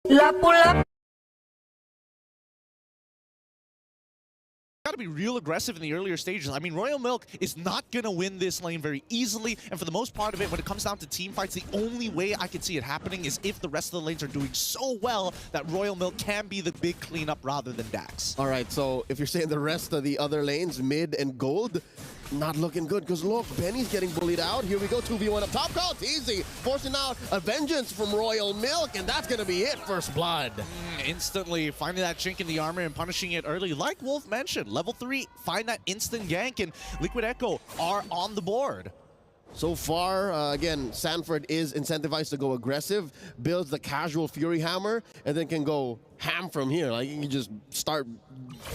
Lapu-lapu. Got to be real aggressive in the earlier stages. I mean, Royal Milk is not going to win this lane very easily, and for the most part of it, when it comes down to team fights, the only way I can see it happening is if the rest of the lanes are doing so well that Royal Milk can be the big cleanup rather than Dax. All right, so if you're saying the rest of the other lanes, mid and gold, not looking good, because look, Benny's getting bullied out. Here we go, 2v1 up top. Call, it's easy, forcing out a vengeance from Royal Milk, and that's going to be it, first blood. Instantly finding that chink in the armor and punishing it early. Like Wolf mentioned, level 3, find that instant gank, and Liquid Echo are on the board. So far, again, Sanford is incentivized to go aggressive, builds the casual Fury Hammer, and then can go ham from here. Like, you can just start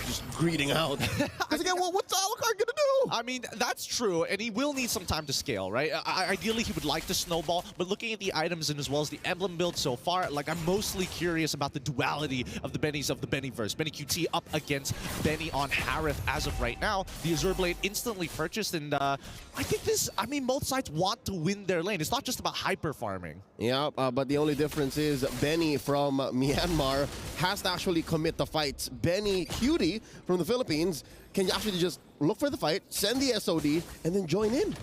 just greeting out. Because again, what's Alucard gonna do? I mean, that's true, and he will need some time to scale, right? Ideally, he would like to snowball, but looking at the items and as well as the emblem build so far, like, I'm mostly curious about the duality of the Bennies of the Bennyverse. Benny QT up against Benny on Harith as of right now. The Azure Blade instantly purchased, and I think this, I mean, both sides want to win their lane. It's not just about hyper farming. Yeah, but the only difference is Benny from Myanmar has to actually commit the fights. Benny Cutie from the Philippines can actually just look for the fight, send the SOD, and then join in.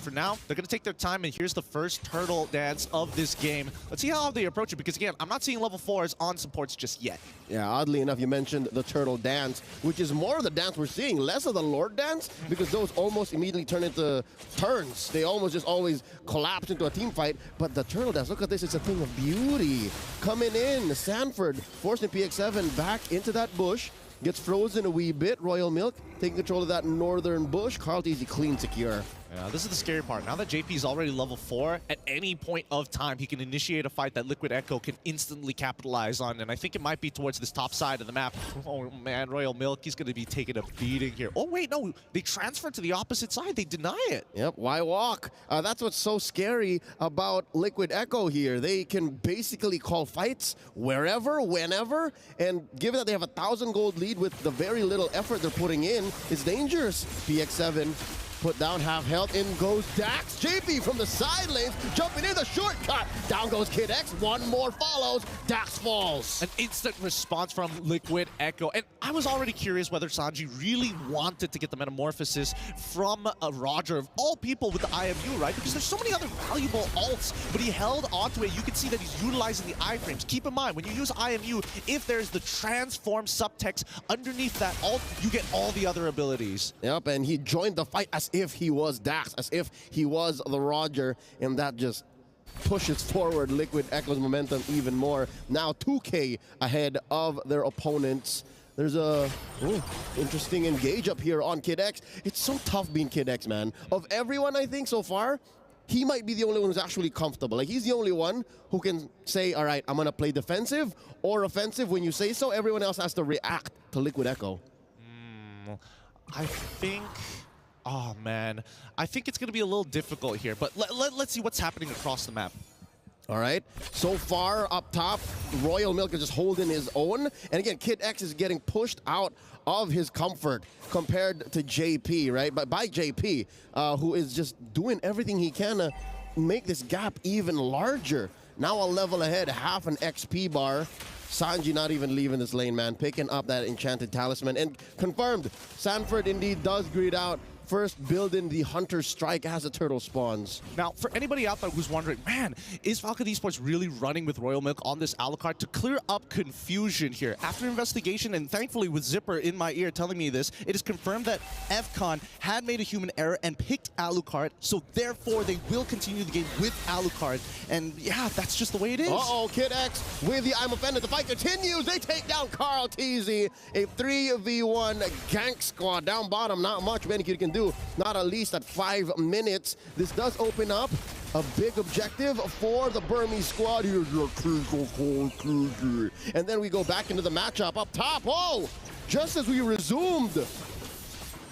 For now, they're going to take their time, and here's the first turtle dance of this game. Let's see how they approach it, because again, I'm not seeing level 4s on supports just yet. Yeah, oddly enough, you mentioned the turtle dance, which is more of the dance we're seeing, less of the Lord dance, because those almost immediately turn into turns. They almost just always collapse into a team fight, but the turtle dance, look at this, it's a thing of beauty. Coming in, Sanford forcing PX7 back into that bush, gets frozen a wee bit. Royal Milk taking control of that northern bush. Carl Easy clean secure. Yeah, this is the scary part. Now that JP is already level 4, at any point of time, he can initiate a fight that Liquid Echo can instantly capitalize on, and I think it might be towards this top side of the map. Oh man, Royal Milk, he's going to be taking a beating here. Oh wait, no, they transferred to the opposite side. They deny it. Yep, why walk? That's what's so scary about Liquid Echo here. They can basically call fights wherever, whenever, and given that they have a 1,000 gold lead with the very little effort they're putting in, it's dangerous. PX7 put down half health, in goes Dax. JP from the side lanes, jumping in the shortcut. Down goes Kid X, one more follows, Dax falls. An instant response from Liquid Echo. And I was already curious whether Sanji really wanted to get the Metamorphosis from Roger, of all people, with the IMU, right? Because there's so many other valuable alts, but he held onto it. You can see that he's utilizing the iframes. Keep in mind, when you use IMU, if there's the transform subtext underneath that alt, you get all the other abilities. Yep, and he joined the fight as if he was Dax, as if he was the Roger, and that just pushes forward Liquid Echo's momentum even more. Now 2K ahead of their opponents. There's a interesting engage up here on Kid X. It's so tough being Kid X, man. Of everyone, I think, so far, he might be the only one who's actually comfortable. Like, he's the only one who can say, all right, I'm going to play defensive or offensive. When you say so, everyone else has to react to Liquid Echo. I think... Oh, man. I think it's going to be a little difficult here, but let's see what's happening across the map. All right, so far up top, Royal Milk is just holding his own. And again, Kid X is getting pushed out of his comfort compared to JP, right? But by JP, who is just doing everything he can to make this gap even larger. Now a level ahead, half an XP bar. Sanji not even leaving this lane, man. Picking up that enchanted talisman. And confirmed, Sanford indeed does greed out. First building the Hunter Strike as the turtle spawns. Now, for anybody out there who's wondering, man, is Falcon Esports really running with Royal Milk on this Alucard? To clear up confusion here, after investigation, and thankfully with Zipper in my ear telling me this, it is confirmed that FCon had made a human error and picked Alucard, so therefore they will continue the game with Alucard. And yeah, that's just the way it is. Uh-oh, Kid X with the I'm Offended. The fight continues. They take down Carl Teasy. A 3v1 gank squad. Down bottom, not much Benikid can do, not at least at 5 minutes. This does open up a big objective for the Burmese squad. Here's your and then we go back into the matchup up top. Oh, just as we resumed,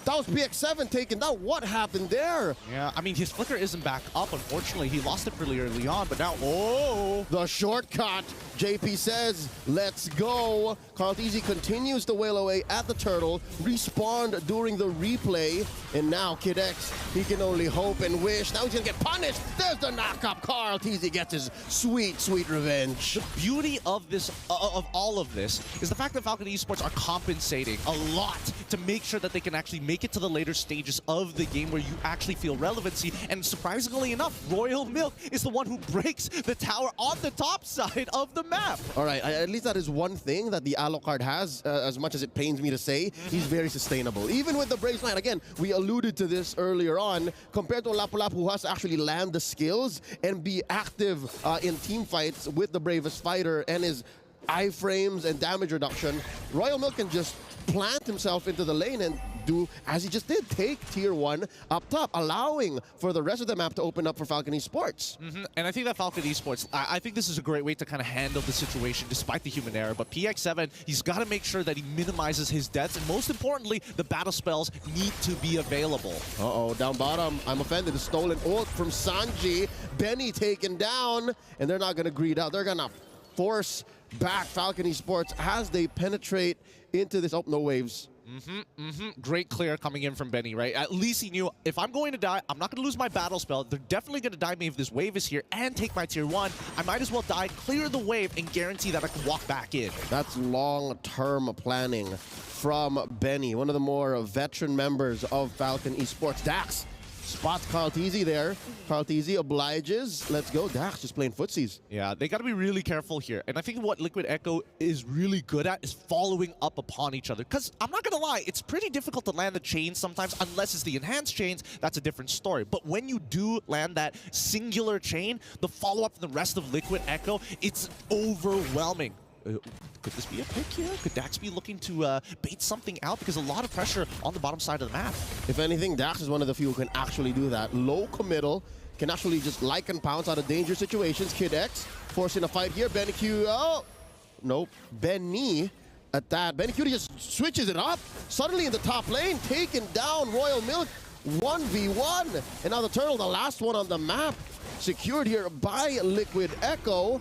that was PX7 taken down. What happened there? Yeah, I mean, his flicker isn't back up, unfortunately. He lost it pretty early on, but now, oh! The shortcut. JP says, let's go. Carlteasy continues to wail away at the turtle, respawned during the replay, and now Kid X, he can only hope and wish. Now he's gonna get punished. There's the knockup. Carlteasy gets his sweet, sweet revenge. The beauty of this, of all of this, is the fact that Falcon Esports are compensating a lot to make sure that they can actually make it to the later stages of the game where you actually feel relevancy. And surprisingly enough, Royal Milk is the one who breaks the tower on the top side of the map. All right, at least that is one thing that the Alucard has, as much as it pains me to say, he's very sustainable. Even with the Braves line, again, we alluded to this earlier on, compared to Lapu-Lapu who has to actually land the skills and be active in team fights with the bravest fighter and his iframes and damage reduction, Royal Milk can just plant himself into the lane and do as he just did, take tier 1 up top, allowing for the rest of the map to open up for Falcon Esports. And I think that Falcon Esports, I think this is a great way to kind of handle the situation despite the human error. But PX7, he's got to make sure that he minimizes his deaths, and most importantly, the battle spells need to be available. Uh-oh, down bottom, I'm offended. The stolen ult from Sanji. Benny taken down, and they're not going to greed out. They're going to force back Falcon Esports as they penetrate into this. Oh, no waves. Great clear coming in from Benny, right? At least he knew, if I'm going to die, I'm not going to lose my battle spell. They're definitely going to die me if this wave is here and take my tier 1. I might as well die, clear the wave, and guarantee that I can walk back in. That's long-term planning from Benny, one of the more veteran members of Falcon Esports. Dax spots Carlteasy there. Carlteasy obliges. Let's go. Dax just playing footsies. Yeah, they got to be really careful here. And I think what Liquid Echo is really good at is following up upon each other. Because I'm not going to lie, it's pretty difficult to land the chains sometimes, unless it's the enhanced chains. That's a different story. But when you do land that singular chain, the follow-up from the rest of Liquid Echo, it's overwhelming. Could this be a pick here? Could Dax be looking to bait something out? Because a lot of pressure on the bottom side of the map. If anything, Dax is one of the few who can actually do that. Low committal, can actually just like and pounce out of dangerous situations. Kid X forcing a fight here. Benny Q, oh, nope. Benny at that. Benny Q just switches it up. Suddenly in the top lane, taking down Royal Milk. 1v1. And now the turtle, the last one on the map, secured here by Liquid Echo,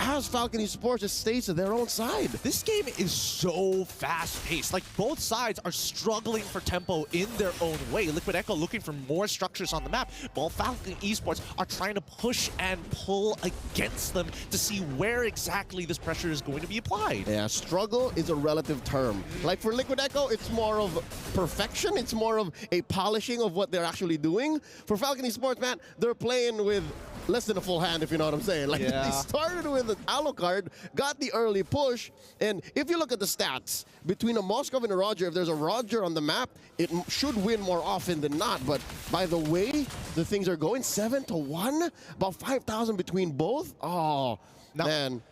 as Falcon Esports just stays to their own side. This game is so fast-paced. Like, both sides are struggling for tempo in their own way. Liquid Echo looking for more structures on the map, while Falcon Esports are trying to push and pull against them to see where exactly this pressure is going to be applied. Yeah, struggle is a relative term. Like for Liquid Echo, it's more of perfection. It's more of a polishing of what they're actually doing. For Falcon Esports, man, they're playing with less than a full hand, if you know what I'm saying. Like, yeah. They started with an Alucard, got the early push, and if you look at the stats, between a Moskov and a Roger, if there's a Roger on the map, it should win more often than not. But by the way the things are going, 7-1, about 5,000 between both. Oh, now, man.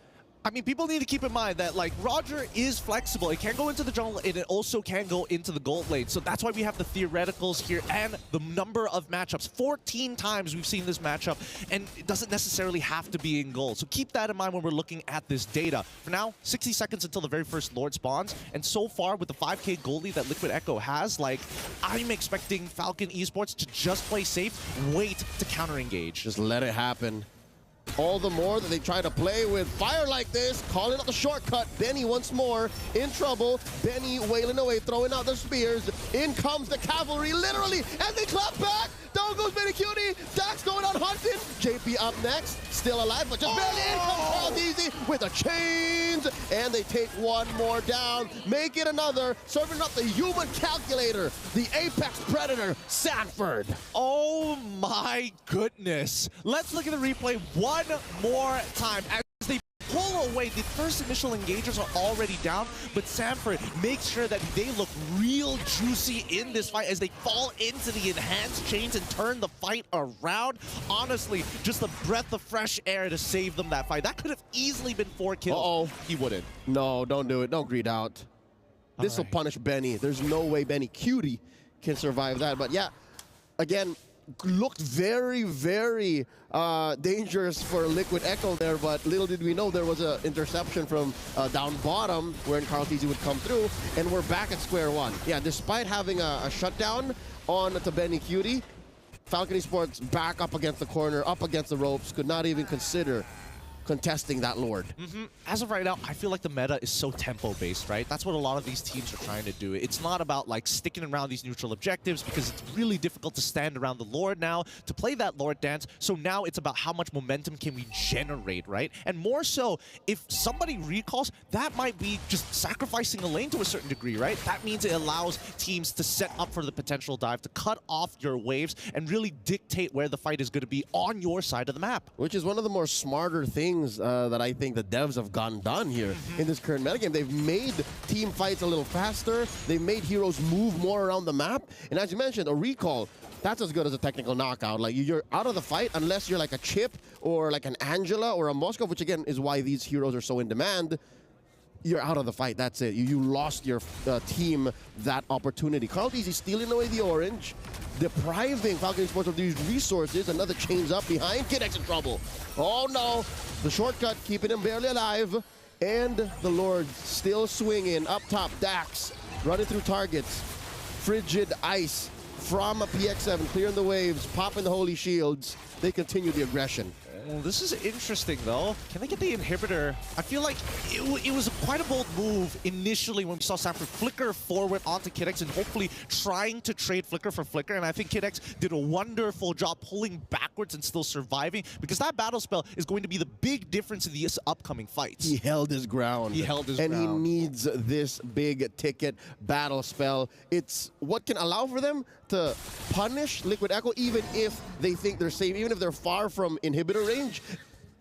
I mean, people need to keep in mind that, like, Roger is flexible. It can go into the jungle, and it also can go into the gold lane. So that's why we have the theoreticals here and the number of matchups. 14 times we've seen this matchup, and it doesn't necessarily have to be in gold. So keep that in mind when we're looking at this data. For now, 60 seconds until the very first Lord spawns, and so far, with the 5K gold lead that Liquid Echo has, like, I'm expecting Falcon Esports to just play safe, wait to counter-engage. Just let it happen. All the more that they try to play with fire like this, calling out the shortcut. Benny once more in trouble. Benny wailing away, throwing out the spears. In comes the cavalry, literally, and they clap back. Down goes Benny Cutie. Dax going on hunting. JP up next, still alive, but just barely in comes Carlteasy with the chains. And they take one more down, make it another, serving up the human calculator, the apex predator, Sanford. Oh my goodness. Let's look at the replay one more time. As they pull away, the first initial engagers are already down, but Sanford makes sure that they look real juicy in this fight as they fall into the enhanced chains and turn the fight around. Honestly, just a breath of fresh air to save them that fight. That could have easily been 4 kills. Uh-oh. He wouldn't. No, don't do it. Don't greed out. This will punish Benny. There's no way Benny Cutie can survive that. But yeah, again, looked very, very dangerous for Liquid Echo there, but little did we know there was an interception from down bottom where Carlteasy would come through, and we're back at square one. Yeah, despite having a shutdown on to Benny Cutie, Falcon Esports back up against the corner, up against the ropes, could not even consider contesting that Lord. As of right now, I feel like the meta is so tempo-based, right? That's what a lot of these teams are trying to do. It's not about like sticking around these neutral objectives because it's really difficult to stand around the Lord now, to play that Lord dance. So now it's about how much momentum can we generate, right? And more so, if somebody recalls, that might be just sacrificing a lane to a certain degree, right? That means it allows teams to set up for the potential dive, to cut off your waves, and really dictate where the fight is going to be on your side of the map. Which is one of the more smarter things that I think the devs have gotten done here in this current metagame. They've made team fights a little faster. They've made heroes move more around the map. And as you mentioned, a recall, that's as good as a technical knockout. Like, you're out of the fight unless you're like a Chip or like an Angela or a Moscow, which again is why these heroes are so in demand. You're out of the fight. That's it. You lost your team that opportunity. Carl Easy stealing away the orange, depriving Falcon Esports of these resources. Another chains up behind. Kid X in trouble. Oh no. The shortcut keeping him barely alive. And the Lord still swinging. Up top, Dax running through targets. Frigid Ice from a PX7, clearing the waves, popping the holy shields. They continue the aggression. Well, this is interesting, though. Can they get the inhibitor? I feel like it was quite a bold move initially when we saw Sanford flicker forward onto Kid X and hopefully trying to trade flicker for flicker. And I think Kid X did a wonderful job pulling backwards and still surviving, because that battle spell is going to be the big difference in these upcoming fights. He held his ground. He held his ground. ground. He needs this big ticket battle spell. It's what can allow for them to punish Liquid Echo even if they think they're safe, even if they're far from inhibitor range.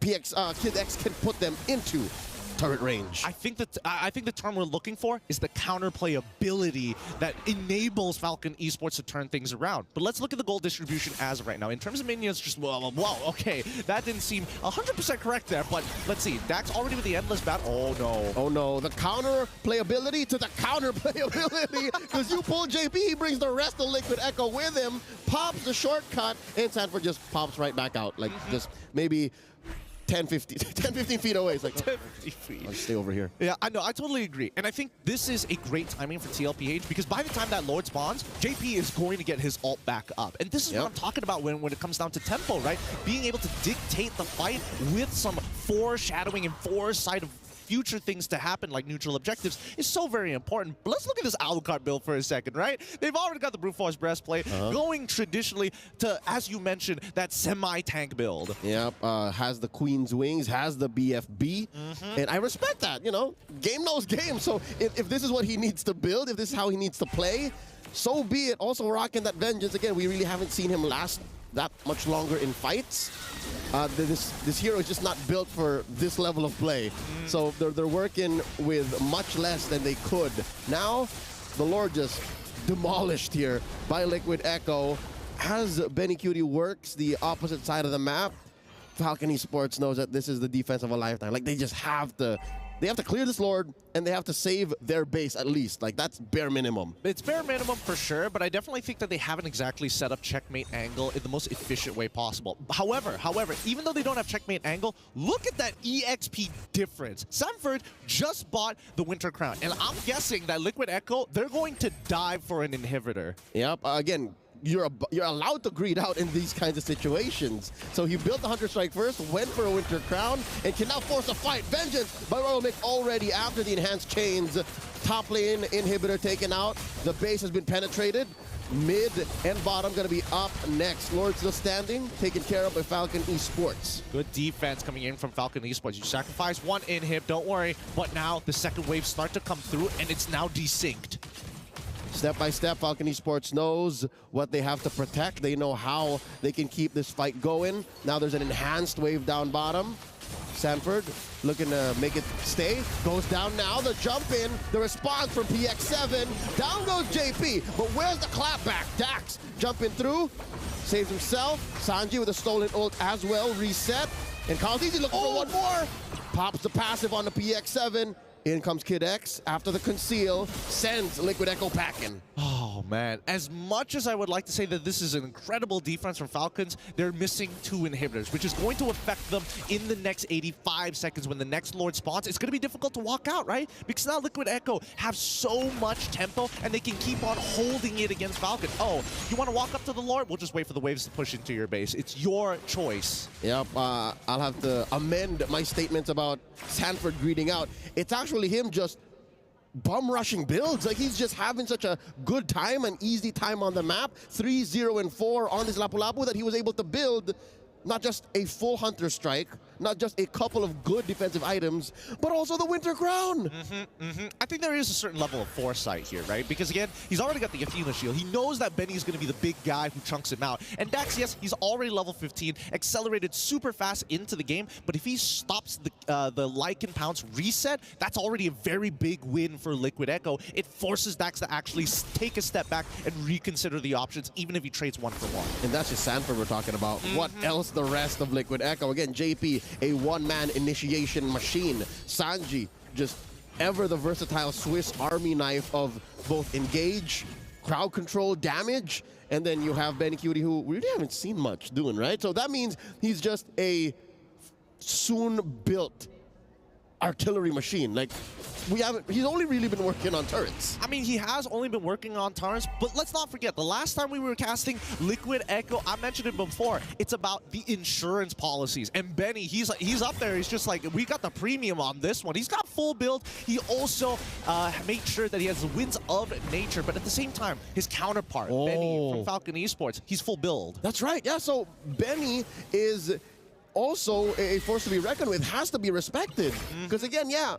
Kid X can put them into turret range. I think the term we're looking for is the counterplay ability that enables Falcon Esports to turn things around. But let's look at the goal distribution as of right now. In terms of minions, just wow, okay, that didn't seem 100% correct there, but let's see. Dax already with the endless bat. Oh no. Oh no, the counter playability to the counter playability, because you pull JP, he brings the rest of Liquid Echo with him, pops the shortcut, and Sanford just pops right back out. Like just maybe 10, 15 feet away. It's like, 10, 50 feet. I'll stay over here. Yeah, I know. I totally agree. And I think this is a great timing for TLPH, because by the time that Lord spawns, JP is going to get his ult back up. And this is what I'm talking about when it comes down to tempo, right? Being able to dictate the fight with some foreshadowing and foresight of future things to happen, like neutral objectives, is so very important. But let's look at this Alucard build for a second, right? They've already got the Brute Force breastplate, going traditionally to, as you mentioned, that semi-tank build. Yep, has the Queen's Wings, has the BFB, and I respect that, you know? Game knows game, so if this is what he needs to build, if this is how he needs to play, so be it. Also rocking that Vengeance. Again, we really haven't seen him last that much longer in fights. This hero is just not built for this level of play. So they're working with much less than they could. Now, the Lord just demolished here by Liquid Echo. As Benny Cutie works the opposite side of the map, Falcon Esports knows that this is the defense of a lifetime. Like, they just have to... They have to clear this Lord, and they have to save their base at least. Like, that's bare minimum. It's bare minimum for sure, but I definitely think that they haven't exactly set up checkmate angle in the most efficient way possible. However, even though they don't have checkmate angle, look at that EXP difference. Sanford just bought the Winter Crown, and I'm guessing that Liquid Echo, they're going to dive for an inhibitor. Yep, again, you're allowed to greed out in these kinds of situations. So he built the Hunter Strike first, went for a Winter Crown, and can now force a fight. Vengeance by Royal Mick already after the enhanced chains. Top lane inhibitor taken out. The base has been penetrated. Mid and bottom going to be up next. Lord still standing, taken care of by Falcon Esports. Good defense coming in from Falcon Esports. You sacrifice one inhib, don't worry. But now the second wave start to come through, and it's now desynced. Step by step, Falcon Esports knows what they have to protect. They know how they can keep this fight going. Now there's an enhanced wave down bottom. Sanford looking to make it stay. Goes down now. The jump in. The response from PX7. Down goes JP. But where's the clapback? Dax jumping through. Saves himself. Sanji with a stolen ult as well. Reset. And Kaldizi looking for one more. Pops the passive on the PX7. In comes Kid X after the conceal, sends Liquid Echo packing. Oh, Oh, man. As much as I would like to say that this is an incredible defense from Falcons, they're missing 2 inhibitors, which is going to affect them in the next 85 seconds when the next Lord spawns. It's going to be difficult to walk out, right? Because now Liquid Echo have so much tempo, and they can keep on holding it against Falcon. Oh, you want to walk up to the Lord? We'll just wait for the waves to push into your base. It's your choice. Yep, I'll have to amend my statements about Sanford greeting out. It's actually him just bum rushing builds. Like, he's just having such a good time, an easy time on the map. 3-0-4 on this Lapu-Lapu that he was able to build not just a full Hunter Strike, not just a couple of good defensive items, but also the Winter Crown. I think there is a certain level of foresight here, right? Because again, he's already got the Athena shield. He knows that Benny is going to be the big guy who chunks him out. And Dax, yes, he's already level 15, accelerated super fast into the game, but if he stops the Lycan Pounce reset, that's already a very big win for Liquid Echo. It forces Dax to actually take a step back and reconsider the options, even if he trades 1 for 1. And that's just Sanford we're talking about. What else the rest of Liquid Echo? Again, JP, a one-man initiation machine. Sanji, just ever the versatile Swiss Army knife of both engage, crowd control, damage, and then you have Benny Cutie, who we really haven't seen much doing, right? So that means he's just a soon-built artillery machine. Like, he's only really been working on turrets. I mean, he has only been working on turrets, but let's not forget, the last time we were casting Liquid Echo, I mentioned it before, it's about the insurance policies. And Benny, he's up there, he's just like, we got the premium on this one. He's got full build. He also made sure that he has the winds of nature, but at the same time, his counterpart, Benny from Falcon Esports, he's full build. That's right, yeah, so Benny is also a force to be reckoned with, has to be respected. Because again, yeah,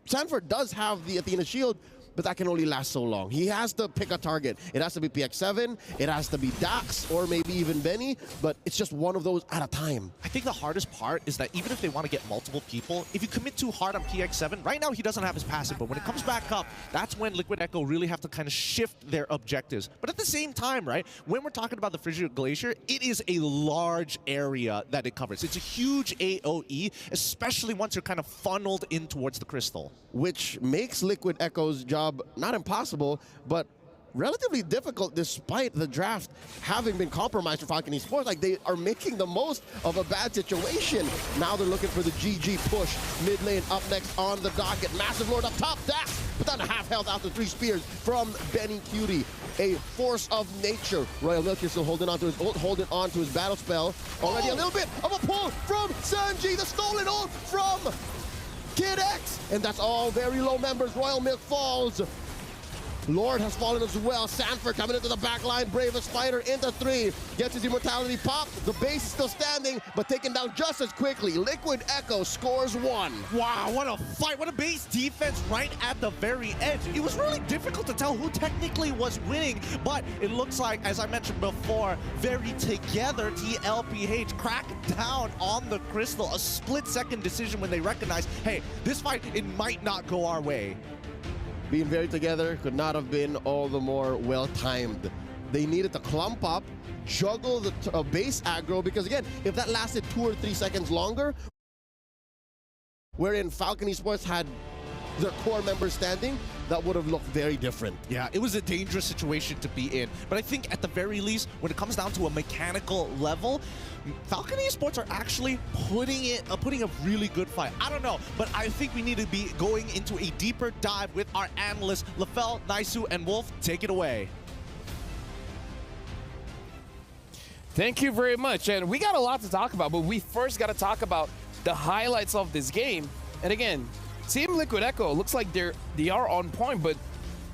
Sanford does have the Athena shield, but that can only last so long. He has to pick a target. It has to be PX7, it has to be Dax, or maybe even Benny, but it's just one of those at a time. I think the hardest part is that even if they want to get multiple people, if you commit too hard on PX7, right now he doesn't have his passive, but when it comes back up, that's when Liquid Echo really have to kind of shift their objectives. But at the same time, right, when we're talking about the Frigid Glacier, it is a large area that it covers. It's a huge AoE, especially once you're kind of funneled in towards the crystal. Which makes Liquid Echo's job not impossible, but relatively difficult despite the draft having been compromised for Falcon Esports. Like, they are making the most of a bad situation. Now they're looking for the GG push. Mid lane up next on the docket. Massive Lord up top. Dax put down a half health after 3 spears from Benny Cutie. A force of nature. Royal Milk is still holding on to his ult, holding on to his battle spell. Already a little bit of a pull from Sanji. The stolen ult from Kid X, and that's all very low members. Royal Milk falls. Lord has fallen as well. Sanford coming into the back line. Bravest fighter into 3. Gets his immortality pop. The base is still standing, but taken down just as quickly. Liquid Echo scores 1. Wow, what a fight. What a base defense right at the very edge. It was really difficult to tell who technically was winning, but it looks like, as I mentioned before, very together TLPH cracked down on the crystal. A split-second decision when they recognized, hey, this fight, it might not go our way. Being very together could not have been all the more well-timed. They needed to clump up, juggle the base aggro, because again, if that lasted 2 or 3 seconds longer, wherein Falcon Esports had their core members standing, that would have looked very different. Yeah, it was a dangerous situation to be in. But I think at the very least, when it comes down to a mechanical level, Falcon Esports are actually putting a really good fight. I don't know, but I think we need to be going into a deeper dive with our analysts, Lefel, Naisu, and Wolf. Take it away. Thank you very much. And we got a lot to talk about, but we first got to talk about the highlights of this game. And again, Team Liquid Echo looks like they are on point, but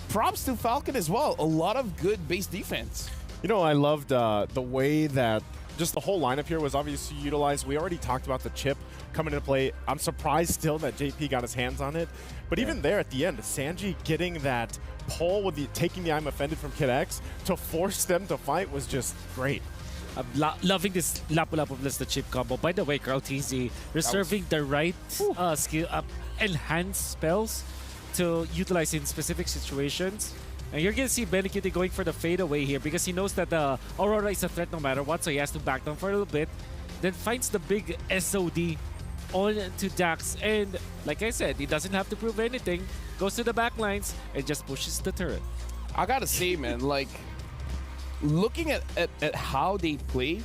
props to Falcon as well. A lot of good base defense. You know, I loved the way that just the whole lineup here was obviously utilized. We already talked about the chip coming into play. I'm surprised still that JP got his hands on it. But even there at the end, Sanji getting that pull with taking the I'm offended from Kid X to force them to fight was just great. I'm loving this Lapu-Lapu plus the chip combo. By the way, Krautizi reserving the right skill enhanced spells to utilize in specific situations. And you're going to see Benny Cutie going for the fadeaway here because he knows that the Aurora is a threat no matter what, so he has to back down for a little bit. Then finds the big SOD on to Dax, and like I said, he doesn't have to prove anything. Goes to the back lines and just pushes the turret. I gotta say, man, like looking at how they play,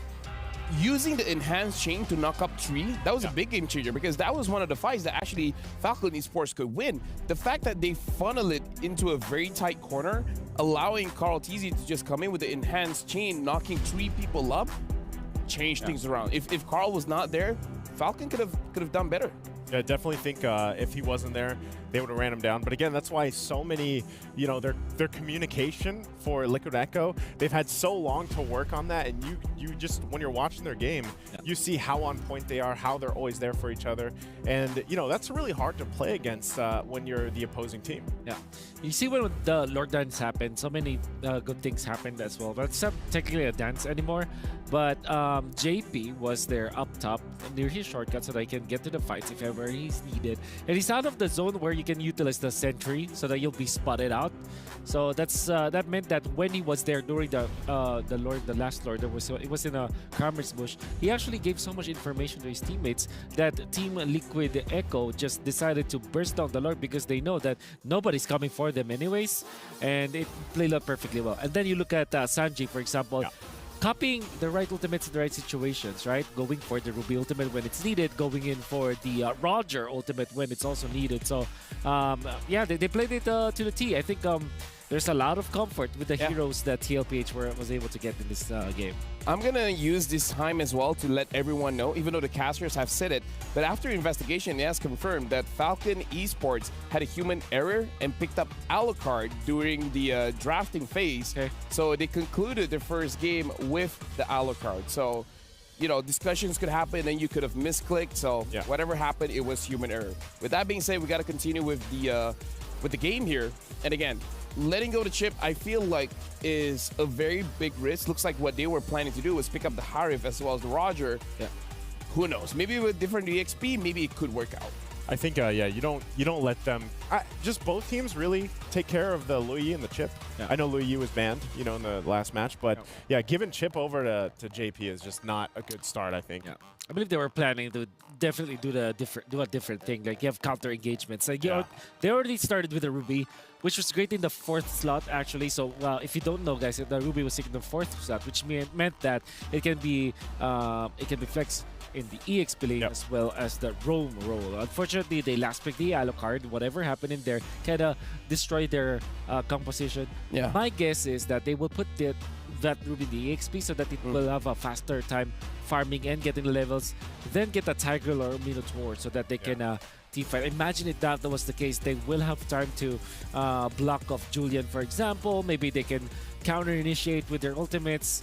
using the enhanced chain to knock up 3, that was a big game changer because that was one of the fights that actually Falcon Esports could win. The fact that they funnel it into a very tight corner, allowing Carl Tizzy to just come in with the enhanced chain, knocking 3 people up, changed things around. If Carl was not there, Falcon could have done better. Yeah, I definitely think if he wasn't there, they would have ran him down. But again, that's why so many, you know, their communication for Liquid Echo, they've had so long to work on that. And you just, when you're watching their game, you see how on point they are, how they're always there for each other. And, you know, that's really hard to play against when you're the opposing team. Yeah. You see when the Lord Dance happened, so many good things happened as well. But it's not technically a dance anymore. But JP was there up top near his shortcut so that he can get to the fights if ever he's needed. And he's out of the zone where you can utilize the sentry so that you'll be spotted out. So that's that meant that when he was there during the last Lord, it was in a Karmer's bush. He actually gave so much information to his teammates that Team Liquid Echo just decided to burst down the Lord because they know that nobody's coming for them anyways, and it played out perfectly well. And then you look at Sanji, for example. Yeah. Copying the right ultimates in the right situations, right? Going for the Ruby ultimate when it's needed, going in for the Roger ultimate when it's also needed. So, yeah, they played it to the T. I think there's a lot of comfort with the heroes that TLPH was able to get in this game. I'm going to use this time as well to let everyone know, even though the casters have said it, but after investigation, it has confirmed that Falcon Esports had a human error and picked up Alucard during the drafting phase. Okay. So they concluded their first game with the Alucard. So, you know, discussions could happen and you could have misclicked. So whatever happened, it was human error. With that being said, we got to continue with the game here. And again, letting go the chip, I feel like, is a very big risk. Looks like what they were planning to do was pick up the Harif as well as the Roger. Yeah. Who knows? Maybe with different EXP, maybe it could work out. I think, yeah, you don't let them. Just both teams really take care of the Lui and the chip. Yeah. I know Lui was banned, you know, in the last match, but yeah, giving chip over to JP is just not a good start. I think. Yeah. I believe they were planning to definitely do a different thing. Like you have counter engagements. Like they already started with a Ruby, which was great in the 4th slot actually. So if you don't know, guys, the Ruby was taken in the 4th slot, which meant that it can be flexed in the EXP lane as well as the roam role. Unfortunately, they last picked the Alucard. Whatever happened in there kind of destroyed their composition. Yeah. My guess is that they will put that Ruby in the EXP so that it will have a faster time farming and getting levels, then get a Tiger or a Minotaur so that they can T5. Imagine if that was the case, they will have time to block off Julian, for example. Maybe they can counter-initiate with their ultimates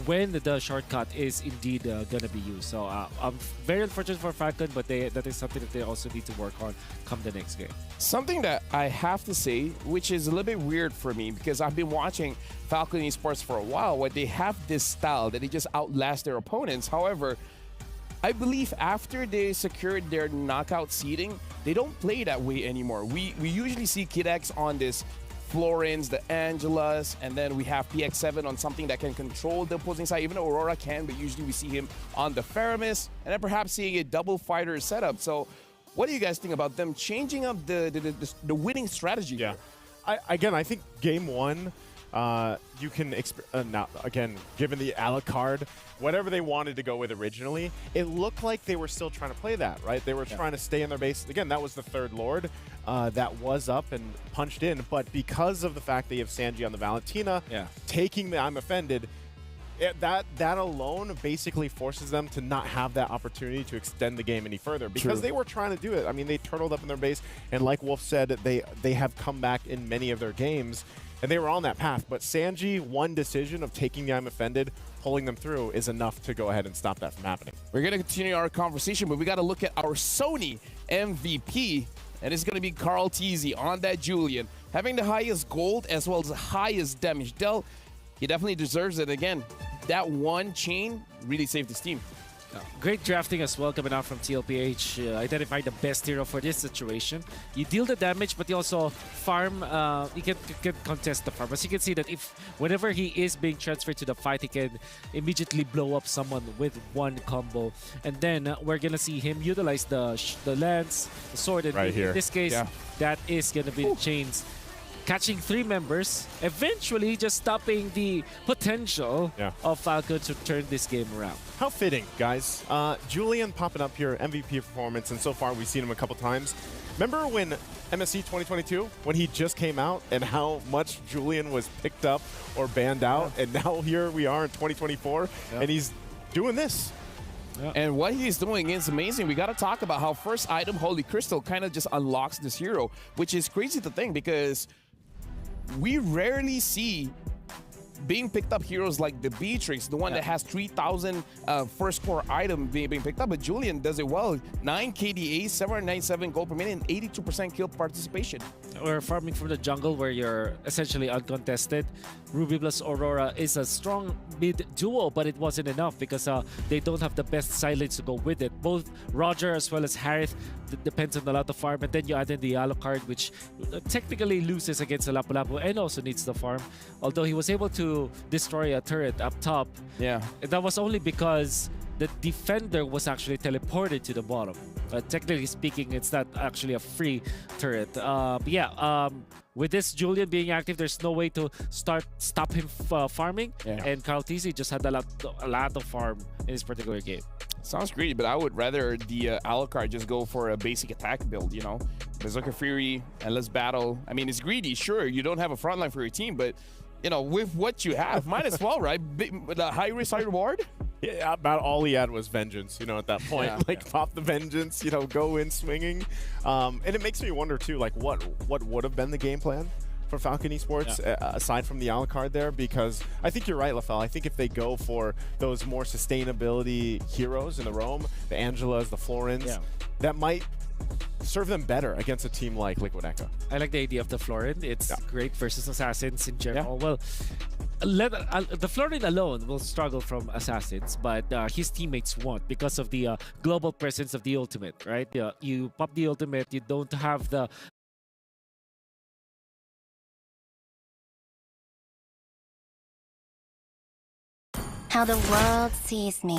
when the shortcut is indeed going to be used. So I'm very unfortunate for Falcon, but that is something that they also need to work on come the next game. Something that I have to say, which is a little bit weird for me, because I've been watching Falcon Esports for a while, where they have this style that they just outlast their opponents. However, I believe after they secured their knockout seeding, they don't play that way anymore. We usually see Kid X on this Florence, the Angelas, and then we have PX7 on something that can control the opposing side. Even though Aurora can, but usually we see him on the Faramis, and then perhaps seeing a double fighter setup. So what do you guys think about them changing up the winning strategy here? I think game 1, you can now again, given the Alucard, whatever they wanted to go with originally, it looked like they were still trying to play that, right? They were trying to stay in their base. Again, that was the 3rd Lord that was up and punched in, but because of the fact that you have Sanji on the Valentina, taking the I'm Offended, that alone basically forces them to not have that opportunity to extend the game any further because they were trying to do it. I mean, they turtled up in their base, and like Wolf said, they have come back in many of their games, and they were on that path. But Sanji, one decision of taking the I'm Offended, pulling them through, is enough to go ahead and stop that from happening. We're going to continue our conversation, but we got to look at our Sony MVP, and it's going to be Carl Tizzy on that Julian. Having the highest gold as well as the highest damage dealt, he definitely deserves it. Again, that one chain really saved his team. Great drafting as well coming out from TLPH. Identified the best hero for this situation. You deal the damage, but you also farm. You can contest the farm. As you can see that whenever he is being transferred to the fight, he can immediately blow up someone with one combo. And then we're gonna see him utilize the lance, the sword, and right here. In this case, that is gonna be the chains. catching 3 members, eventually just stopping the potential of Falcon to turn this game around. How fitting, guys. Julian popping up here, MVP performance, and so far we've seen him a couple times. Remember when MSC 2022, when he just came out, and how much Julian was picked up or banned out, and now here we are in 2024, and he's doing this. And what he's doing is amazing. We got to talk about how first item, Holy Crystal, kind of just unlocks this hero, which is crazy to think because we rarely see being picked up heroes like the Beatrix, the one that has 3,000 first core item being picked up, but Julian does it well. 9 KDA, 797 gold per minute, and 82% kill participation. Or farming from the jungle where you're essentially uncontested. Ruby plus Aurora is a strong mid duo, but it wasn't enough because they don't have the best silence to go with it. Both Roger as well as Harith depends on a lot of farm, and then you add in the Alucard, which technically loses against the Lapu-Lapu and also needs the farm. Although he was able to destroy a turret up top, that was only because the defender was actually teleported to the bottom. Technically speaking, it's not actually a free turret. With this Julian being active, there's no way to stop him farming. And Carl TZ just had a lot of farm in this particular game. Sounds great, but I would rather the Alucard just go for a basic attack build, you know? Berserker Fury, and let's battle. I mean, it's greedy, sure. You don't have a frontline for your team, but, you know, with what you have, might as well, right? The high risk, high reward? Yeah, about all he had was vengeance, you know, at that point. Pop the vengeance, you know, go in swinging. And it makes me wonder, too, like, what would have been the game plan for Falcon Esports aside from the Alucard there? Because I think you're right, Lafel. I think if they go for those more sustainability heroes in the roam, the Angelas, the Florins, that might serve them better against a team like Liquid Echo. I like the idea of the Florin. It's great versus Assassins in general. Well, the Florin alone will struggle from Assassins, but his teammates won't because of the global presence of the ultimate, right? You pop the ultimate, you don't have the how the world sees me.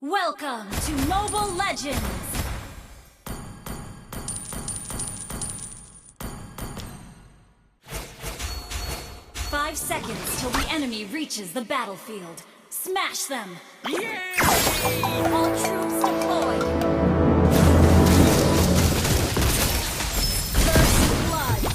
Welcome to Mobile Legends! Five seconds till the enemy reaches the battlefield. Smash them! All troops deployed! First blood!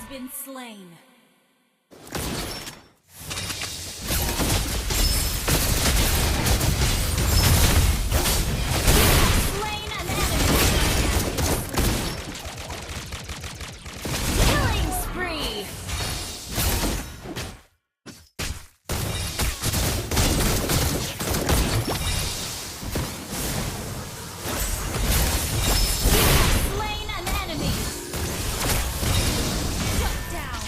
Been slain. Slain an enemy. Killing spree. Slain an enemy. Shut down.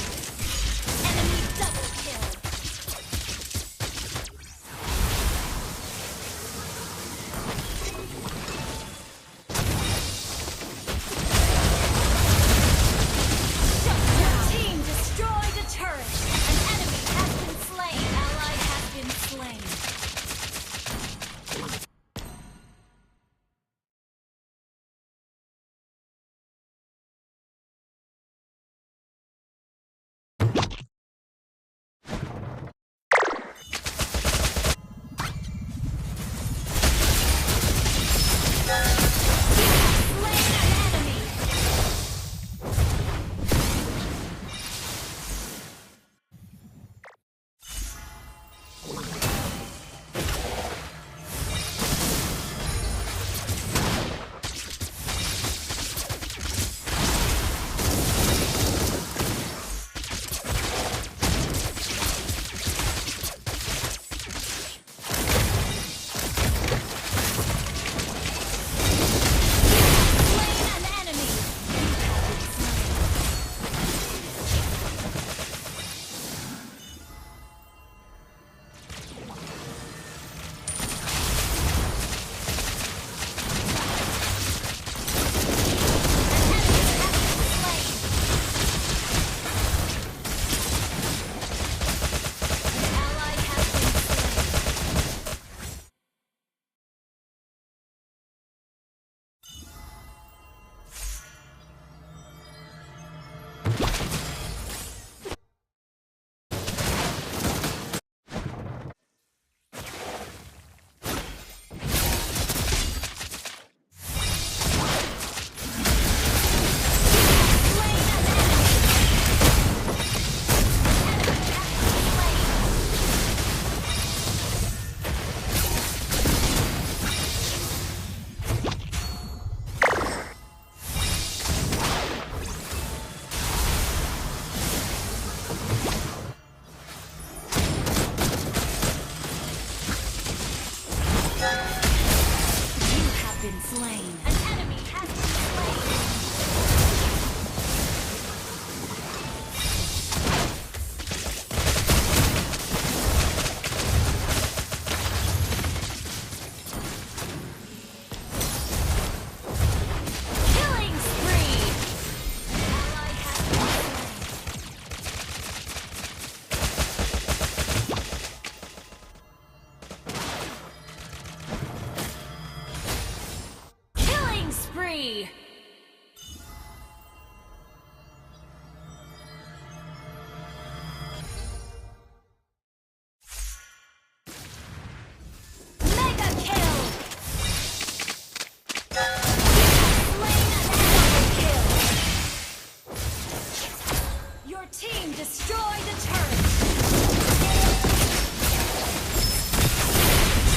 team destroyed the turret.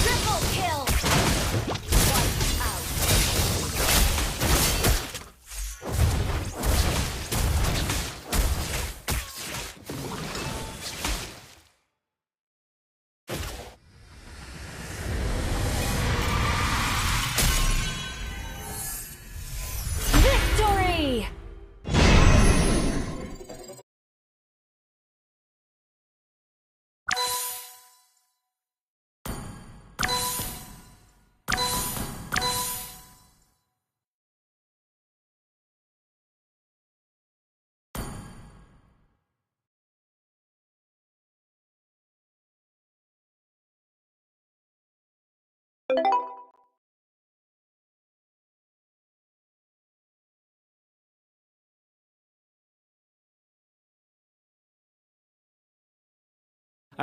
Triple kill. Wiped out. Victory!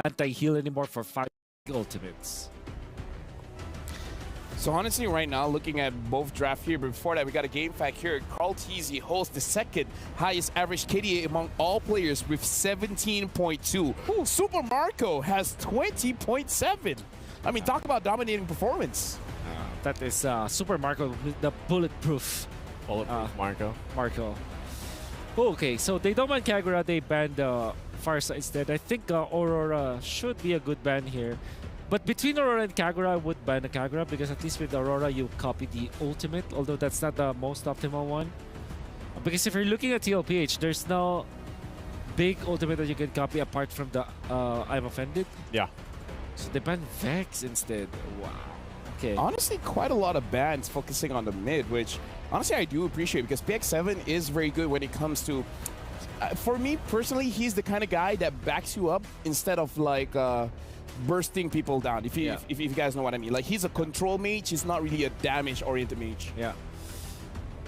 Anti-heal anymore for 5 ultimates. So honestly, right now, looking at both draft here, but before that, we got a game fact here. Carl Teasy holds the second highest average KDA among all players with 17.2. Super Marco has 20.7. I mean, talk about dominating performance. That is Super Marco with the bulletproof Marco. Okay, so they don't ban Kagura, they banned Farsa instead. I think Aurora should be a good ban here. But between Aurora and Kagura, I would ban a Kagura because at least with Aurora, you copy the ultimate, although that's not the most optimal one. Because if you're looking at TLPH, there's no big ultimate that you can copy apart from the I'm Offended. Yeah. So they banned Vex instead. Wow. Okay. Honestly, quite a lot of bans focusing on the mid, which honestly I do appreciate because PX7 is very good when it comes to... for me personally, he's the kind of guy that backs you up instead of like bursting people down, if you guys know what I mean. Like, he's a control mage, he's not really a damage-oriented mage. Yeah.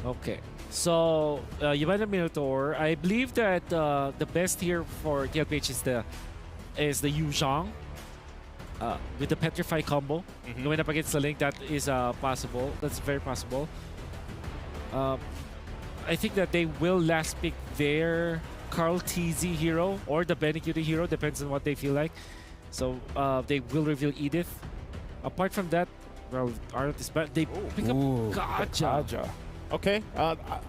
Okay. So, you banned a Minotaur. I believe that the best here for TLPH is the Yu Zhang. With the Petrify combo. Going up against the Link, that is possible. That's very possible. I think that they will last pick their Carl TZ hero or the Benecutie hero, depends on what they feel like. So they will reveal Edith. Apart from that, well, they pick up Kaja. Okay,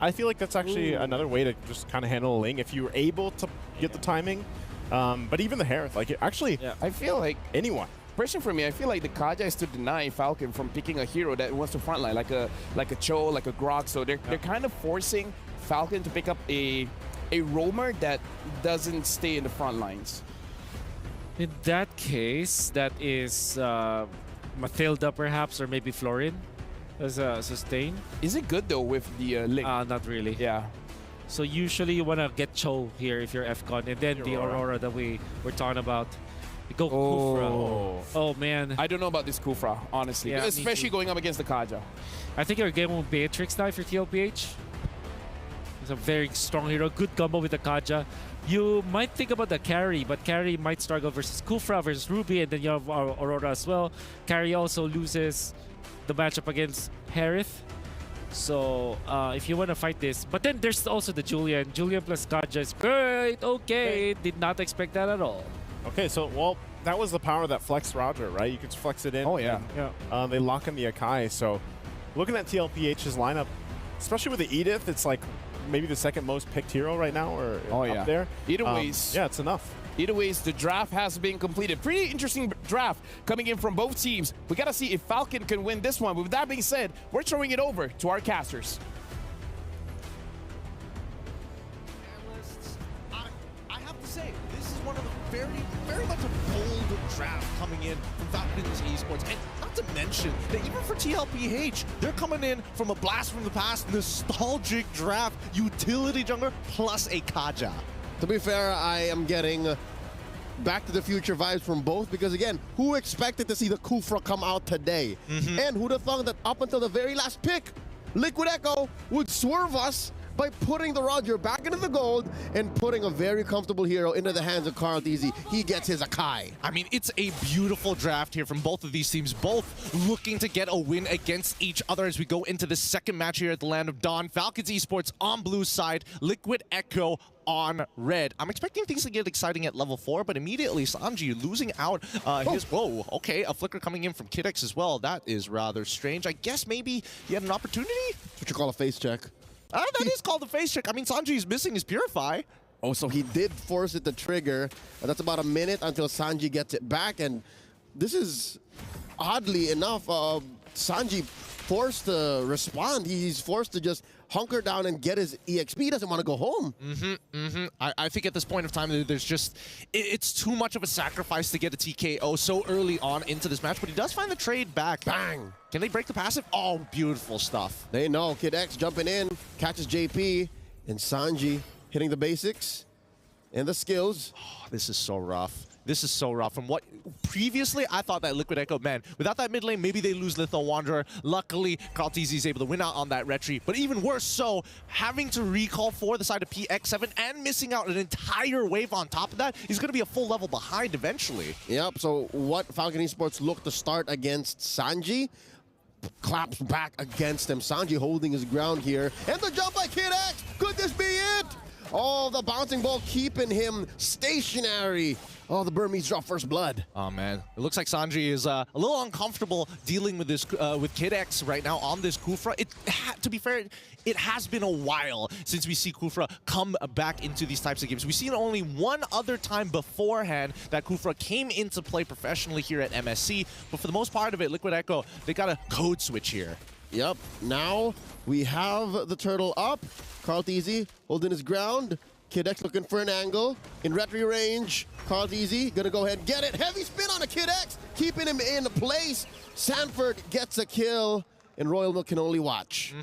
I feel like that's actually another way to just kind of handle a Ling if you're able to get the timing. But even the Harith, like, actually, I feel like anyone. Person for me, I feel like the Kaja is to deny Falcon from picking a hero that wants to frontline, like a Cho, like a Grok. So they're kind of forcing Falcon to pick up a roamer that doesn't stay in the front lines. In that case, that is Mathilda perhaps, or maybe Florin as a sustain. Is it good though with the Link? Not really. Yeah. So usually you want to get Cho here if you're FCon, and then the Aurora that we were talking about. We go Kufra. Oh man. I don't know about this Kufra, honestly. Yeah, especially going up against the Kaja. I think your game with Beatrix now if you're TLPH. It's a very strong hero. Good combo with the Kaja. You might think about the carry, but carry might struggle versus Kufra versus Ruby, and then you have Aurora as well. Carry also loses the matchup against Harith. So if you want to fight this, but then there's also the Julian. Julian plus Kaja is great. Okay, did not expect that at all. Okay, so, well, that was the power that flexed Roger, right? You could flex it in. Oh, yeah. And, they lock in the Akai. So, looking at TLPH's lineup, especially with the Edith, it's like maybe the second most picked hero right now, or up there. Either ways. Yeah, it's enough. Either ways, the draft has been completed. Pretty interesting draft coming in from both teams. We got to see if Falcon can win this one. But with that being said, we're throwing it over to our casters. I have to say, this is one of the very much a bold draft coming in from Falcons Esports. And not to mention that even for TLPH, they're coming in from a blast from the past, nostalgic draft, utility jungler plus a Kaja. To be fair, I am getting Back to the Future vibes from both because, again, who expected to see the Kufra come out today? And who'd have thought that up until the very last pick, Liquid Echo would swerve us by putting the Roger back into the gold and putting a very comfortable hero into the hands of Carl Deasy. He gets his Akai. I mean, it's a beautiful draft here from both of these teams, both looking to get a win against each other as we go into the second match here at the Land of Dawn. Falcons Esports on blue side, Liquid Echo on red. I'm expecting things to get exciting at level 4, but immediately Sanji losing out his... Whoa, okay, a flicker coming in from Kid-X as well. That is rather strange. I guess maybe he had an opportunity? That's what you call a face check. That is called a face check. I mean, Sanji's missing his Purify. Oh, so he did force it to trigger. That's about a minute until Sanji gets it back. And this is, oddly enough, Sanji forced to respond. He's forced to just hunker down and get his EXP. He doesn't want to go home. I think at this point of time, there's just... It's too much of a sacrifice to get a TKO so early on into this match, but he does find the trade back. Bang! Can they break the passive? Oh, beautiful stuff. They know. Kid-X jumping in, catches JP, and Sanji hitting the basics and the skills. Oh, this is so rough. This is so rough. From what previously I thought that Liquid Echo, man, without that mid lane, maybe they lose Lethal Wanderer. Luckily, Kaltizi is able to win out on that retreat. But even worse so, having to recall for the side of PX7 and missing out an entire wave on top of that, he's going to be a full level behind eventually. Yep, so what Falcon Esports look to start against Sanji, claps back against him. Sanji holding his ground here. And the jump by Kid-X! Could this be it? Oh, the bouncing ball keeping him stationary. Oh, the Burmese draw first blood. Oh, man. It looks like Sanji is a little uncomfortable dealing with this with Kid-X right now on this Kufra. To be fair, it has been a while since we see Kufra come back into these types of games. We've seen only one other time beforehand that Kufra came into play professionally here at MSC. But for the most part of it, Liquid Echo, they got a code switch here. Yep, now we have the turtle up. Kaltizi holding his ground. Kid-X looking for an angle. In retry range, Kaltizi gonna go ahead and get it. Heavy spin on a Kid-X, keeping him in place. Sanford gets a kill, and Royal Milk can only watch.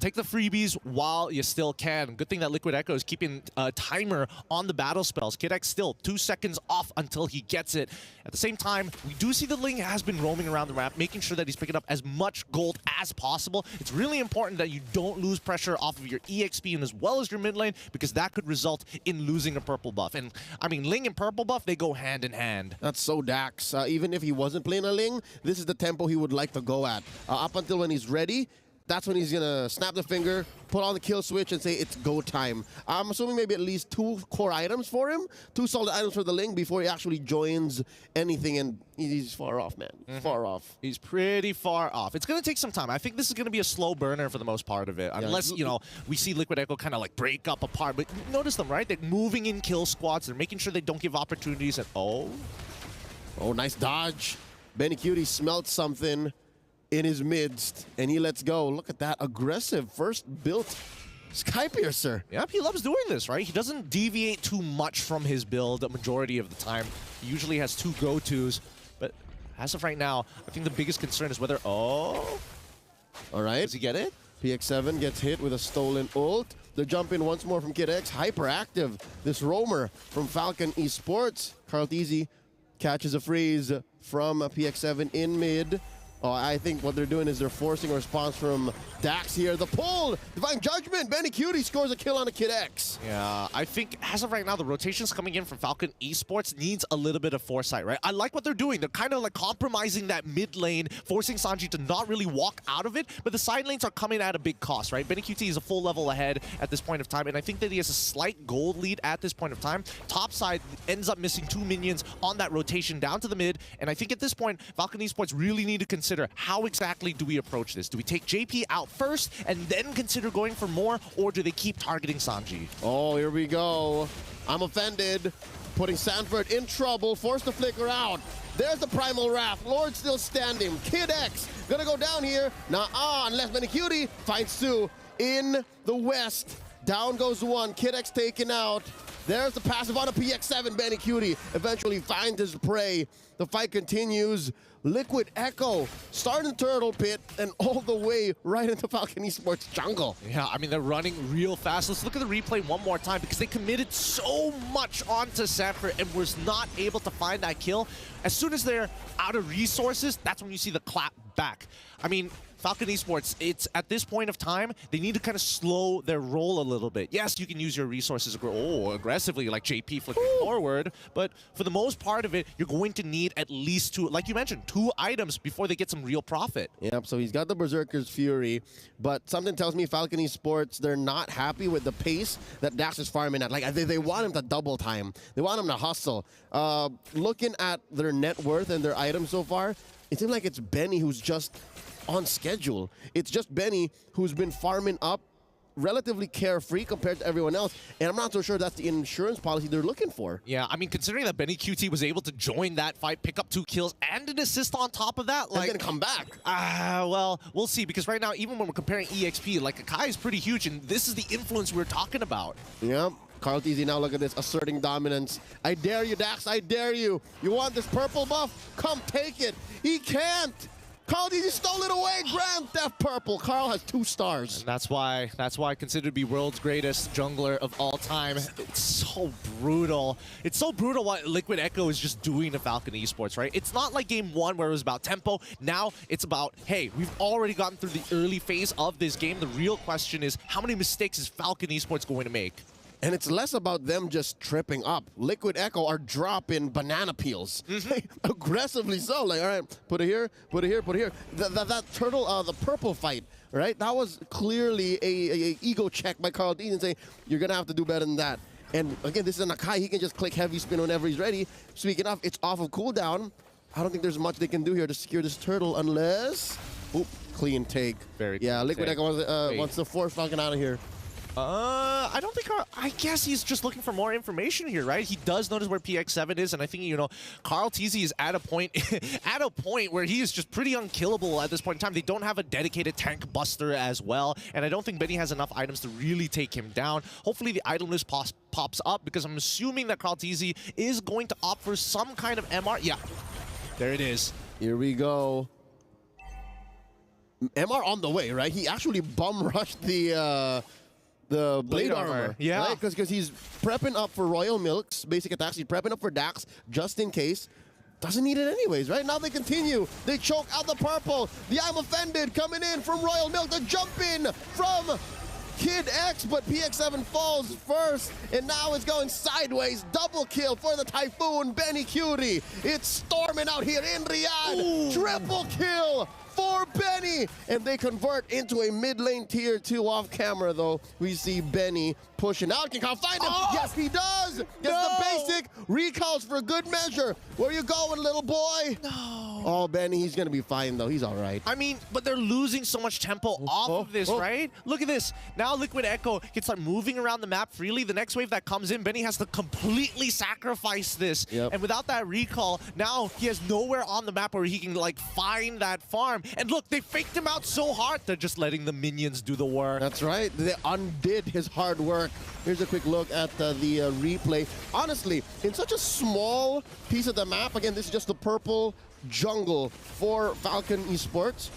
Take the freebies while you still can. Good thing that Liquid Echo is keeping a timer on the battle spells. Kid-X still 2 seconds off until he gets it. At the same time, we do see the Ling has been roaming around the map, making sure that he's picking up as much gold as possible. It's really important that you don't lose pressure off of your EXP and as well as your mid lane, because that could result in losing a purple buff. And I mean, Ling and purple buff, they go hand in hand. That's so Dax. Even if he wasn't playing a Ling, this is the tempo he would like to go at. Up until when he's ready, that's when he's gonna snap the finger, put on the kill switch, and say it's go time. I'm assuming maybe at least 2 core items for him, 2 solid items for the Ling before he actually joins anything, and he's far off, man. Far off. He's pretty far off. It's gonna take some time. I think this is gonna be a slow burner for the most part of it, unless, you know, we see Liquid Echo kind of like break up apart. But notice them, right? They're moving in kill squads. They're making sure they don't give opportunities. And oh, nice dodge. Benny Cutie smelt something in his midst, and he lets go. Look at that aggressive first built Sky Piercer. Yep, he loves doing this, right? He doesn't deviate too much from his build a majority of the time. He usually has 2 go-tos, but as of right now, I think the biggest concern is whether, all right, does he get it? PX7 gets hit with a stolen ult. The jump in once more from Kid-X. Hyperactive, this roamer from Falcon Esports. Kaltizi catches a freeze from PX7 in mid. Oh, I think what they're doing is they're forcing a response from Dax here. The pull! Divine Judgment! Benny Cutie scores a kill on a Kid-X. Yeah, I think as of right now, the rotations coming in from Falcon Esports needs a little bit of foresight, right? I like what they're doing. They're kind of like compromising that mid lane, forcing Sanji to not really walk out of it, but the side lanes are coming at a big cost, right? Benny Cutie is a full level ahead at this point of time, and I think that he has a slight gold lead at this point of time. Top side ends up missing 2 minions on that rotation down to the mid, and I think at this point, Falcon Esports really need to consider how exactly do we approach this? Do we take JP out first and then consider going for more, or do they keep targeting Sanji? Oh, here we go. I'm offended. Putting Sanford in trouble, forced to flicker out. There's the Primal Wrath. Lord still standing. Kid-X gonna go down here. Nah, unless Benny Cutie finds 2 in the west. Down goes 1. Kid-X taken out. There's the passive on a PX7. Benny Cutie eventually finds his prey. The fight continues. Liquid Echo starting Turtle Pit and all the way right into Falcon Esports jungle. Yeah, I mean, they're running real fast. Let's look at the replay one more time because they committed so much onto Sanford and was not able to find that kill. As soon as they're out of resources, that's when you see the clap back. I mean, Falcon Esports, it's at this point of time, they need to kind of slow their roll a little bit. Yes, you can use your resources aggressively, like JP flicking forward, but for the most part of it, you're going to need at least two, like you mentioned, 2 items before they get some real profit. Yep, so he's got the Berserker's Fury, but something tells me Falcon Esports, they're not happy with the pace that Dax is farming at. Like, they want him to double time. They want him to hustle. Looking at their net worth and their items so far, it seems like it's Benny who's just on schedule. It's just Benny who's been farming up relatively carefree compared to everyone else, and I'm not so sure that's the insurance policy they're looking for. Yeah, I mean, considering that Benny QT was able to join that fight, pick up 2 kills, and an assist on top of that, like... And then come back. Well, we'll see, because right now, even when we're comparing EXP, like, Akai is pretty huge, and this is the influence we're talking about. Yep. Carl TZ, now look at this, asserting dominance. I dare you, Dax, I dare you. You want this purple buff? Come take it. He can't. Carl TZ stole it away. Grand Theft Purple. Carl has 2 stars. And that's why considered to be world's greatest jungler of all time. It's so brutal. It's so brutal what Liquid Echo is just doing to Falcon Esports, right? It's not like game 1 where it was about tempo. Now it's about, hey, we've already gotten through the early phase of this game. The real question is, how many mistakes is Falcon Esports going to make? And it's less about them just tripping up. Liquid Echo are dropping banana peels. Aggressively so. Like, all right, put it here, put it here, put it here. That turtle, the purple fight, right? That was clearly a ego check by Carl Dean and say, you're going to have to do better than that. And again, this is an Akai. He can just click heavy spin whenever he's ready. Speaking of, it's off of cooldown. I don't think there's much they can do here to secure this turtle unless... Oop, clean take. Very yeah, clean Liquid take. Echo wants to force Falcon out of here. I don't think I guess he's just looking for more information here, right? He does notice where PX7 is, and I think, you know, Carl TZ is at a point where he is just pretty unkillable at this point in time. They don't have a dedicated tank buster as well, and I don't think Benny has enough items to really take him down. Hopefully the item list pops up, because I'm assuming that Carl TZ is going to opt for some kind of MR. Yeah, there it is. Here we go. MR on the way, right? He actually bum rushed the blade armor. Yeah. Right? Because he's prepping up for Royal Milk's basic attacks. He's prepping up for Dax just in case. Doesn't need it anyways, right? Now they continue. They choke out the purple. The I'm Offended coming in from Royal Milk. The jump in from Kid X, but PX7 falls first, and now it's going sideways. Double kill for the Typhoon, Benny Cutie. It's storming out here in Riyadh. Ooh. Triple kill for Benny, and they convert into a mid lane tier 2 off camera though. We see Benny pushing out. Can Kyle find him? Oh! Yes, he does. Gets the basic recalls for good measure. Where you going, little boy? No. Oh, Benny, he's gonna be fine though. He's all right. I mean, but they're losing so much tempo off of this, right? Look at this. Now Liquid Echo can start moving around the map freely. The next wave that comes in, Benny has to completely sacrifice this. Yep. And without that recall, now he has nowhere on the map where he can like find that farm. And look, they faked him out so hard. They're just letting the minions do the work. That's right. They undid his hard work. Here's a quick look at the replay. Honestly, in such a small piece of the map, again, this is just the purple jungle for Falcon Esports.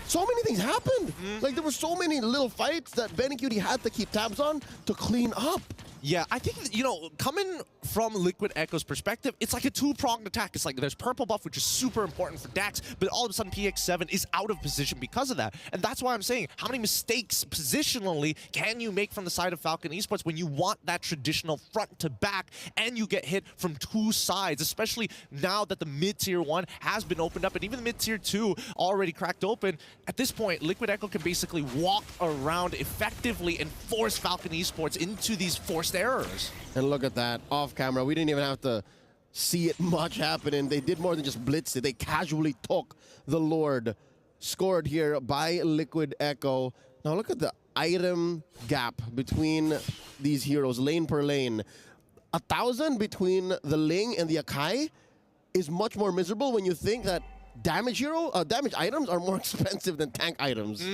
So many things happened. Like, there were so many little fights that Benny Cutie had to keep tabs on to clean up. Yeah, I think, you know, coming from Liquid Echo's perspective, it's like a 2-pronged attack. It's like there's purple buff, which is super important for Dax, but all of a sudden PX7 is out of position because of that. And that's why I'm saying, how many mistakes positionally can you make from the side of Falcon Esports when you want that traditional front to back and you get hit from 2 sides, especially now that the mid-tier 1 has been opened up and even the mid-tier 2 already cracked open. At this point, Liquid Echo can basically walk around effectively and force Falcon Esports into these forced errors. And look at that, off camera. We didn't even have to see it much happening. They did more than just blitz it. They casually took the Lord. Scored here by Liquid Echo. Now look at the item gap between these heroes, lane per lane. 1,000 between the Ling and the Akai is much more miserable when you think that damage items are more expensive than tank items.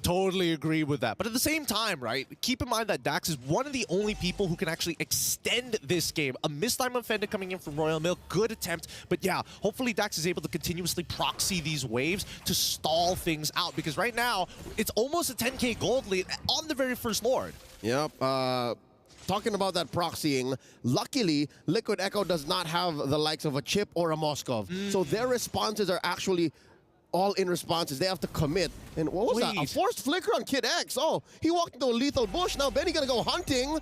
Totally agree with that. But at the same time, right, keep in mind that Dax is one of the only people who can actually extend this game. A missed I'm Offended coming in from Royal Milk, good attempt. But yeah, hopefully Dax is able to continuously proxy these waves to stall things out. Because right now, it's almost a 10k gold lead on the very first Lord. Yep. Talking about that proxying, luckily, Liquid Echo does not have the likes of a Chip or a Moskov. So their responses are actually all-in responses. They have to commit. And what was that? A forced flicker on Kid X. Oh, he walked into a lethal bush. Now Benny gonna go hunting.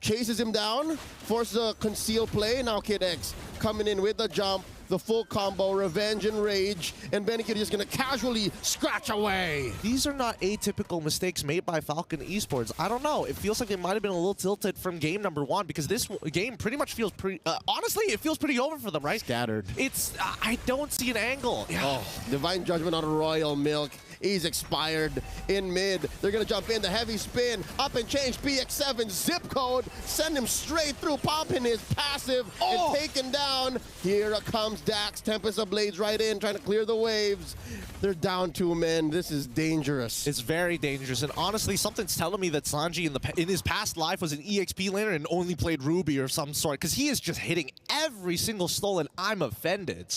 Chases him down, forces a conceal play. Now Kid X coming in with the jump, the full combo, revenge and rage, and Benny Kid is gonna casually scratch away. These are not atypical mistakes made by Falcon Esports. I don't know. It feels like they might have been a little tilted from game number 1 because this game pretty much feels pretty. Honestly, it feels pretty over for them, right? Scattered. It's. I don't see an angle. Oh, Divine Judgment on Royal Milk. He's expired in mid. They're gonna jump in the heavy spin, up and change PX7 zip code, send him straight through, popping his passive and taken down. Here comes Dax, Tempest of Blades right in, trying to clear the waves. They're down 2 men. This is dangerous. It's very dangerous, and honestly, something's telling me that Sanji in his past life was an EXP laner and only played Ruby or some sort, because he is just hitting every single stall, and I'm offended.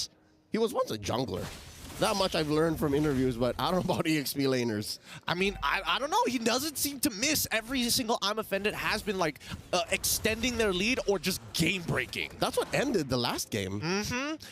He was once a jungler. That much I've learned from interviews, but I don't know about EXP laners. I mean, I don't know. He doesn't seem to miss. Every single I'm offended has been like extending their lead or just game breaking. That's what ended the last game.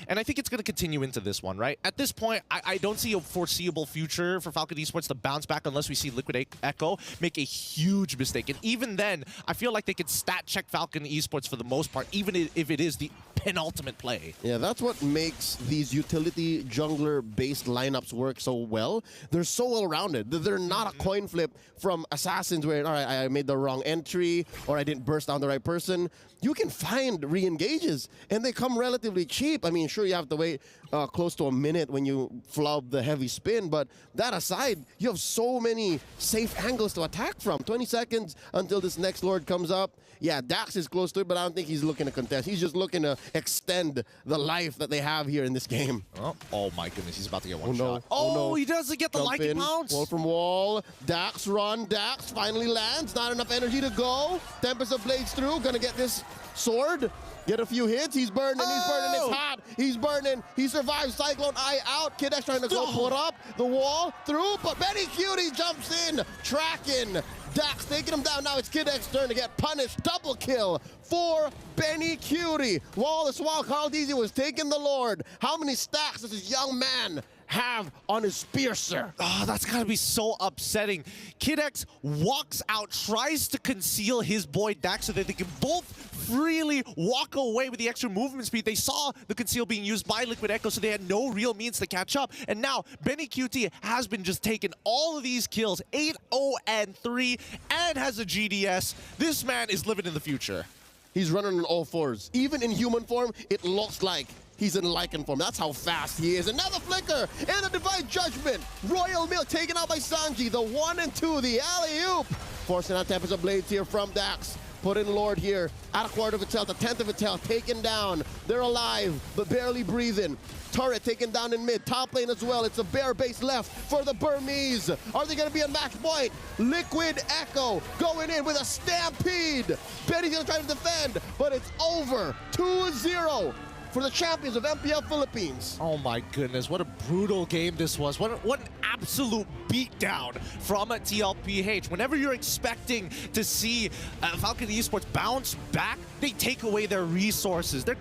And I think it's going to continue into this one, right? At this point, I don't see a foreseeable future for Falcon Esports to bounce back unless we see Liquid Echo make a huge mistake. And even then, I feel like they could stat check Falcon Esports for the most part, even if it is the penultimate play. Yeah, that's what makes these utility jungler-based lineups work so well. They're so well-rounded. They're not a coin flip from Assassins where, all right, I made the wrong entry or I didn't burst down the right person. You can find re-engages, and they come relatively cheap. I mean, sure, you have to wait close to a minute when you flub the heavy spin, but that aside, you have so many safe angles to attack from. 20 seconds until this next Lord comes up. Yeah, Dax is close to it, but I don't think he's looking to contest. He's just looking to extend the life that they have here in this game. Oh my goodness, he's about to get one no. shot. Oh, no. He doesn't get the Jump likey in, pounce. wall from wall. Dax run. Dax finally lands. Not enough energy to go. Tempest of Blades through. Gonna get this sword. Get a few hits. He's burning. He's burning. It's hot. He's burning. He survives. Cyclone Eye out. Kid X trying to go put up the wall through, but Benny Cutie jumps in, tracking. Dax taking him down. Now it's Kid X's turn to get punished. Double kill for Benny Cutie. While Carl Deasy was taking the Lord. How many stacks does this young man have on his spear, sir? Oh, that's gotta be so upsetting. Kid X walks out, tries to conceal his boy Dax so that they can both freely walk away with the extra movement speed. They saw the conceal being used by Liquid Echo, so they had no real means to catch up. And now Benny QT has been just taking all of these kills, 8-0-3, and has a GDS. This man is living in the future. He's running on all fours. Even in human form, it looks like he's in Lycan form. That's how fast he is. Another flicker and a Divine Judgment. Royal Milk taken out by Sanji. The 1 and 2, the alley-oop. Forcing out Tempest of Blades here from Dax. Put in Lord here. At a quarter of its health, a tenth of its health. Taken down. They're alive, but barely breathing. Turret taken down in mid. Top lane as well. It's a bear base left for the Burmese. Are they going to be on match point? Liquid Echo going in with a stampede. Betty's going to try to defend, but it's over. 2-0 for the champions of MPL Philippines. Oh my goodness, what a brutal game this was. What an absolute beatdown from TLPH. Whenever you're expecting to see Falcon Esports bounce back, they take away their resources. They're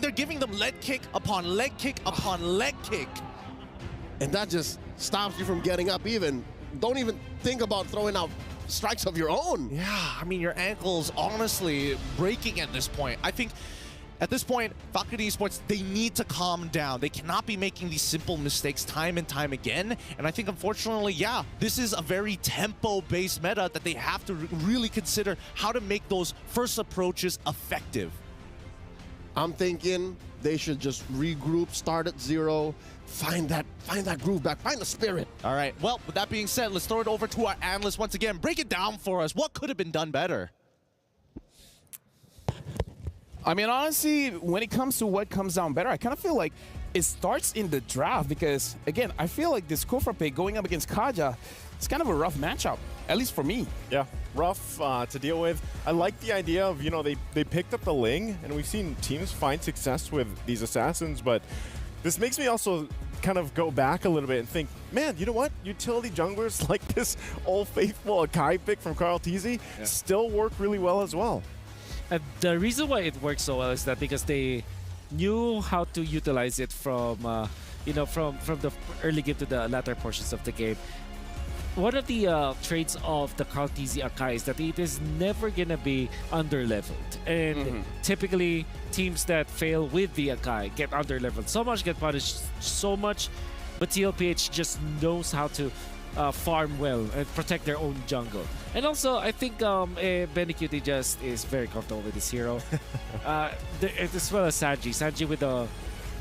giving them leg kick upon leg kick upon leg kick. And that just stops you from getting up even. Don't even think about throwing out strikes of your own. Yeah, I mean, your ankle's honestly breaking at this point. I think at this point, Falcon Esports, they need to calm down. They cannot be making these simple mistakes time and time again. And I think, unfortunately, yeah, this is a very tempo-based meta that they have to really consider how to make those first approaches effective. I'm thinking they should just regroup, start at 0, find that groove back, find the spirit. All right, well, with that being said, let's throw it over to our analyst once again. Break it down for us. What could have been done better? I mean, honestly, when it comes to what comes down better, I kind of feel like it starts in the draft because, again, I feel like this Kufrape going up against Kaja, it's kind of a rough matchup, at least for me. Yeah, rough to deal with. I like the idea of, you know, they picked up the Ling, and we've seen teams find success with these Assassins, but this makes me also kind of go back a little bit and think, man, you know what? Utility junglers like this Old Faithful Akai pick from Carl Teasy still work really well as well. And the reason why it works so well is that because they knew how to utilize it from from the early game to the latter portions of the game. One of the traits of the Kaltizi Akai is that it is never gonna be under-leveled, and typically teams that fail with the Akai get under-leveled so much, get punished so much, but TLPH just knows how to farm well and protect their own jungle. And also, I think Benecutie just is very comfortable with this hero, as well as Sanji. Sanji with the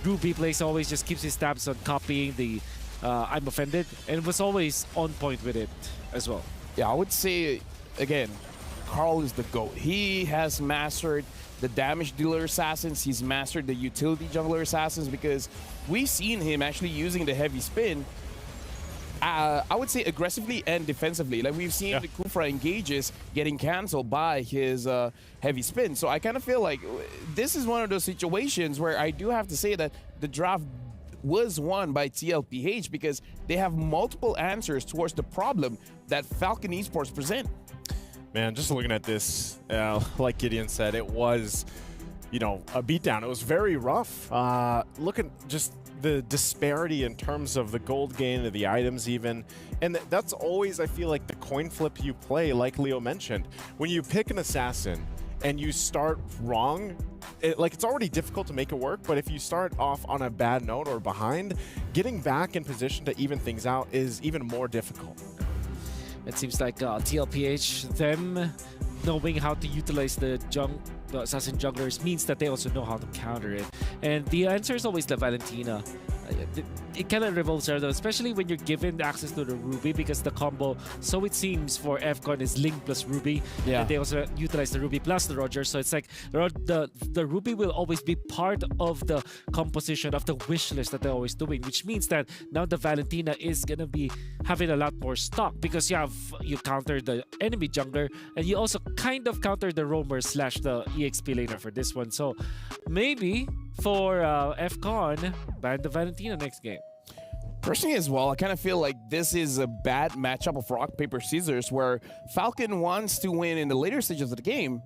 Ruby plays always just keeps his tabs on copying the I'm offended, and was always on point with it as well. Yeah, I would say, again, Carl is the GOAT. He has mastered the damage dealer assassins. He's mastered the utility jungler assassins because we've seen him actually using the heavy spin, I would say aggressively and defensively. Like we've seen the Kufra engages getting canceled by his heavy spin. So I kind of feel like this is one of those situations where I do have to say that the draft was won by TLPH because they have multiple answers towards the problem that Falcon Esports present. Man, just looking at this, like Gideon said, it was, a beatdown. It was very rough. Look at just the disparity in terms of the gold gain of the items even. And that's always, I feel like, the coin flip you play, like Leo mentioned. When you pick an assassin and you start wrong, it's already difficult to make it work, but if you start off on a bad note or behind, getting back in position to even things out is even more difficult. It seems like TLPH, them knowing how to utilize the assassin junglers means that they also know how to counter it. And the answer is always the Valentina. It kind of revolves around, especially when you're given access to the Ruby, because the combo, so it seems for FCON, is Ling plus Ruby. Yeah. And they also utilize the Ruby plus the Roger. So it's like the Ruby will always be part of the composition of the wish list that they're always doing, which means that now the Valentina is going to be having a lot more stock because you counter the enemy jungler and you also kind of counter the roamer / the EXP laner for this one. So maybe for FCON, ban the Valentina next game. Personally as well, I kind of feel like this is a bad matchup of rock, paper, scissors where Falcon wants to win in the later stages of the game,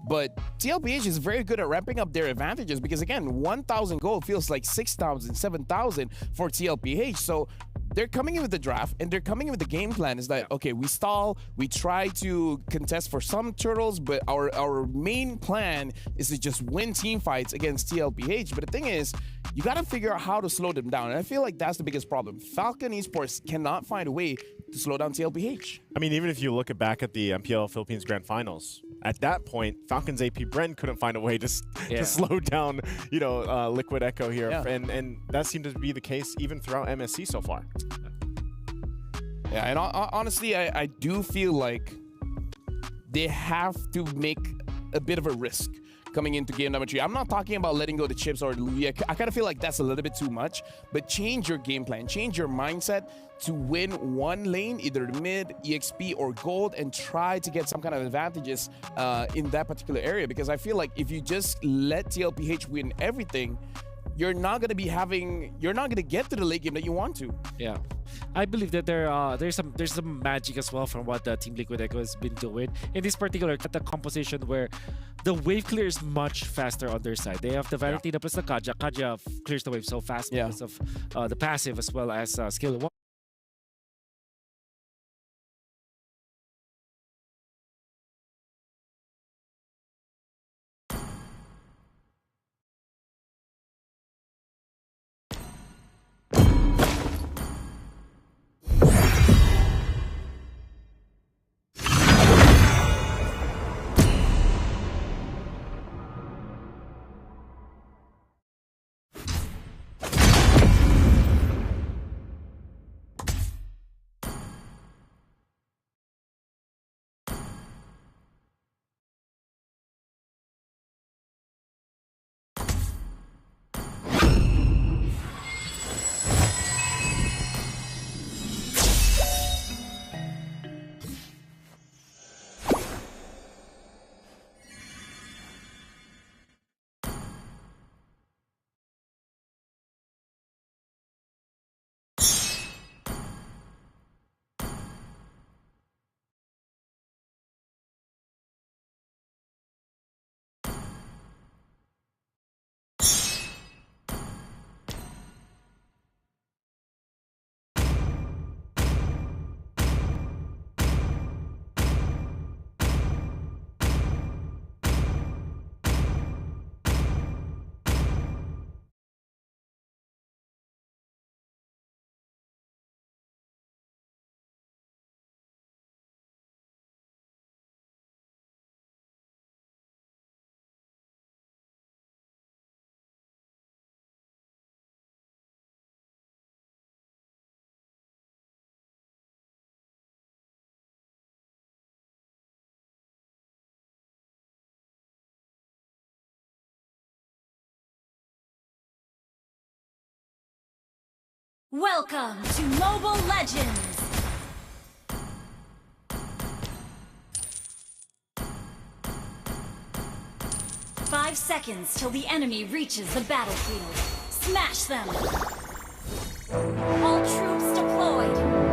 but TLPH is very good at ramping up their advantages because, again, 1,000 gold feels like 6,000, 7,000 for TLPH. So they're coming in with the draft and they're coming in with the game plan. Is that, okay, we stall, we try to contest for some turtles, but our main plan is to just win team fights against TLPH. But the thing is, you got to figure out how to slow them down. And I feel like that's the biggest problem. Falcon Esports cannot find a way to slow down TLPH. I mean, even if you look back at the MPL Philippines Grand Finals, at that point, Falcon's AP Bren couldn't find a way to slow down, Liquid Echo here. Yeah. And that seemed to be the case even throughout MSC so far. Yeah, and honestly, I do feel like they have to make a bit of a risk coming into game number 3. I'm not talking about letting go the chips or Louis. I kind of feel like that's a little bit too much, but change your game plan, change your mindset to win one lane, either mid, EXP, or gold, and try to get some kind of advantages in that particular area. Because I feel like if you just let TLPH win everything, you're not going to get to the late game that you want to. Yeah, I believe that there's some magic as well from what the Team Liquid Echo has been doing in this particular the composition where the wave clear is much faster on their side. They have the Valentina plus the Kaja. Kaja clears the wave so fast because of the passive as well as skill 1. Welcome to Mobile Legends! Five seconds till the enemy reaches the battlefield. Smash them! All troops deployed!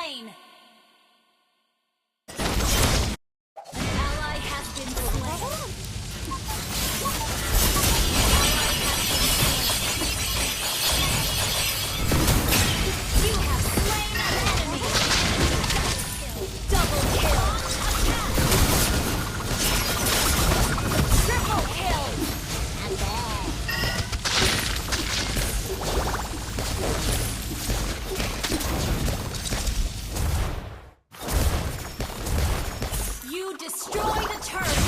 slain. An ally has been slain. You have slain an enemy. Double kill. Triple kill. You destroy the turret.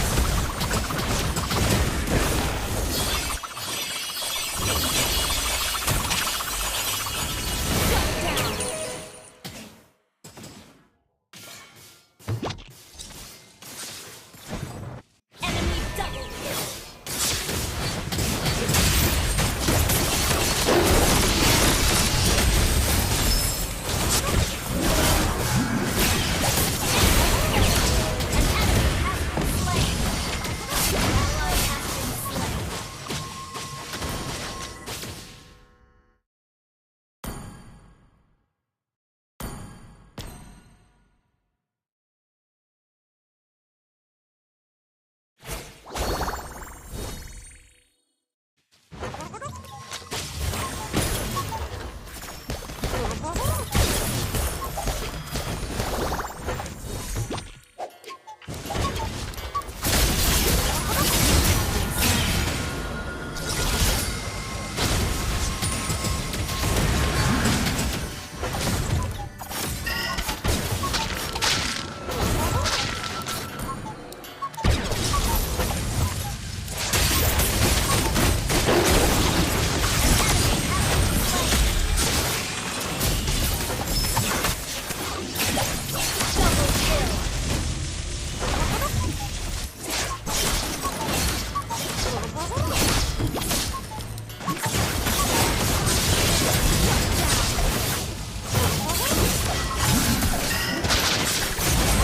Shut down. Enemy double kill.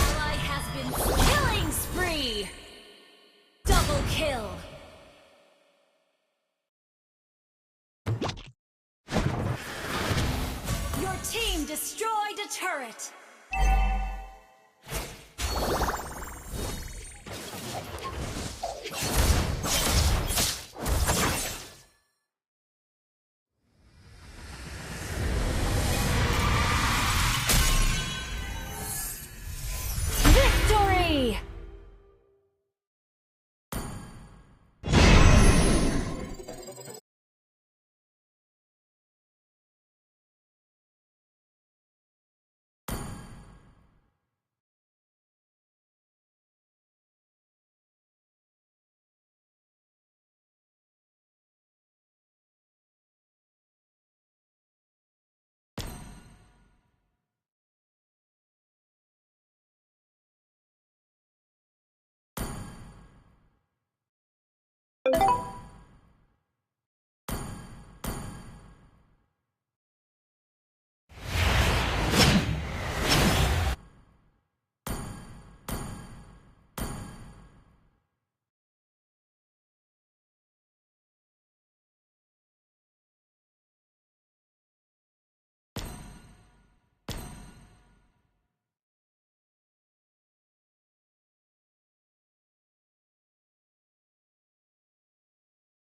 Ally has been killing spree. Double kill. Your team destroyed a turret. Victory!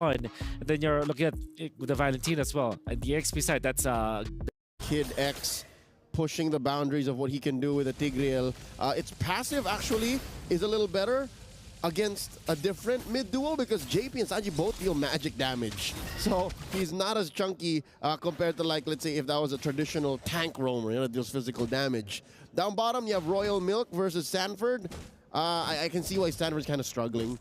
And then you're looking at it with the Valentine as well. And the XP side, that's Kid X pushing the boundaries of what he can do with a Tigreal. Its passive actually is a little better against a different mid duo because JP and Sanji both deal magic damage. So he's not as chunky compared to, like, let's say if that was a traditional tank roamer, you know, that deals physical damage. Down bottom, you have Royal Milk versus Sanford. I can see why Sanford's kind of struggling.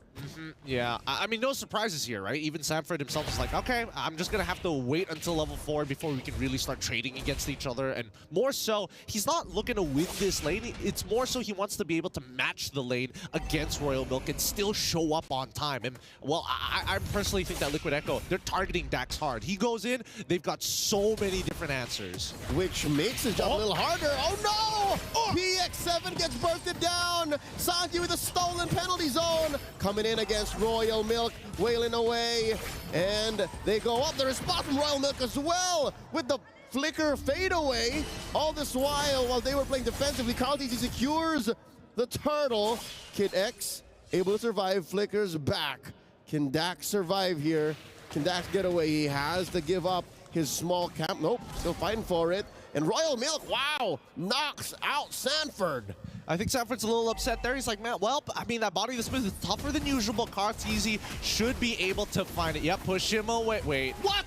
Yeah, I mean, no surprises here, right? Even Sanford himself is like, okay, I'm just going to have to wait until level 4 before we can really start trading against each other. And more so, he's not looking to win this lane. It's more so he wants to be able to match the lane against Royal Milk and still show up on time. And, well, I personally think that Liquid Echo, they're targeting Dax hard. He goes in, they've got so many different answers. Which makes his job a little harder. Oh, no! PX7 gets bursted down. Sanji with a stolen penalty zone. Coming in against Royal Milk, wailing away. And they go up. The response from Royal Milk as well with the flicker fadeaway. All this while they were playing defensively, Carl-TZ secures the turtle. Kid X able to survive, flickers back. Can Dax survive here? Can Dax get away? He has to give up his small camp. Nope, still fighting for it. And Royal Milk, wow, knocks out Sanford. I think Sanford's a little upset there. He's like, man, well, I mean, that body of the Smith is tougher than usual. Carl-TZ should be able to find it. Yep, push him away. Wait. What?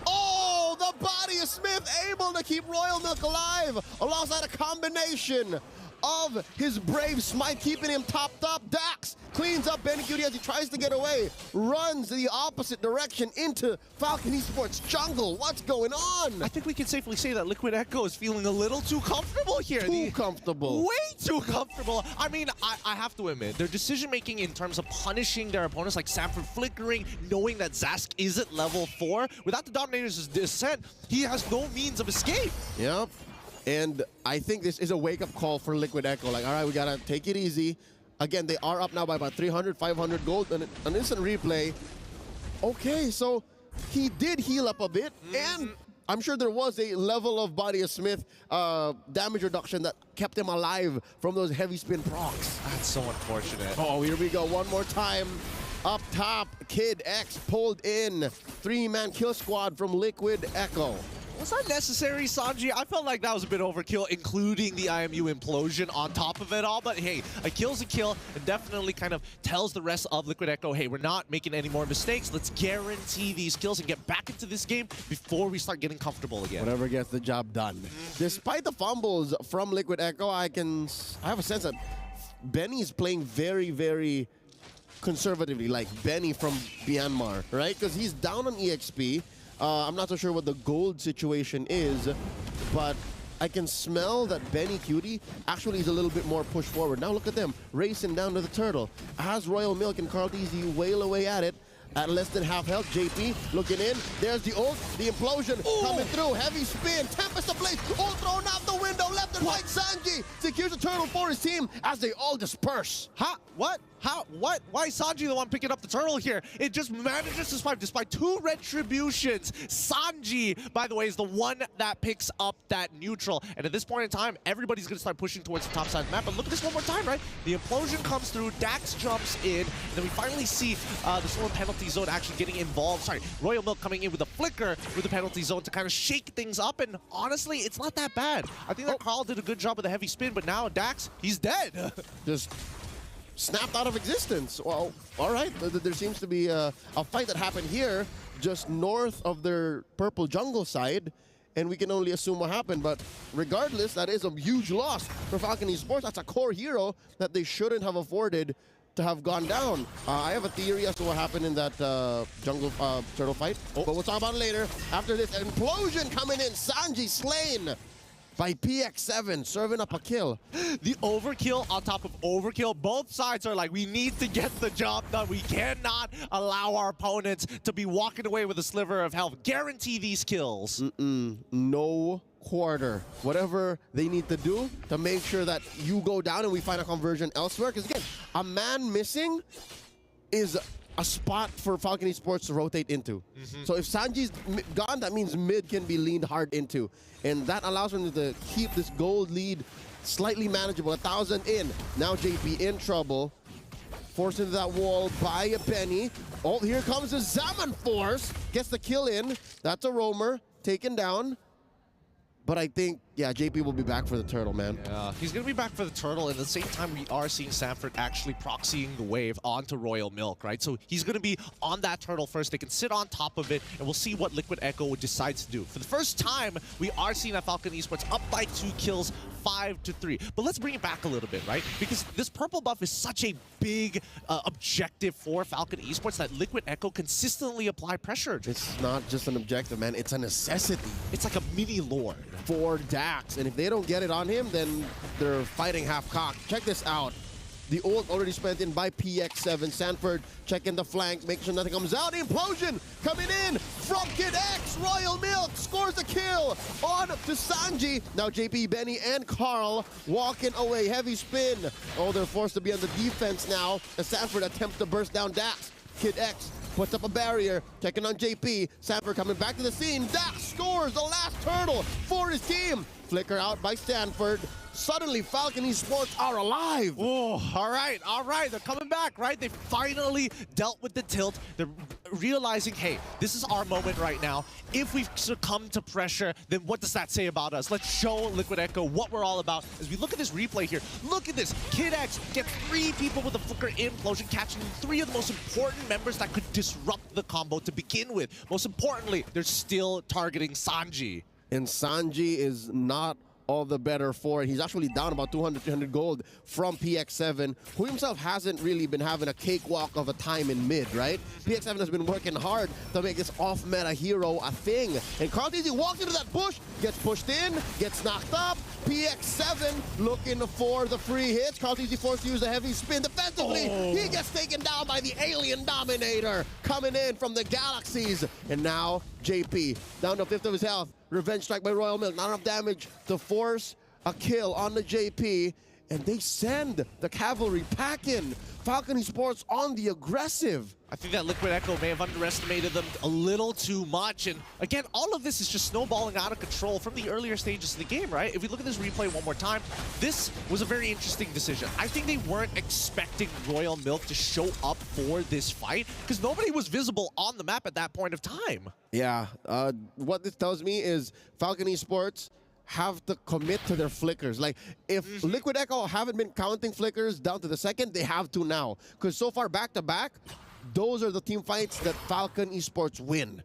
Oh, the body of Smith able to keep Royal Milk alive alongside a combination of his brave smite, keeping him topped up. Dax cleans up Benny Cutie as he tries to get away, runs the opposite direction into Falcon Esports jungle. What's going on? I think we can safely say that Liquid Echo is feeling a little too comfortable here. Too comfortable. Way too comfortable. I mean, I have to admit, their decision-making in terms of punishing their opponents, like Sanford flickering, knowing that Zask is at level 4, without the Dominator's descent, he has no means of escape. Yep. And I think this is a wake-up call for Liquid Echo. Like, all right, we got to take it easy. Again, they are up now by about 300, 500 gold. And an instant replay. Okay, so he did heal up a bit. And I'm sure there was a level of Body of Smith damage reduction that kept him alive from those heavy spin procs. That's so unfortunate. Oh, here we go. One more time. Up top, Kid X pulled in. 3-man kill squad from Liquid Echo. Was that necessary, Sanji? I felt like that was a bit overkill, including the IMU implosion on top of it all. But hey, a kill's a kill, and definitely kind of tells the rest of Liquid Echo, hey, we're not making any more mistakes. Let's guarantee these kills and get back into this game before we start getting comfortable again. Whatever gets the job done. Despite the fumbles from Liquid Echo, I have a sense that Benny's playing very, very conservatively, like Benny from Myanmar, right? Because he's down on EXP. I'm not so sure what the gold situation is, but I can smell that Benny Cutie actually is a little bit more pushed forward. Now look at them, racing down to the turtle. As Royal Milk and Carl-TZ wail away at it, at less than half health. JP looking in. There's the ult, the implosion coming through. Heavy spin, Tempest ablaze, ult thrown out the window, left and right. Sanji secures a turtle for his team as they all disperse. Huh? What? How? What? Why is Sanji the one picking up the turtle here? It just manages to survive despite 2 retributions. Sanji, by the way, is the one that picks up that neutral. And at this point in time, everybody's going to start pushing towards the top side of the map. But look at this one more time, right? The implosion comes through, Dax jumps in, and then we finally see the stolen penalty zone actually getting involved. Sorry, Royal Milk coming in with a flicker with the penalty zone to kind of shake things up. And honestly, it's not that bad. I think that Carl did a good job with the heavy spin, but now Dax, he's dead. Just snapped out of existence. Well, all right. There seems to be a fight that happened here just north of their purple jungle side, and we can only assume what happened. But regardless, that is a huge loss for Falcon Esports. That's a core hero that they shouldn't have afforded to have gone down. I have a theory as to what happened in that jungle turtle fight, but we'll talk about it later. After this implosion coming in, Sanji slain by PX7, serving up a kill. The overkill on top of overkill. Both sides are like, we need to get the job done. We cannot allow our opponents to be walking away with a sliver of health. Guarantee these kills. No quarter. Whatever they need to do to make sure that you go down and we find a conversion elsewhere. Because again, a man missing is a spot for Falcon Esports to rotate into. So if Sanji's gone, that means mid can be leaned hard into. And that allows them to keep this gold lead slightly manageable. 1,000 in. Now JP in trouble. Forced into that wall by a Benny. Oh, here comes the Zaman Force. Gets the kill in. That's a roamer. Taken down. But I think, yeah, JP will be back for the turtle, man. Yeah, he's going to be back for the turtle. And at the same time, we are seeing Sanford actually proxying the wave onto Royal Milk, right? So he's going to be on that turtle first. They can sit on top of it, and we'll see what Liquid Echo decides to do. For the first time, we are seeing that Falcon Esports up by 2 kills, 5-3. But let's bring it back a little bit, right? Because this purple buff is such a big objective for Falcon Esports that Liquid Echo consistently apply pressure. It's not just an objective, man. It's a necessity. It's like a mini lord. For Dax, and if they don't get it on him, then they're fighting half-cocked. Check this out. The ult already spent in by PX7. Sanford checking the flank, making sure nothing comes out. Implosion coming in from Kid X. Royal Milk scores the kill on to Sanji. Now JP, Benny, and Carl walking away. Heavy spin. Oh, they're forced to be on the defense now as Sanford attempts to burst down Dax. Kid X puts up a barrier, checking on JP. Sanford coming back to the scene. Dax scores the last turtle for his team. Flicker out by Stanford. Suddenly, Falcon Esports are alive. Oh, all right. They're coming back, right? They finally dealt with the tilt. They're realizing, hey, this is our moment right now. If we succumb to pressure, then what does that say about us? Let's show Liquid Echo what we're all about. As we look at this replay here, look at this. Kid X gets 3 people with a flicker implosion, catching 3 of the most important members that could disrupt the combo to begin with. Most importantly, they're still targeting Sanji. And Sanji is not all the better for it. He's actually down about 200, 300 gold from PX7, who himself hasn't really been having a cakewalk of a time in mid, right? PX7 has been working hard to make this off-meta hero a thing. And Carteezy walks into that bush, gets pushed in, gets knocked up. PX7 looking for the free hits. Carteezy forced to use a heavy spin defensively. He gets taken down by the Alien Dominator coming in from the galaxies. And now JP down to 5th of his health. Revenge strike by Royal Milk. Not enough damage to force a kill on the JP. And they send the cavalry packing. Falcon Esports on the aggressive. I think that Liquid Echo may have underestimated them a little too much. And again, all of this is just snowballing out of control from the earlier stages of the game, right? If we look at this replay one more time, this was a very interesting decision. I think they weren't expecting Royal Milk to show up for this fight because nobody was visible on the map at that point of time. Yeah, what this tells me is Falcon Esports have to commit to their flickers. Like, if Liquid Echo haven't been counting flickers down to the second, they have to now. Because so far, back-to-back, those are the team fights that Falcon Esports win.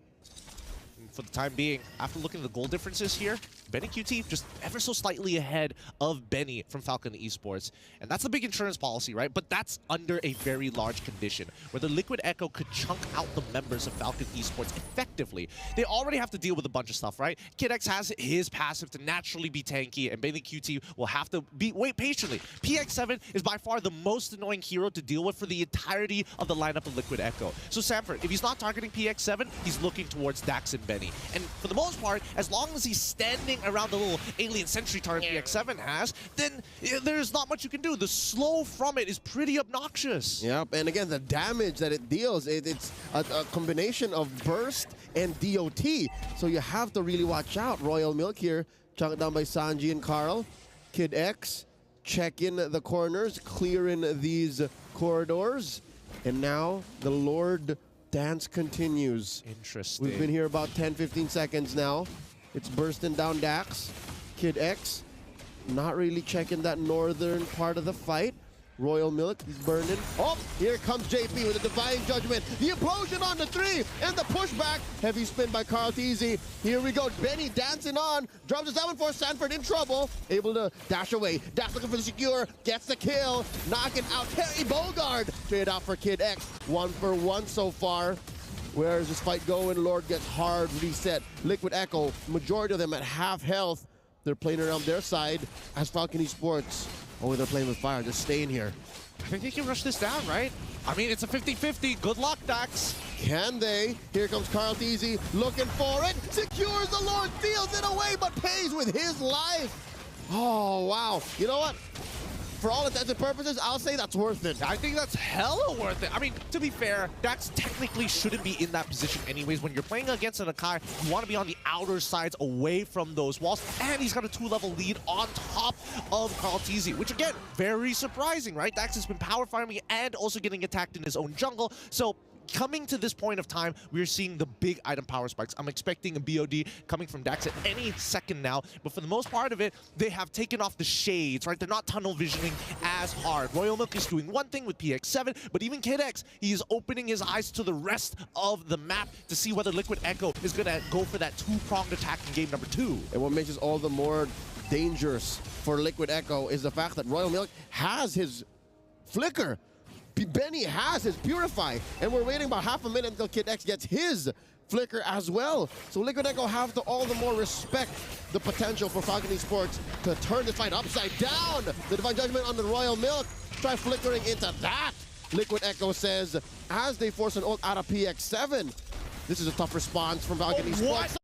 For the time being, after looking at the goal differences here, Benny QT just ever so slightly ahead of Benny from Falcon Esports. And that's the big insurance policy, right? But that's under a very large condition, where the Liquid Echo could chunk out the members of Falcon Esports effectively. They already have to deal with a bunch of stuff, right? Kid X has his passive to naturally be tanky, and Benny QT will have to wait patiently. PX7 is by far the most annoying hero to deal with for the entirety of the lineup of Liquid Echo. So Sanford, if he's not targeting PX7, he's looking towards Dax and Benny. And for the most part, as long as he's standing around the little alien sentry turret PX7 has, then there's not much you can do. The slow from it is pretty obnoxious. Yep, and again, the damage that it deals, it's a combination of burst and DOT. So you have to really watch out. Royal Milk here, chunked down by Sanji and Carl. Kid X, checking the corners, clearing these corridors. And now the Lord dance continues. Interesting. We've been here about 10-15 seconds now. It's bursting down Dax. Kid X not really checking that northern part of the fight. Royal Milk, he's burning. Oh, here comes JP with a Divine Judgment. The implosion on the 3 and the pushback. Heavy spin by Carteezy. Here we go. Benny dancing on. Drops the 7-4. Sanford in trouble. Able to dash away. Dash looking for the secure. Gets the kill. Knocking out Terry Bogard. Trade out for Kid X. 1 for 1 so far. Where is this fight going? Lord gets hard reset. Liquid Echo, majority of them at half health. They're playing around their side as Falcon Esports. Oh, they're playing with fire. Just staying here. I think they can rush this down, right? I mean, it's a 50-50. Good luck, Dax. Can they? Here comes Carteezy looking for it. Secures the Lord, steals it away, but pays with his life. Oh, wow. You know what? For all intents and purposes, I'll say that's worth it. I think that's hella worth it. I mean, to be fair, Dax technically shouldn't be in that position anyways. When you're playing against an Akai, you want to be on the outer sides away from those walls. And he's got a 2-level lead on top of Carteezy, which again, very surprising, right? Dax has been power farming and also getting attacked in his own jungle. So coming to this point of time, we're seeing the big item power spikes. I'm expecting a BOD coming from Dax at any second now, but for the most part of it, they have taken off the shades, right? They're not tunnel visioning as hard. Royal Milk is doing one thing with PX7, but even Kid X, he is opening his eyes to the rest of the map to see whether Liquid Echo is going to go for that 2-pronged attack in game number 2. And what makes this all the more dangerous for Liquid Echo is the fact that Royal Milk has his flicker. Benny has his Purify, and we're waiting about half a minute until Kid X gets his flicker as well. So Liquid Echo have to all the more respect the potential for Falcon Esports to turn this fight upside down. The Divine Judgment on the Royal Milk. Try flickering into that. Liquid Echo says as they force an ult out of PX7. This is a tough response from Falcon Esports. What?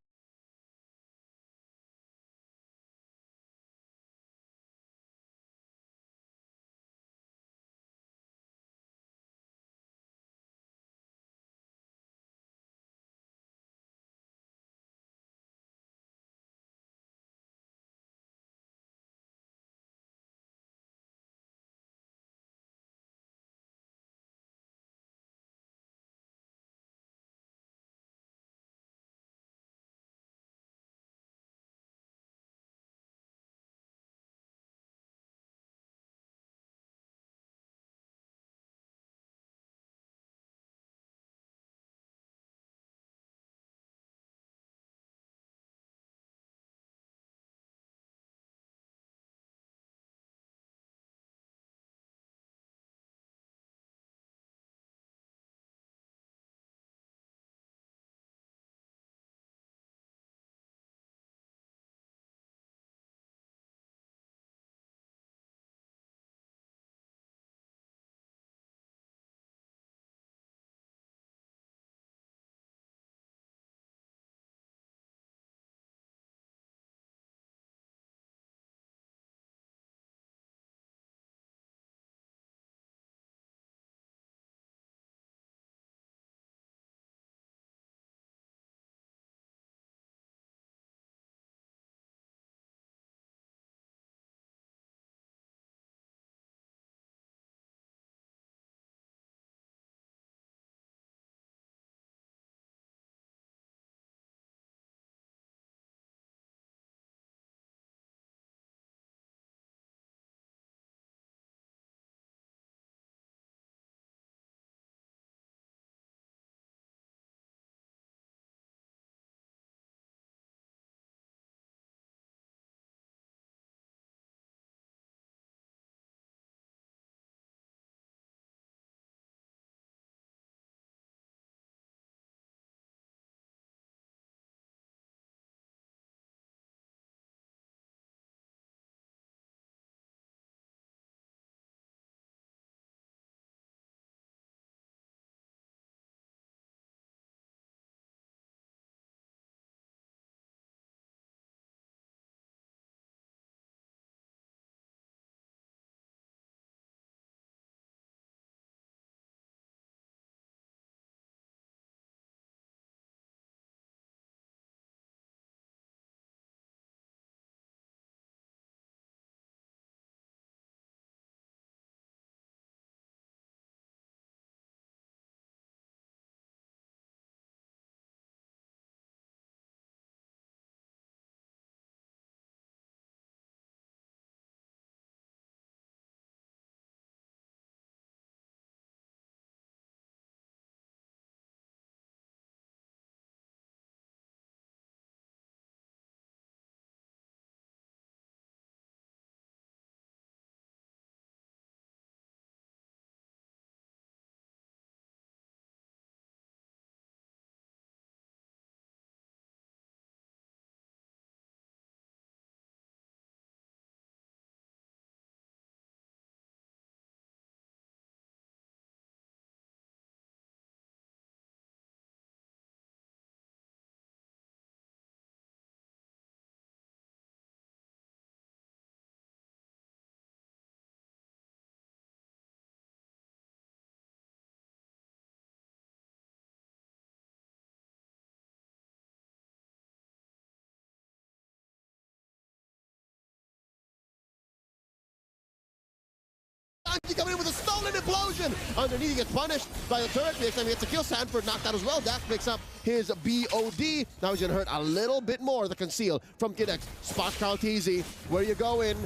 Sanji coming in with a stolen implosion. Underneath, he gets punished by the turret. Next time he gets a kill, Sanford knocked out as well. Dax picks up his BOD. Now he's gonna hurt a little bit more. The conceal from Kid X. Spots Carl TZ. Where you going?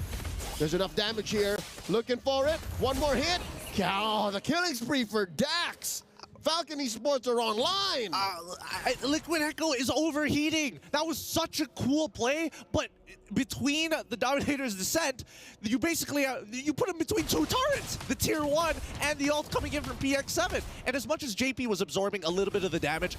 There's enough damage here. Looking for it. One more hit. Oh, the killing spree for Dax. Falcon Esports are online. Liquid Echo is overheating. That was such a cool play, but between the Dominator's Descent, you basically you put him between two turrets, the tier 1 and the ult coming in from PX7. And as much as JP was absorbing a little bit of the damage,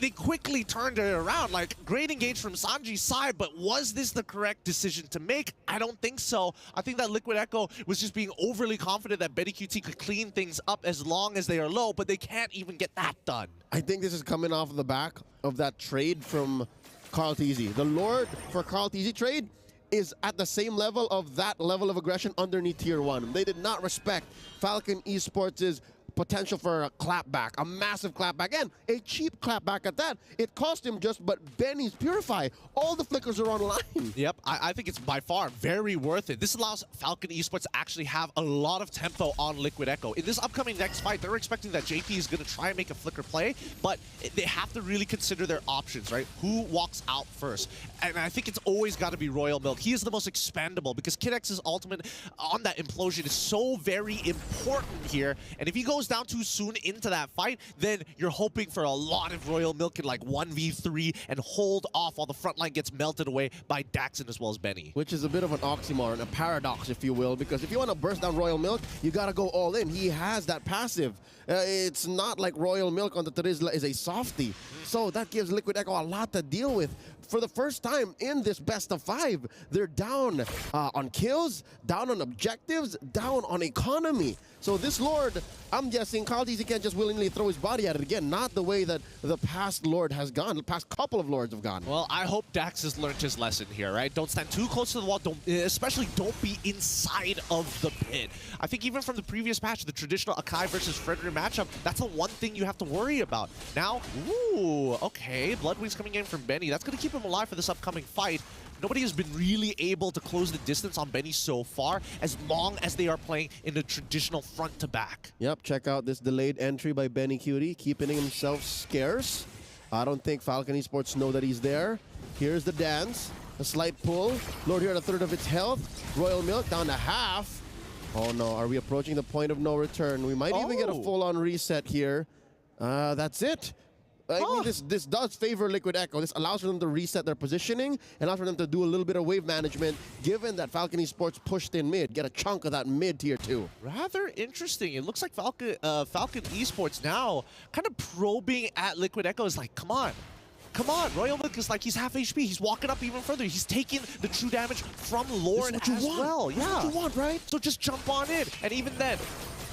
they quickly turned it around. Like, great engage from Sanji's side, but was this the correct decision to make? I don't think so. I think that Liquid Echo was just being overly confident that Betty QT could clean things up as long as they are low, but they can't even get that done. I think this is coming off the back of that trade from Carl TZ. The Lord for Carl TZ trade is at the same level of that level of aggression underneath tier 1. They did not respect Falcon Esports' potential for a clapback, a massive clapback, and a cheap clapback at that. It cost him just but Benny's Purify. All the flickers are online. Yep, I think it's by far very worth it. This allows Falcon Esports to actually have a lot of tempo on Liquid Echo. In this upcoming next fight, they're expecting that JP is going to try and make a flicker play, but they have to really consider their options, right? Who walks out first? And I think it's always got to be Royal Milk. He is the most expendable because Kid X's ultimate on that implosion is so very important here. And if he goes down too soon into that fight, then you're hoping for a lot of Royal Milk in like 1v3 and hold off while the front line gets melted away by Daxon as well as Benny. Which is a bit of an oxymoron, a paradox, if you will, because if you want to burst down Royal Milk, you got to go all in. He has that passive. It's not like Royal Milk on the Terizla is a softie. So that gives Liquid Echo a lot to deal with. For the first time in this best of 5, they're down on kills, down on objectives, down on economy. So this Lord, I'm guessing Carl TZ can't just willingly throw his body at it again. Not the way that the past Lord has gone, the past couple of Lords have gone. Well, I hope Dax has learned his lesson here, right? Don't stand too close to the wall. Especially don't be inside of the pit. I think even from the previous patch, the traditional Akai versus Frederick matchup, that's the one thing you have to worry about. Now, ooh, okay, Bloodwings coming in from Benny. That's going to keep him alive for this upcoming fight. Nobody has been really able to close the distance on Benny so far, as long as they are playing in the traditional front to back. Yep, check out this delayed entry by Benny Cutie, keeping himself scarce. I don't think Falcon Esports know that he's there. Here's the dance, a slight pull. Lord here at a third of its health. Royal Milk down to half. Oh no, are we approaching the point of no return? We might even get a full-on reset here. That's it. I mean, this does favor Liquid Echo. This allows for them to reset their positioning and allows for them to do a little bit of wave management, given that Falcon Esports pushed in mid, get a chunk of that mid tier 2. Rather interesting. It looks like Falcon Esports now kind of probing at Liquid Echo is like, come on. Come on, Royal Milk is like, he's half HP. He's walking up even further. He's taking the true damage from Lauren as well. Yeah. This is what you want, right? So just jump on in. And even then,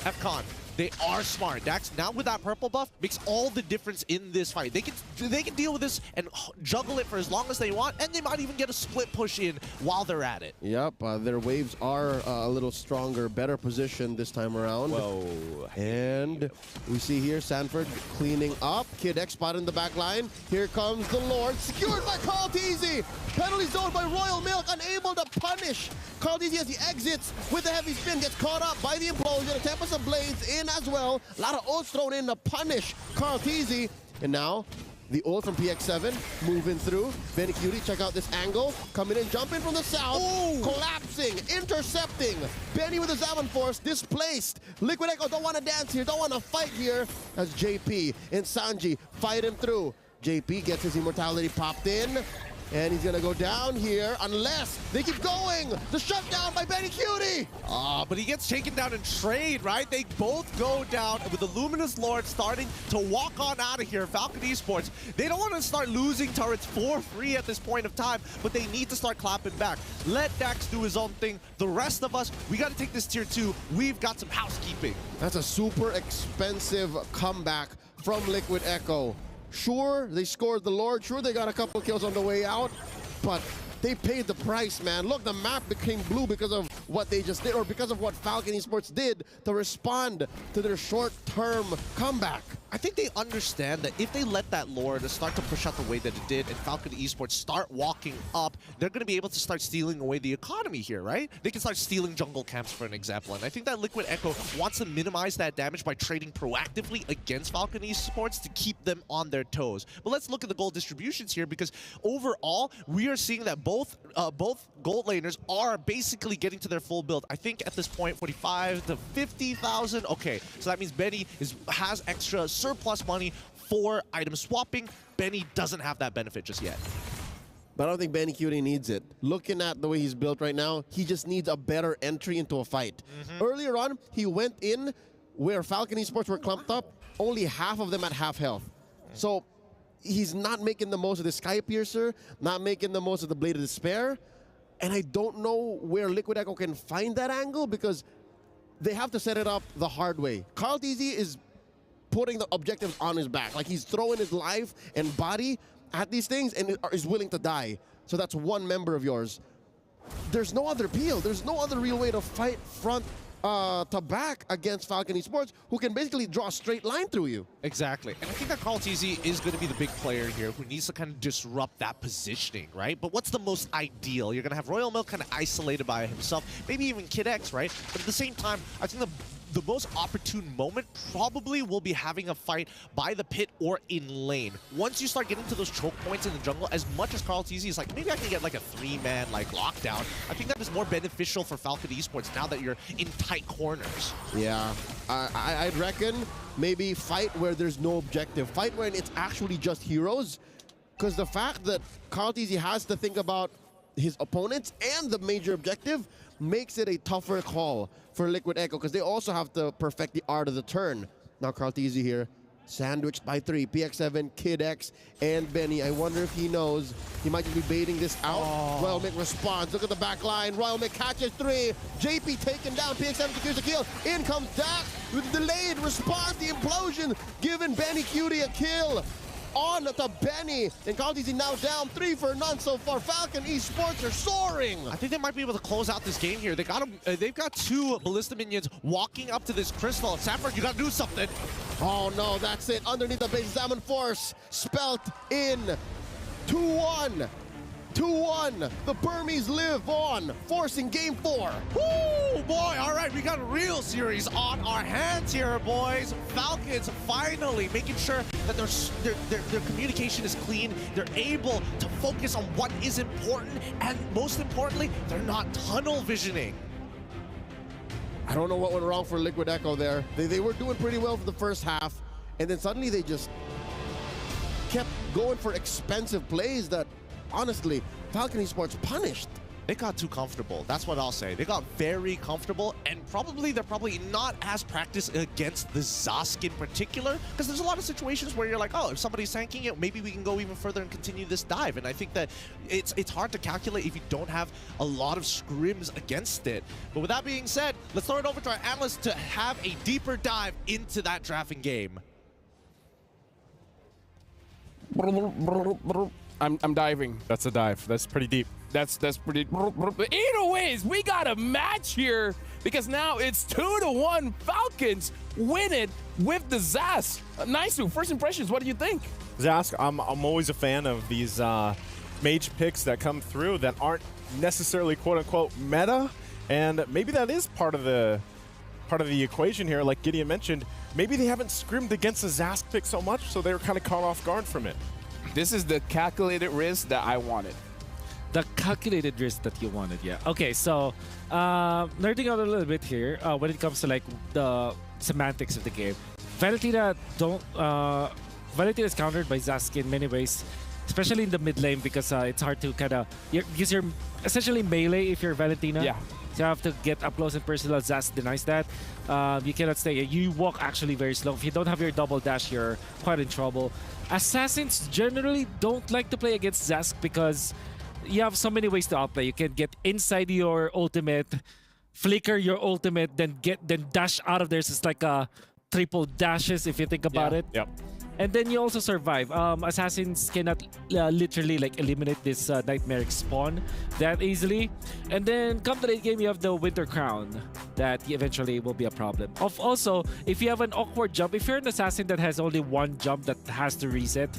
FCon, they are smart. Dax, now with that purple buff, makes all the difference in this fight. They can deal with this and juggle it for as long as they want, and they might even get a split push in while they're at it. Yep, their waves are a little stronger, better position this time around. Whoa. And we see here Sanford cleaning up. Kid X spot in the back line. Here comes the Lord, secured by Carl TZ. Penalty zone by Royal Milk, unable to punish Carl TZ as he exits with the heavy spin, gets caught up by the implosion. A Tempest of Blades in as well. A lot of ults thrown in to punish Carl TZ. And now, the ult from PX7 moving through. Benny Cutie, check out this angle. Coming in, jumping from the south. Ooh. Collapsing, intercepting. Benny with his Zaman Force, displaced. Liquid Echo don't want to dance here, don't want to fight here. As JP and Sanji fight him through. JP gets his immortality popped in. And he's gonna go down here unless they keep going. The shutdown by Benny Cutie. But he gets taken down in trade, right? They both go down with the Luminous Lord starting to walk on out of here. Falcon Esports, they don't want to start losing turrets for free at this point of time, but they need to start clapping back. Let Dax do his own thing. The rest of us, we got to take this tier 2. We've got some housekeeping. That's a super expensive comeback from Liquid Echo. Sure, they scored the Lord. Sure, they got a couple kills on the way out. But they paid the price, man. Look, the map became blue because of what they just did, or because of what Falcon Esports did to respond to their short-term comeback. I think they understand that if they let that lore to start to push out the way that it did and Falcon Esports start walking up, they're going to be able to start stealing away the economy here, right? They can start stealing jungle camps, for an example. And I think that Liquid Echo wants to minimize that damage by trading proactively against Falcon Esports to keep them on their toes. But let's look at the gold distributions here, because overall, we are seeing that both gold laners are basically getting to their full build. I think at this point, 45 to 50,000. Okay, so that means Benny has extra surplus money for item swapping. Benny doesn't have that benefit just yet. But I don't think Benny Cutie needs it. Looking at the way he's built right now, he just needs a better entry into a fight. Earlier on, he went in where Falcon Esports were clumped up, only half of them at half health. So he's not making the most of the Sky Piercer, not making the most of the Blade of Despair. And I don't know where Liquid Echo can find that angle, because they have to set it up the hard way. Carl TZ is putting the objectives on his back. Like, he's throwing his life and body at these things and is willing to die. So that's one member of yours. There's no other peel. There's no other real way to fight front to back against Falcon Esports, who can basically draw a straight line through you. Exactly. And I think that Carl TZ is going to be the big player here who needs to kind of disrupt that positioning, right? But what's the most ideal? You're going to have Royal Milk kind of isolated by himself, maybe even Kid X, right? But at the same time, I think the most opportune moment probably will be having a fight by the pit or in lane. Once you start getting to those choke points in the jungle, as much as Carl TZ is like, maybe I can get like a 3-man like lockdown, I think that is more beneficial for Falcon Esports now that you're in tight corners. Yeah, I'd reckon maybe fight where there's no objective. Fight when it's actually just heroes. Because the fact that Carl TZ has to think about his opponents and the major objective makes it a tougher call for Liquid Echo, because they also have to perfect the art of the turn. Now Carl TZ here, sandwiched by 3, PX7, Kid X, and Benny. I wonder if he knows. He might just be baiting this out. Royal Mick responds. Look at the back line. Royal Mick catches 3. JP taken down. PX7 secures the kill. In comes Dak with the delayed response. The implosion giving Benny Cutie a kill. On to Benny, and Carl TZ now down 3 for none so far. Falcon Esports are soaring. I think they might be able to close out this game here. They got they've got 2 Ballista minions walking up to this crystal. Sanford, you got to do something. Oh no, that's it. Underneath the base, Salmon Force spelt in. 2-1. 2-1. The Burmese live on, forcing game 4. Woo, boy. All right, we got a real series on our hands here, boys. Falcons finally making sure that their communication is clean. They're able to focus on what is important, and most importantly, they're not tunnel visioning. I don't know what went wrong for Liquid Echo there. They were doing pretty well for the first half, and then suddenly they just kept going for expensive plays that, honestly, Falcon Esports punished. They got too comfortable. That's what I'll say. They got very comfortable, and they're probably not as practiced against the Zask in particular, because there's a lot of situations where you're like, oh, if somebody's tanking it, maybe we can go even further and continue this dive. And I think that it's hard to calculate if you don't have a lot of scrims against it. But with that being said, let's throw it over to our analyst to have a deeper dive into that drafting game. I'm diving. That's a dive. That's pretty deep. That's pretty. But either ways, we got a match here, because now it's 2-1. Falcons win it with the Zas. Nice. First impressions. What do you think? Zask, I'm always a fan of these mage picks that come through that aren't necessarily quote unquote meta, and maybe that is part of the equation here. Like Gideon mentioned, maybe they haven't scrimmed against the Zask pick so much, so they were kind of caught off guard from it. This is the calculated risk that I wanted. The calculated risk that you wanted, yeah. Okay, so nerding out a little bit here when it comes to like the semantics of the game. Valentina is countered by Zask in many ways, especially in the mid lane, because it's hard to kind of because you're essentially melee if you're Valentina. Yeah. So you have to get up close and personal. Zask denies that. You cannot stay. You walk actually very slow. If you don't have your double dash, you're quite in trouble. Assassins generally don't like to play against Zask because you have so many ways to outplay. You can get inside your ultimate, flicker your ultimate, then dash out of there. So it's like a triple dashes if you think about it. Yep. And then you also survive. Assassins cannot literally like eliminate this nightmaric spawn that easily. And then come the late game, you have the Winter Crown that eventually will be a problem. Also, if you have an awkward jump, if you're an assassin that has only one jump that has to reset,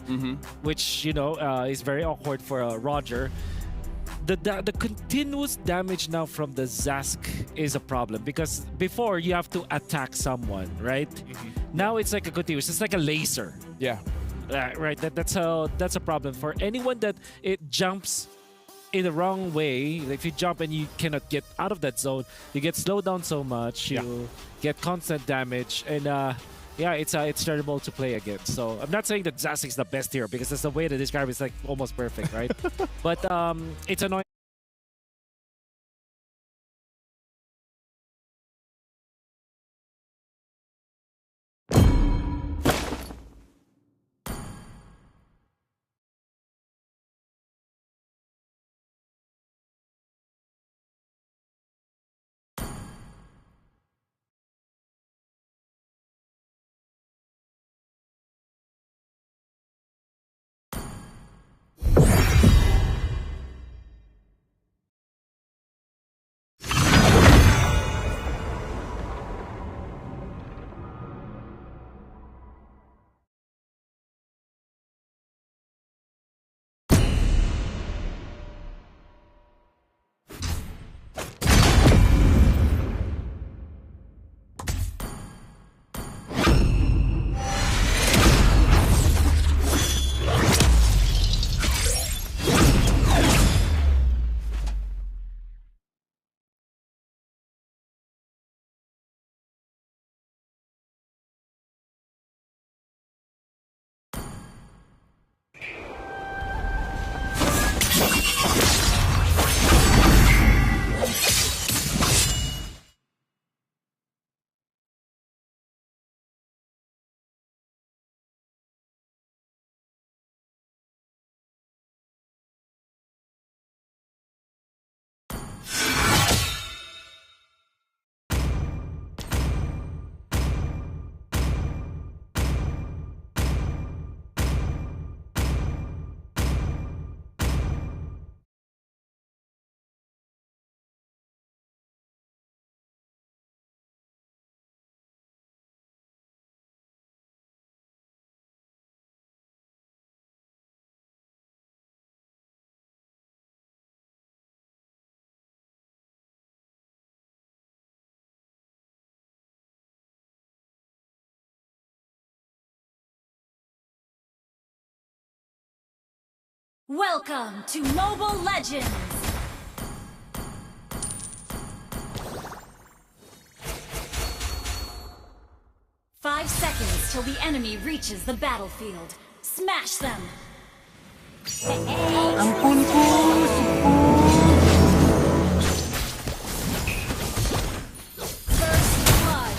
which you know is very awkward for Roger. The continuous damage now from the Zask is a problem because before you have to attack someone, right? Now it's like a continuous, it's like a laser. Yeah. Right. That's a problem for anyone that it jumps in the wrong way. If you jump and you cannot get out of that zone, you get slowed down so much. You get constant damage, and yeah, it's terrible to play against. So I'm not saying that Zask is the best here because that's the way to describe it. It's like almost perfect, right? But it's annoying. Welcome to Mobile Legends! Five seconds till the enemy reaches the battlefield. Smash them! Ampun po, First blood!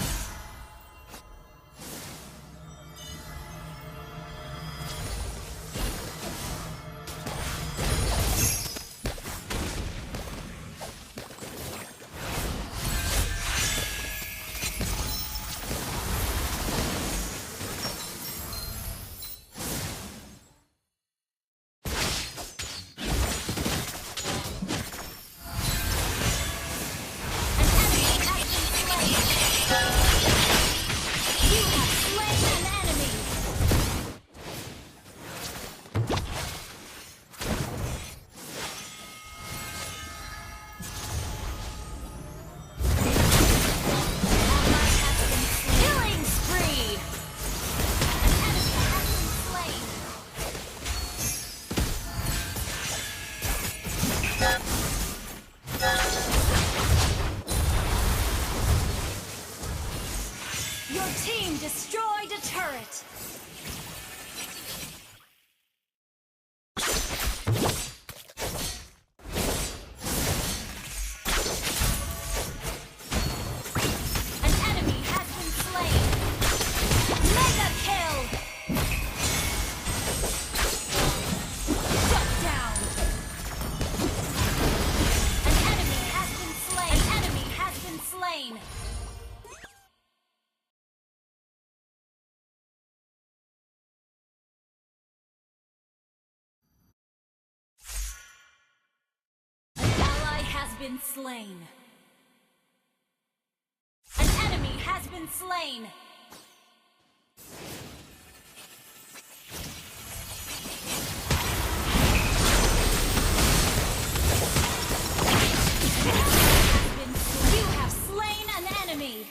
Your team destroyed a turret! An enemy has been slain! Mega kill! Shut down! An enemy has been slain! An enemy has been slain! been slain. An enemy has been slain. You have slain an enemy.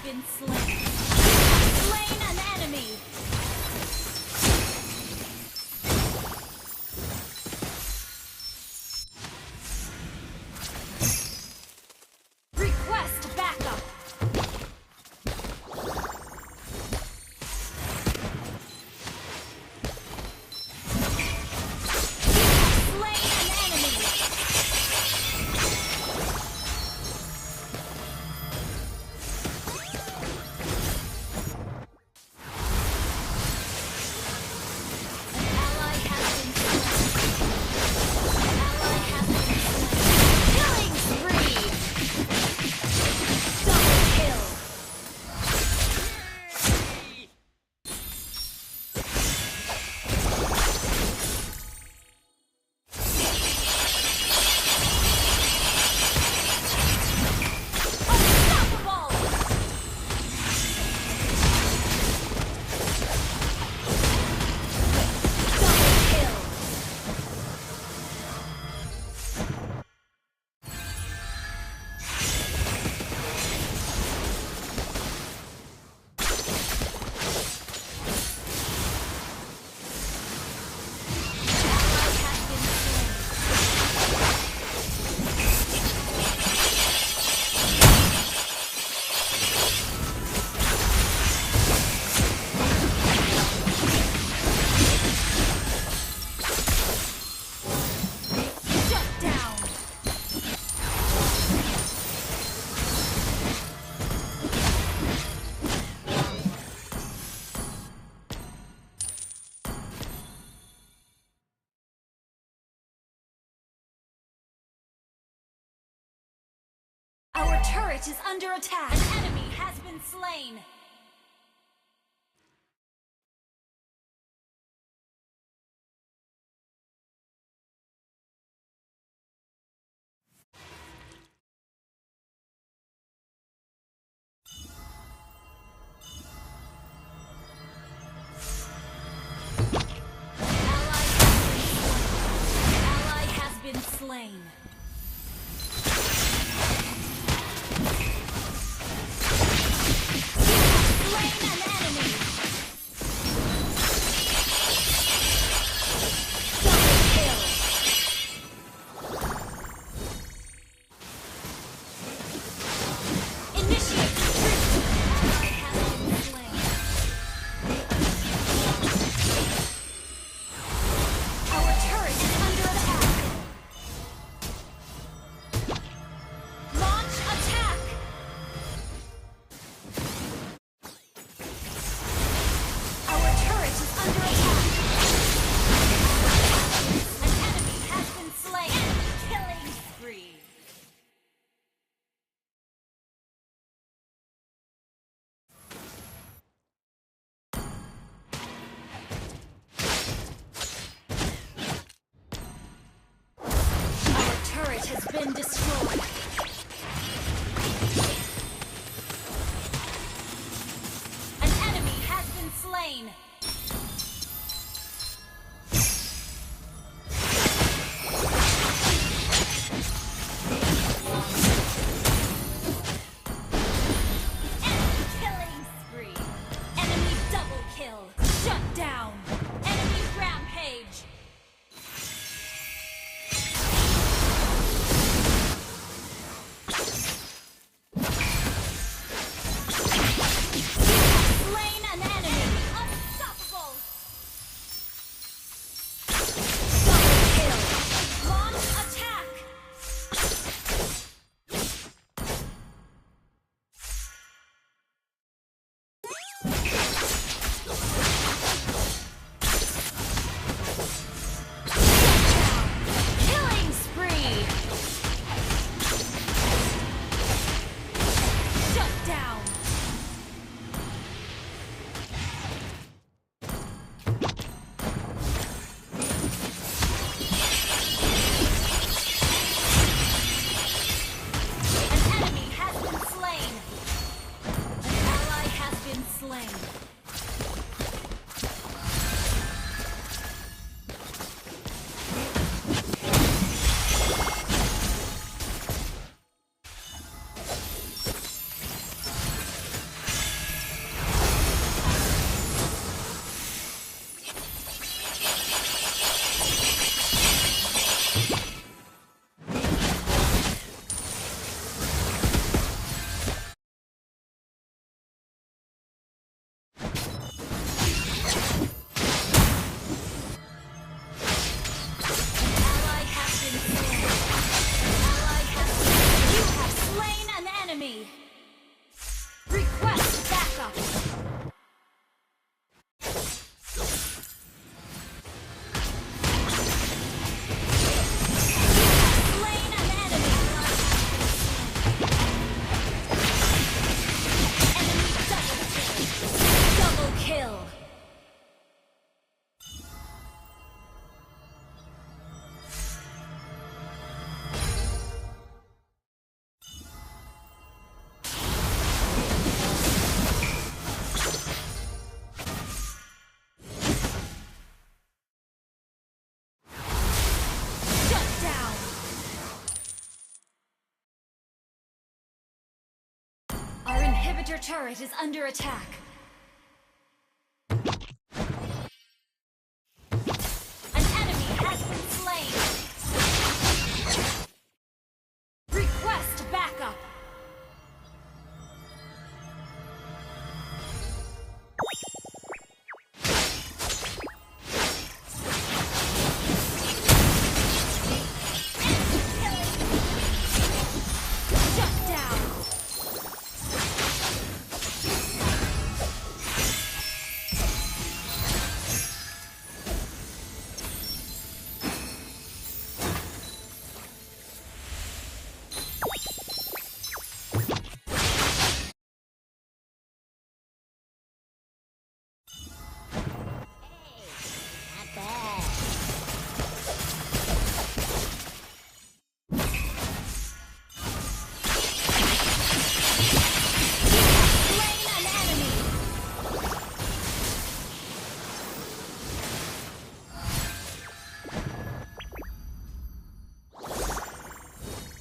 Been slain. Slain an enemy. Request backup. Slain an enemy. Our turret is under attack. An enemy has been slain. Ally has been slain. been destroyed. An enemy has been slain. Our inhibitor turret is under attack. An enemy has been slain. Request backup.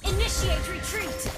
Initiate retreat!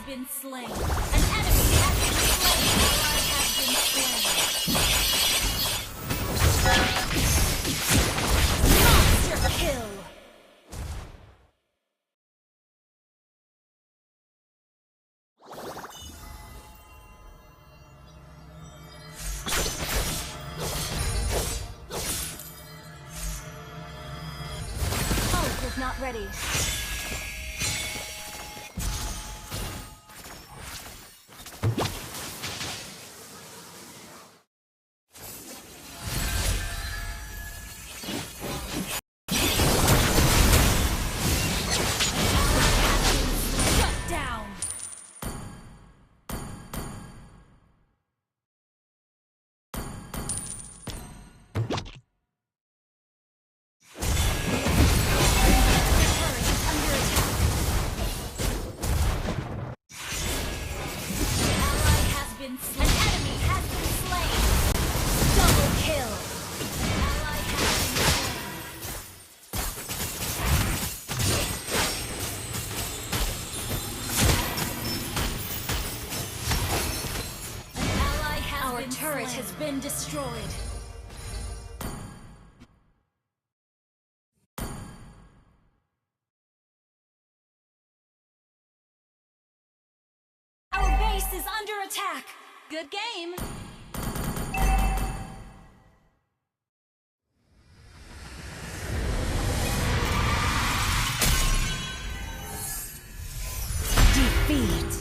been slain. An enemy has been slain. Ally has been slain. Monster kill. Ult is not ready. Shut down. An enemy has been slain. Double kill. Ally has been slain. An ally has Our been turret slain. Has been destroyed. Our base is under attack. Good game. Defeat.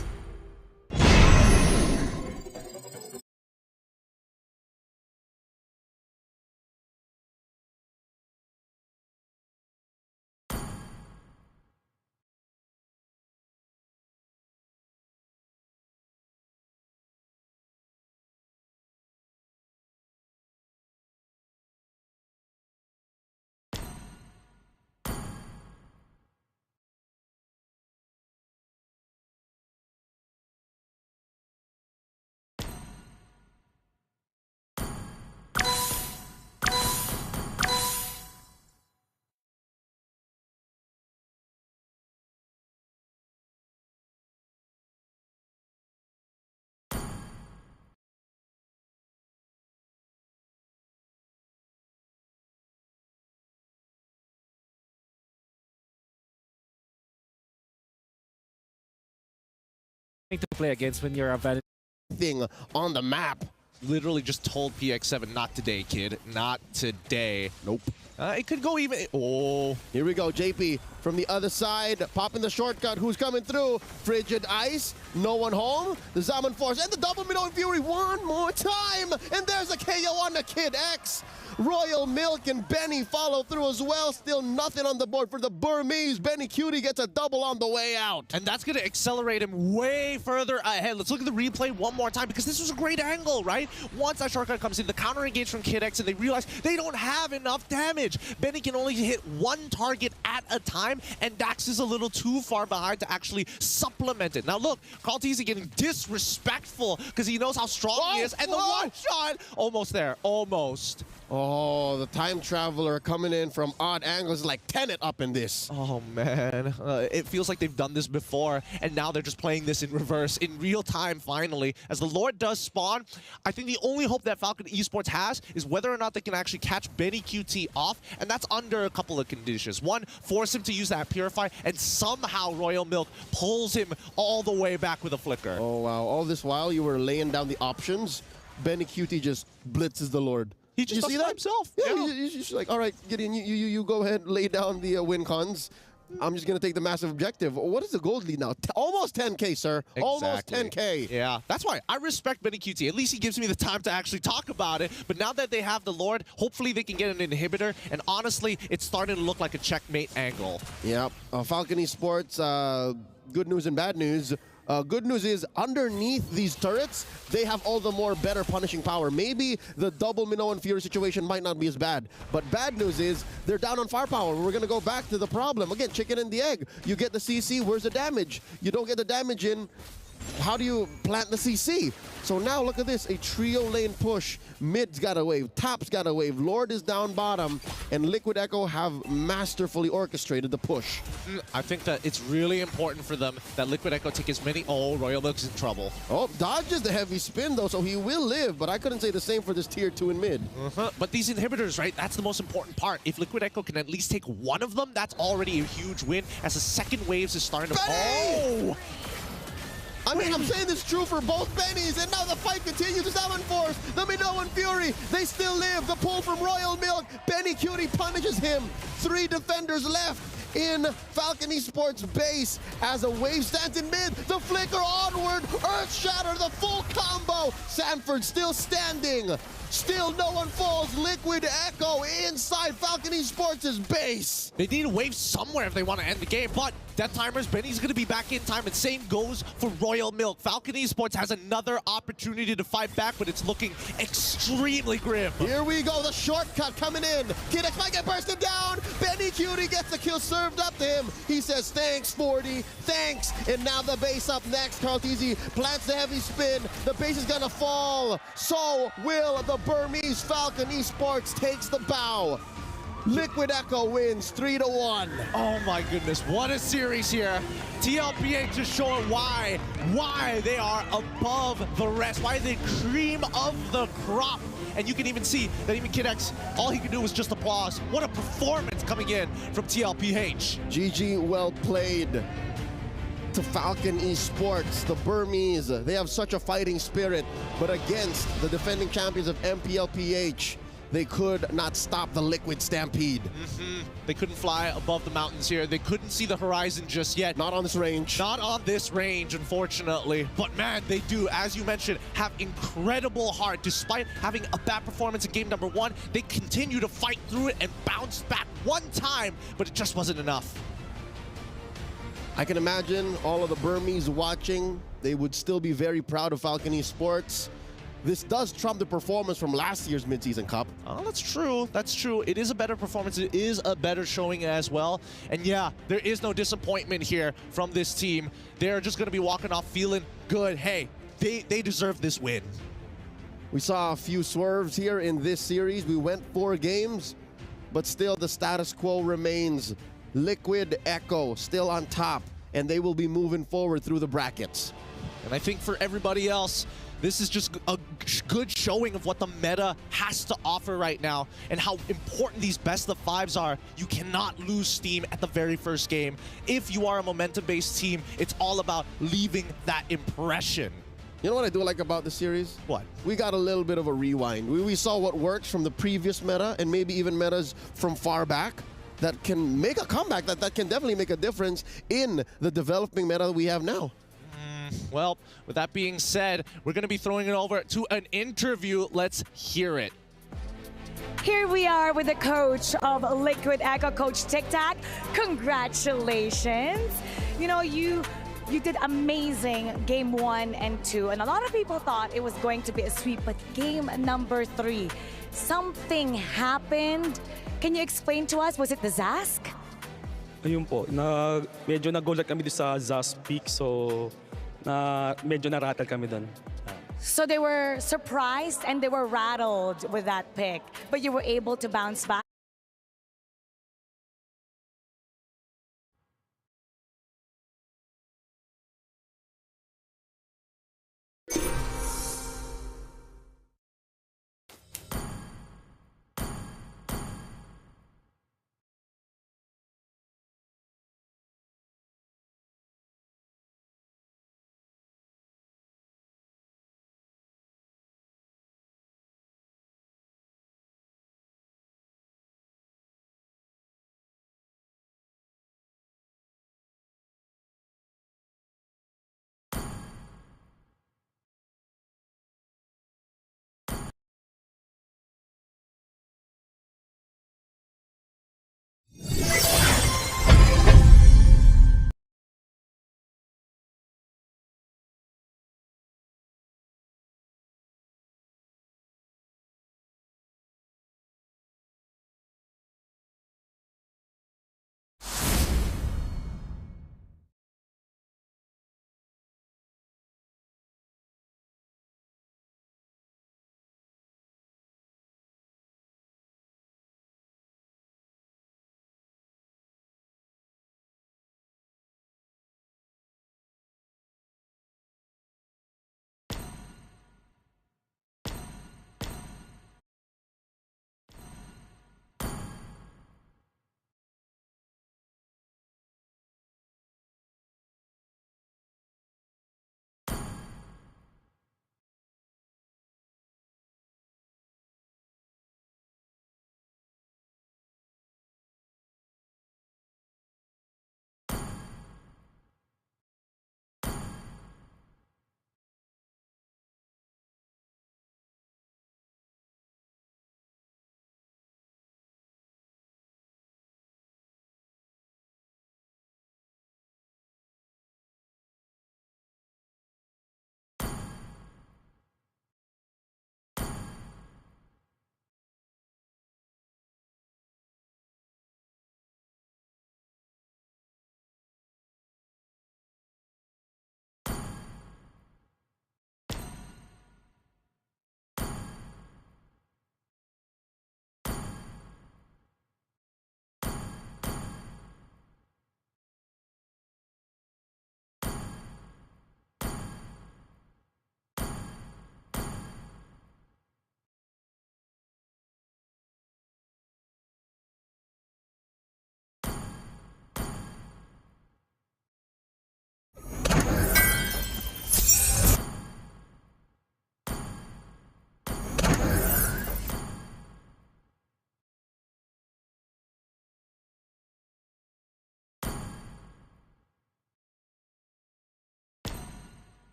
To play against when you're a vanity. Thing on the map. Literally just told PX7, not today, kid. Not today. Nope. It could go even... Oh. Here we go, JP from the other side, popping the shortcut. Who's coming through? Frigid Ice, no one home. The Zaman Force and the double Minoan Fury one more time. And there's a KO on the Kid X. Royal Milk and Benny follow through as well. Still nothing on the board for the Burmese. Benny Cutie gets a double on the way out. And that's going to accelerate him way further ahead. Let's look at the replay one more time because this was a great angle, right? Once that shortcut comes in, the counter engage from Kid X and they realize they don't have enough damage. Benny can only hit one target at a time and Dax is a little too far behind to actually supplement it. Now look, Kaltizi getting disrespectful because he knows how strong he is and the one shot, almost there, almost. Oh, the time traveler coming in from odd angles, like Tenet up in this. Oh man, it feels like they've done this before and now they're just playing this in reverse, in real time finally. As the Lord does spawn, I think the only hope that Falcon Esports has is whether or not they can actually catch Benny QT off, and that's under a couple of conditions. One, force him to use that Purify, and somehow Royal Milk pulls him all the way back with a flicker. Oh wow, all this while you were laying down the options, Benny QT just blitzes the Lord. He just does it himself. Yeah, he's just like, all right, Gideon, you go ahead, lay down the win cons. I'm just going to take the massive objective. What is the gold lead now? Almost 10K, sir. Exactly. Almost 10K. Yeah, that's why I respect Benny QT. At least he gives me the time to actually talk about it. But now that they have the Lord, hopefully they can get an inhibitor. And honestly, it's starting to look like a checkmate angle. Yep. Falcon Esports, good news and bad news. Good news is, underneath these turrets, they have all the more better punishing power. Maybe the double Minoan Fury situation might not be as bad. But bad news is, they're down on firepower. We're going to go back to the problem. Again, chicken and the egg. You get the CC, where's the damage? You don't get the damage in, how do you plant the CC? So now look at this, a trio lane push. Mid's got a wave, top's got a wave, Lord is down bottom, and Liquid Echo have masterfully orchestrated the push. I think that it's really important for them that Liquid Echo take as many... Oh, Royal Milk's in trouble. Oh, dodges the heavy spin though, so he will live, but I couldn't say the same for this tier 2 in mid. But these inhibitors, right, that's the most important part. If Liquid Echo can at least take one of them, that's already a huge win as the second waves is starting to... Oh! I mean, I'm saying this true for both Bennies, and now the fight continues. 7 Force, the Minoan Fury, they still live. The pull from Royal Milk, Benny Cutie punishes him. 3 defenders left in Falcon Esports base as a wave stands in mid. The flicker onward, Earth Shatter, the full combo. Sanford still standing. Still no one falls. Liquid Echo inside Falcon Esports' base. They need a wave somewhere if they want to end the game, but Death Timers, Benny's going to be back in time, and same goes for Royal Milk. Falcon Esports has another opportunity to fight back, but it's looking extremely grim. Here we go, the shortcut coming in. Kid X might get bursted down. Benny Cutie gets the kill served up to him. He says, thanks, 40, thanks. And now the base up next. Carlteasy plants the heavy spin. The base is going to fall. So will the Burmese. Falcon Esports takes the bow. Liquid Echo wins 3-1. Oh my goodness, what a series here. TLPA just showing why they are above the rest, why they cream of the crop. And you can even see that even Kid X, all he can do was just applause. What a performance coming in from TLPH. GG, well played to Falcon Esports. The Burmese, they have such a fighting spirit, but against the defending champions of MPLPH, they could not stop the Liquid Stampede. They couldn't fly above the mountains here. They couldn't see the horizon just yet. Not on this range. Not on this range, unfortunately. But man, they do, as you mentioned, have incredible heart. Despite having a bad performance in game number 1, they continue to fight through it and bounce back one time, but it just wasn't enough. I can imagine all of the Burmese watching. They would still be very proud of Falcon Esports. This does trump the performance from last year's Mid-Season Cup. Oh, that's true. That's true. It is a better performance. It is a better showing as well. And yeah, there is no disappointment here from this team. They're just going to be walking off feeling good. Hey, they deserve this win. We saw a few swerves here in this series. We went 4 games, but still the status quo remains. Liquid Echo still on top, and they will be moving forward through the brackets. And I think for everybody else, this is just a good showing of what the meta has to offer right now and how important these best of 5s are. You cannot lose steam at the very first game. If you are a momentum-based team, it's all about leaving that impression. You know what I do like about the series? What? We got a little bit of a rewind. We saw what works from the previous meta and maybe even metas from far back that can make a comeback, that can definitely make a difference in the developing meta that we have now. Well, with that being said, we're going to be throwing it over to an interview. Let's hear it. Here we are with the coach of Liquid Echo, Coach Tic Tac. Congratulations. You know, you did amazing game 1 and 2, and a lot of people thought it was going to be a sweep, but game number 3, something happened. Can you explain to us, was it the Zask? Ayun po, medyo nagulat kami doon sa Zas Peak, so medyo narattle kami doon. So they were surprised and they were rattled with that pick, but you were able to bounce back.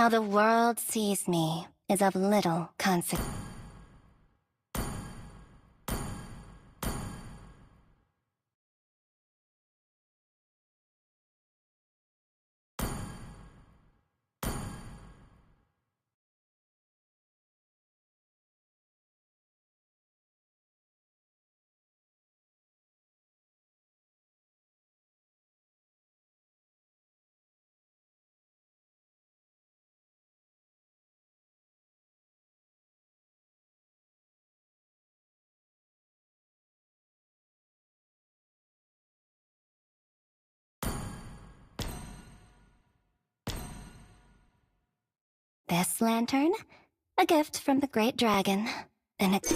How the world sees me is of little consequence. This lantern, a gift from the Great Dragon, and it...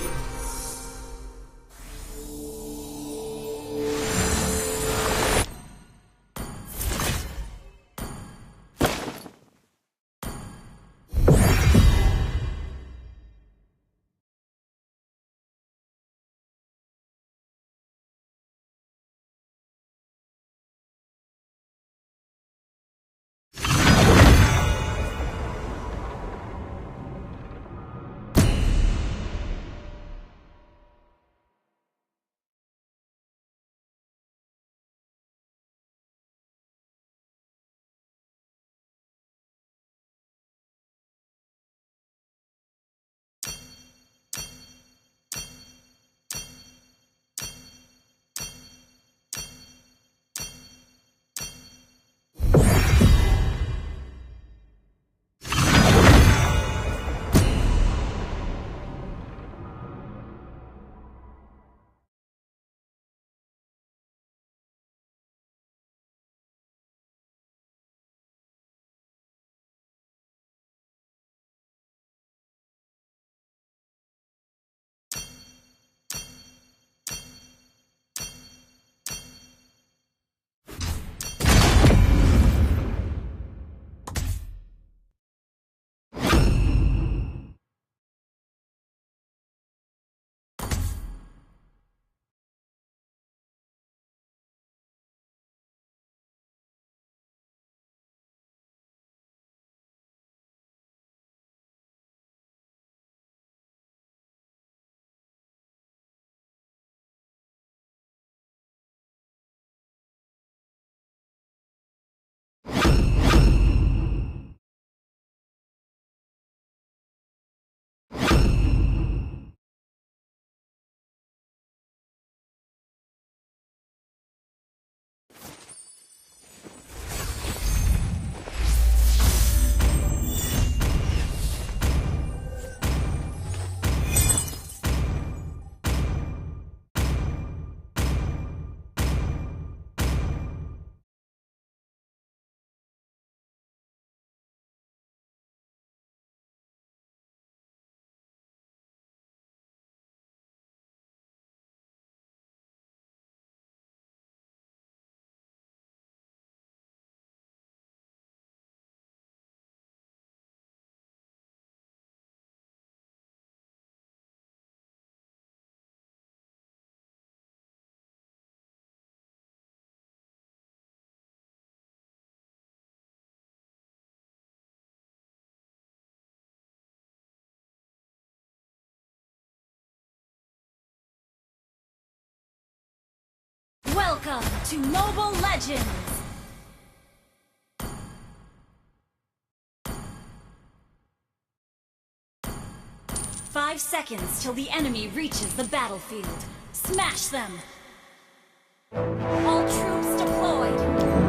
Welcome to Mobile Legends! Five seconds till the enemy reaches the battlefield. Smash them! All troops deployed!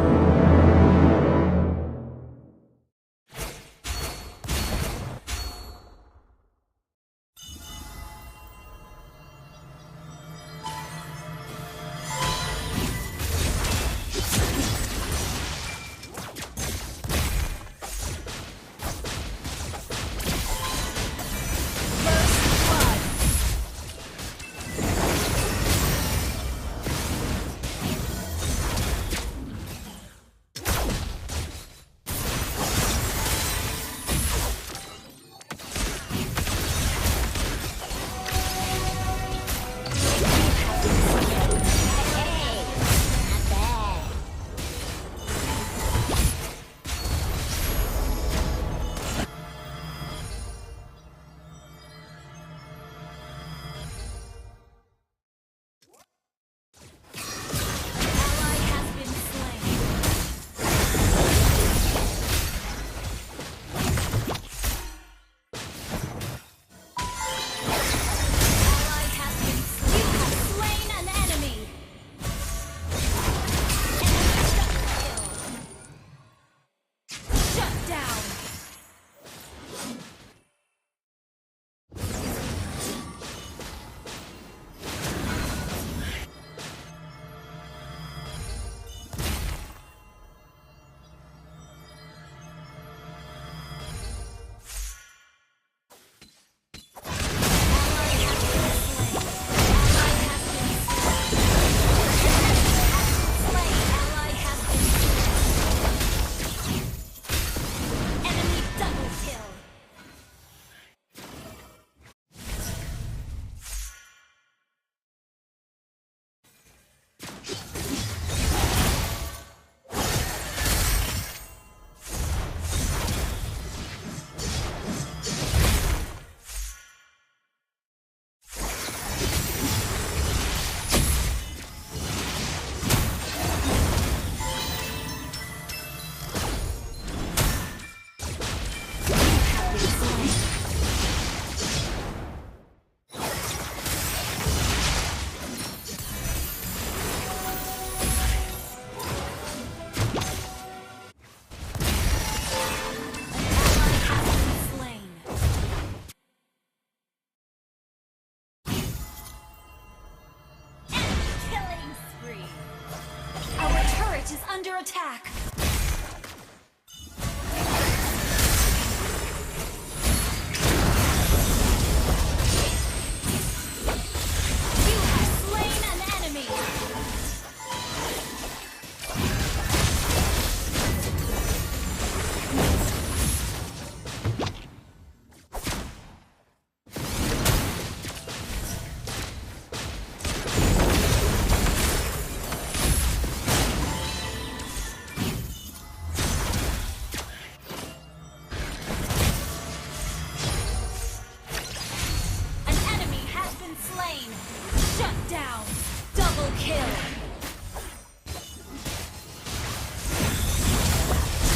under attack. You have slain an enemy. Slain. Shut down. Double kill.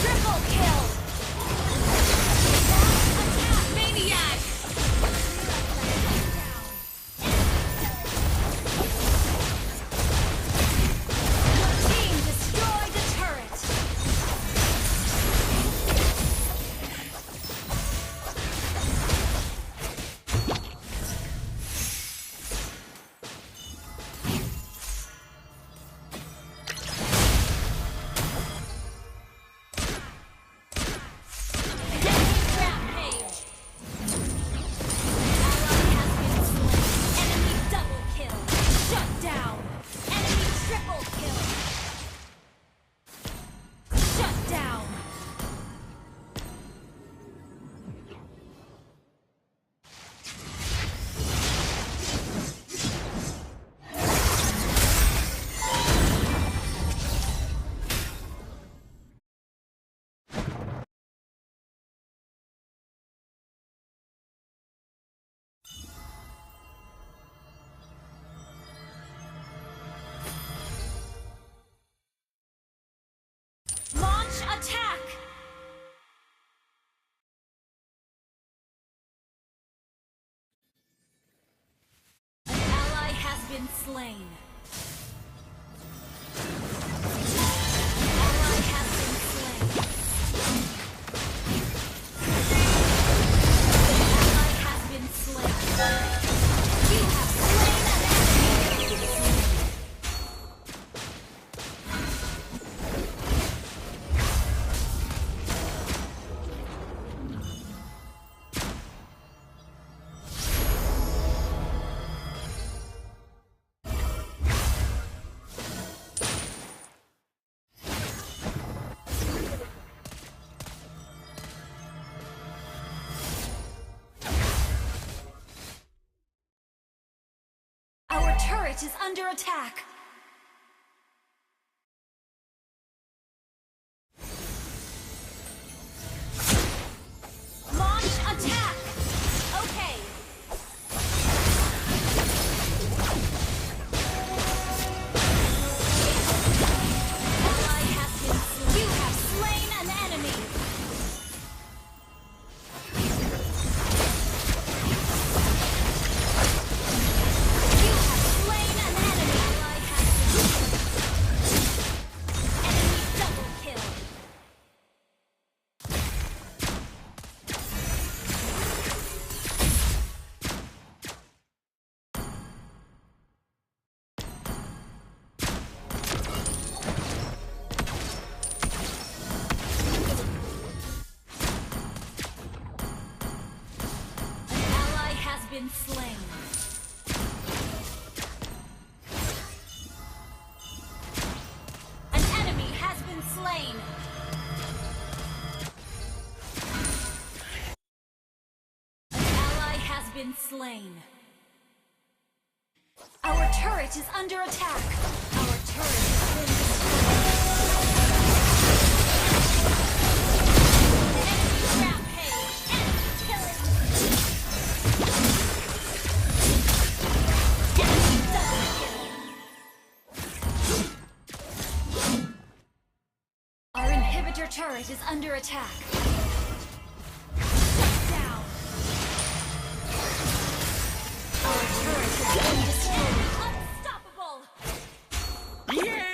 Triple kill. Attack maniac. Your team destroyed the turret. Attack! An ally has been slain. Ally has been slain. Ally has been slain. You have slain an enemy. Our turret is under attack. Launch attack. Okay. Ally has been slain. You have slain an enemy. Been slain. An enemy has been slain. An ally has been slain. Our turret is under attack. Our turret has been destroyed. Enemy rampage. Enemy killing. Our inhibitor turret is under attack. Shut down. Our turret has been destroyed. Unstoppable. Yay!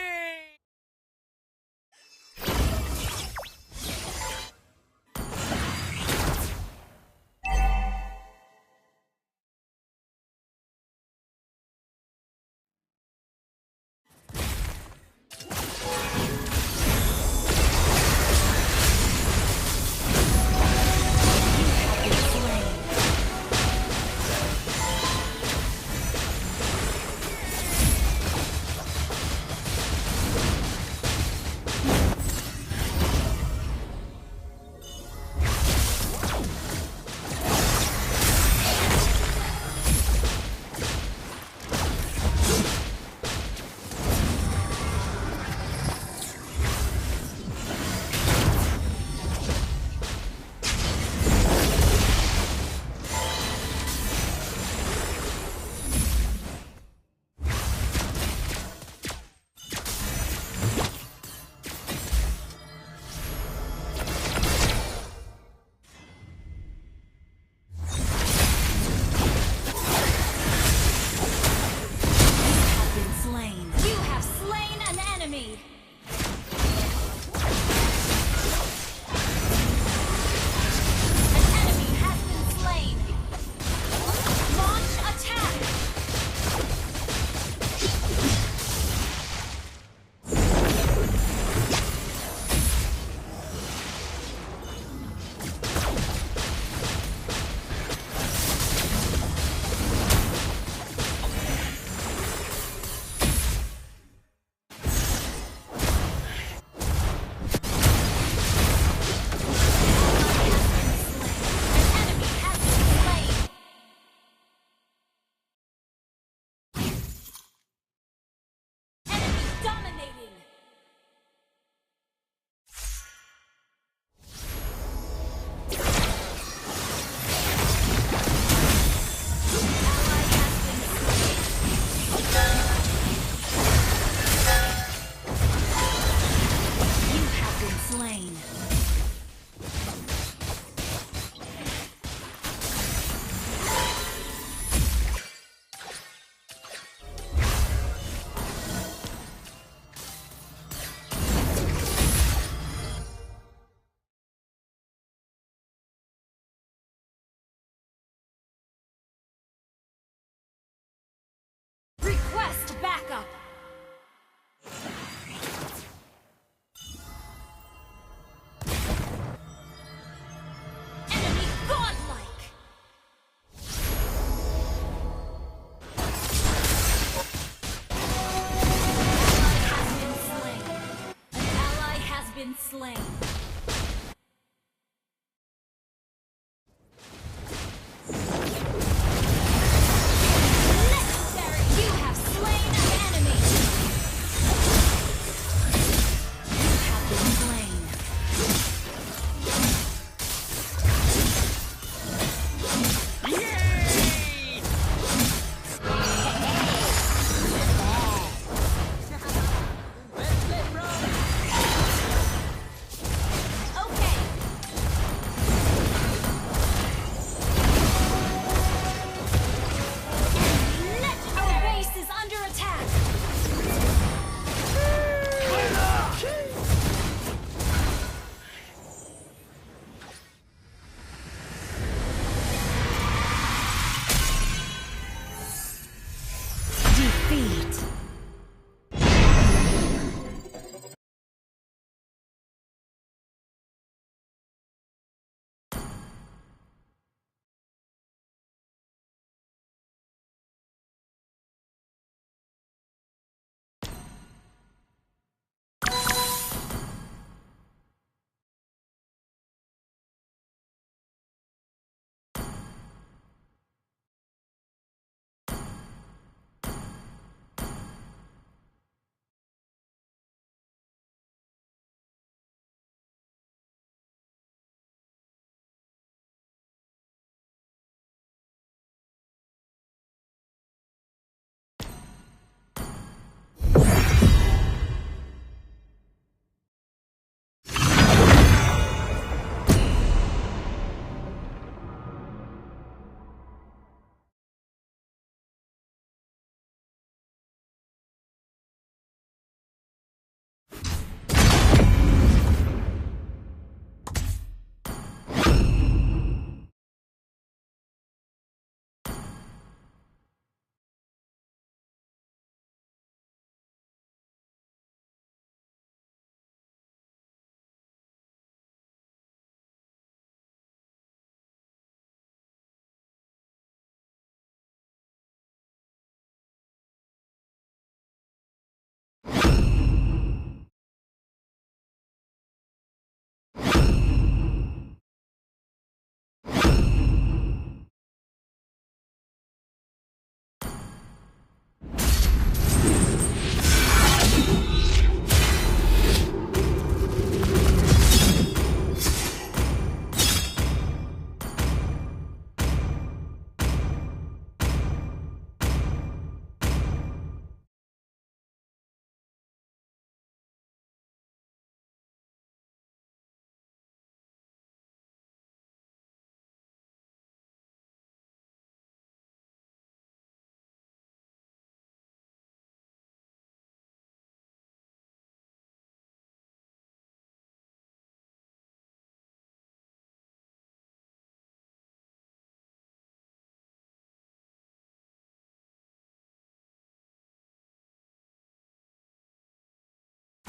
slain. Legendary, you have slain an enemy. You have been slain.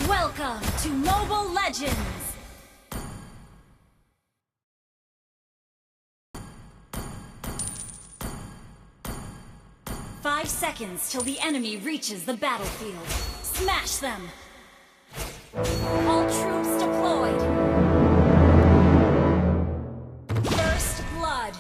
Welcome to Mobile Legends! Five seconds till the enemy reaches the battlefield. Smash them! All troops deployed! First blood!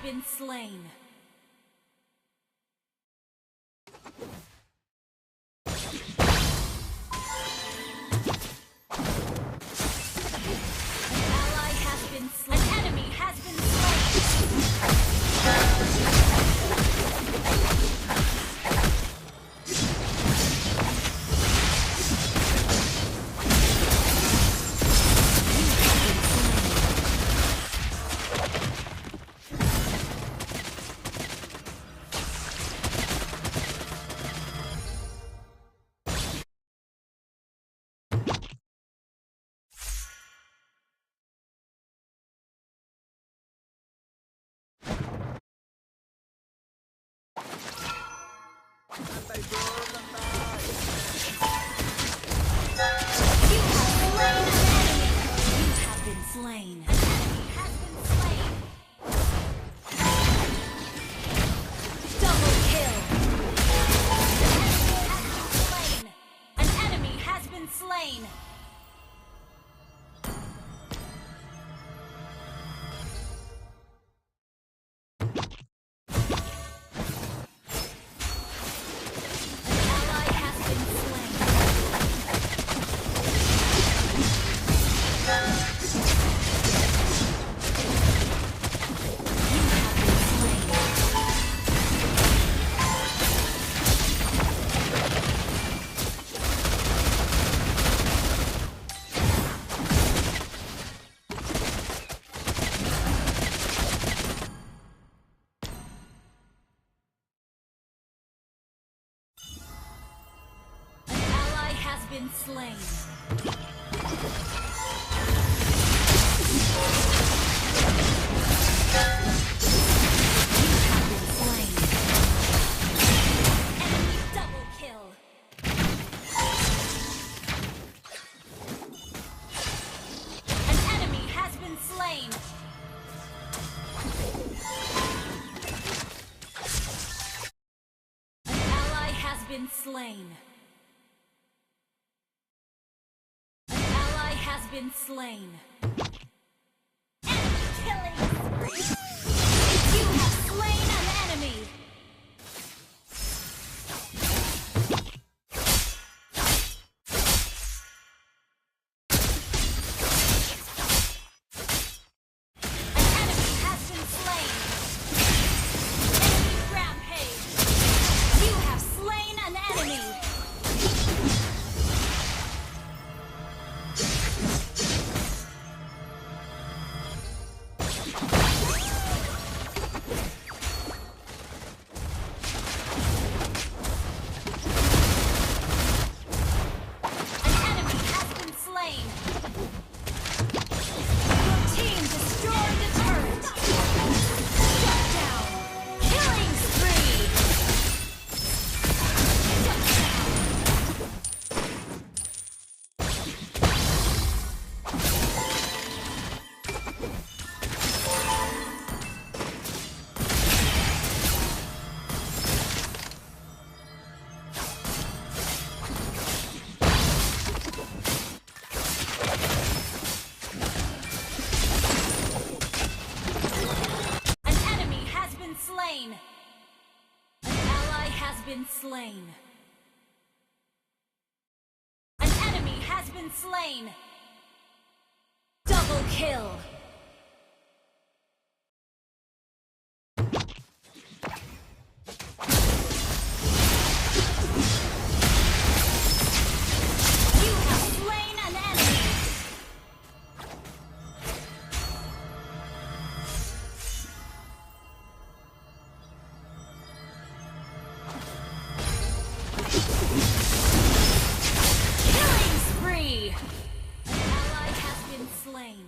Been slain. An ally has been slain. An enemy has been Slain. Double kill. An enemy has been slain. Been slain. Enemy double kill. An enemy has been slain. An ally has been slain. Has been slain. Enemy killing spree. You have slain an enemy. An enemy has been slain. Enemy rampage. You have slain an enemy. Been slain. An enemy has been slain. Double kill. You have slain an enemy. Ally has been slain.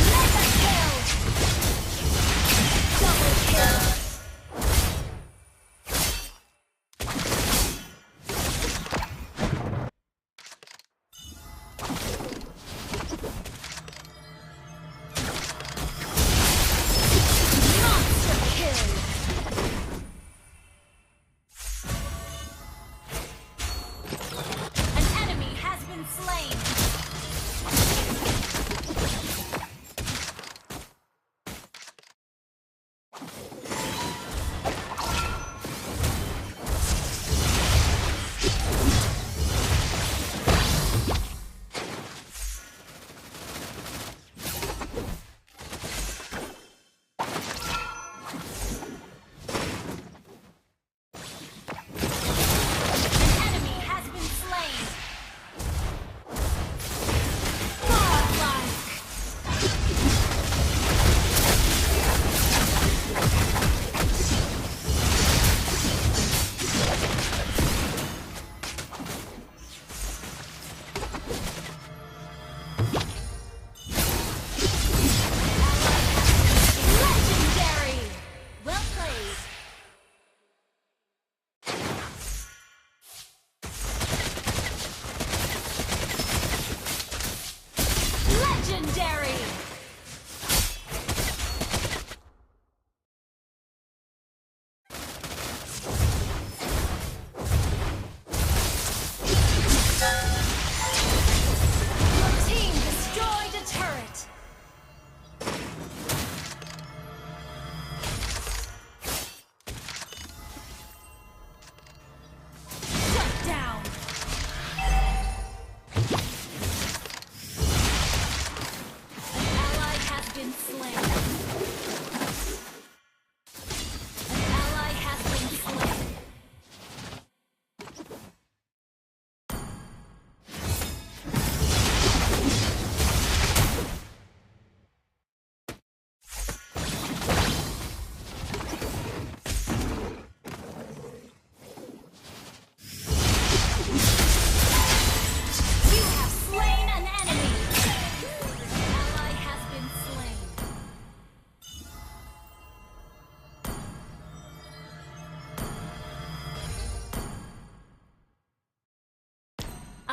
Mega kill! Double kill! Monster kill!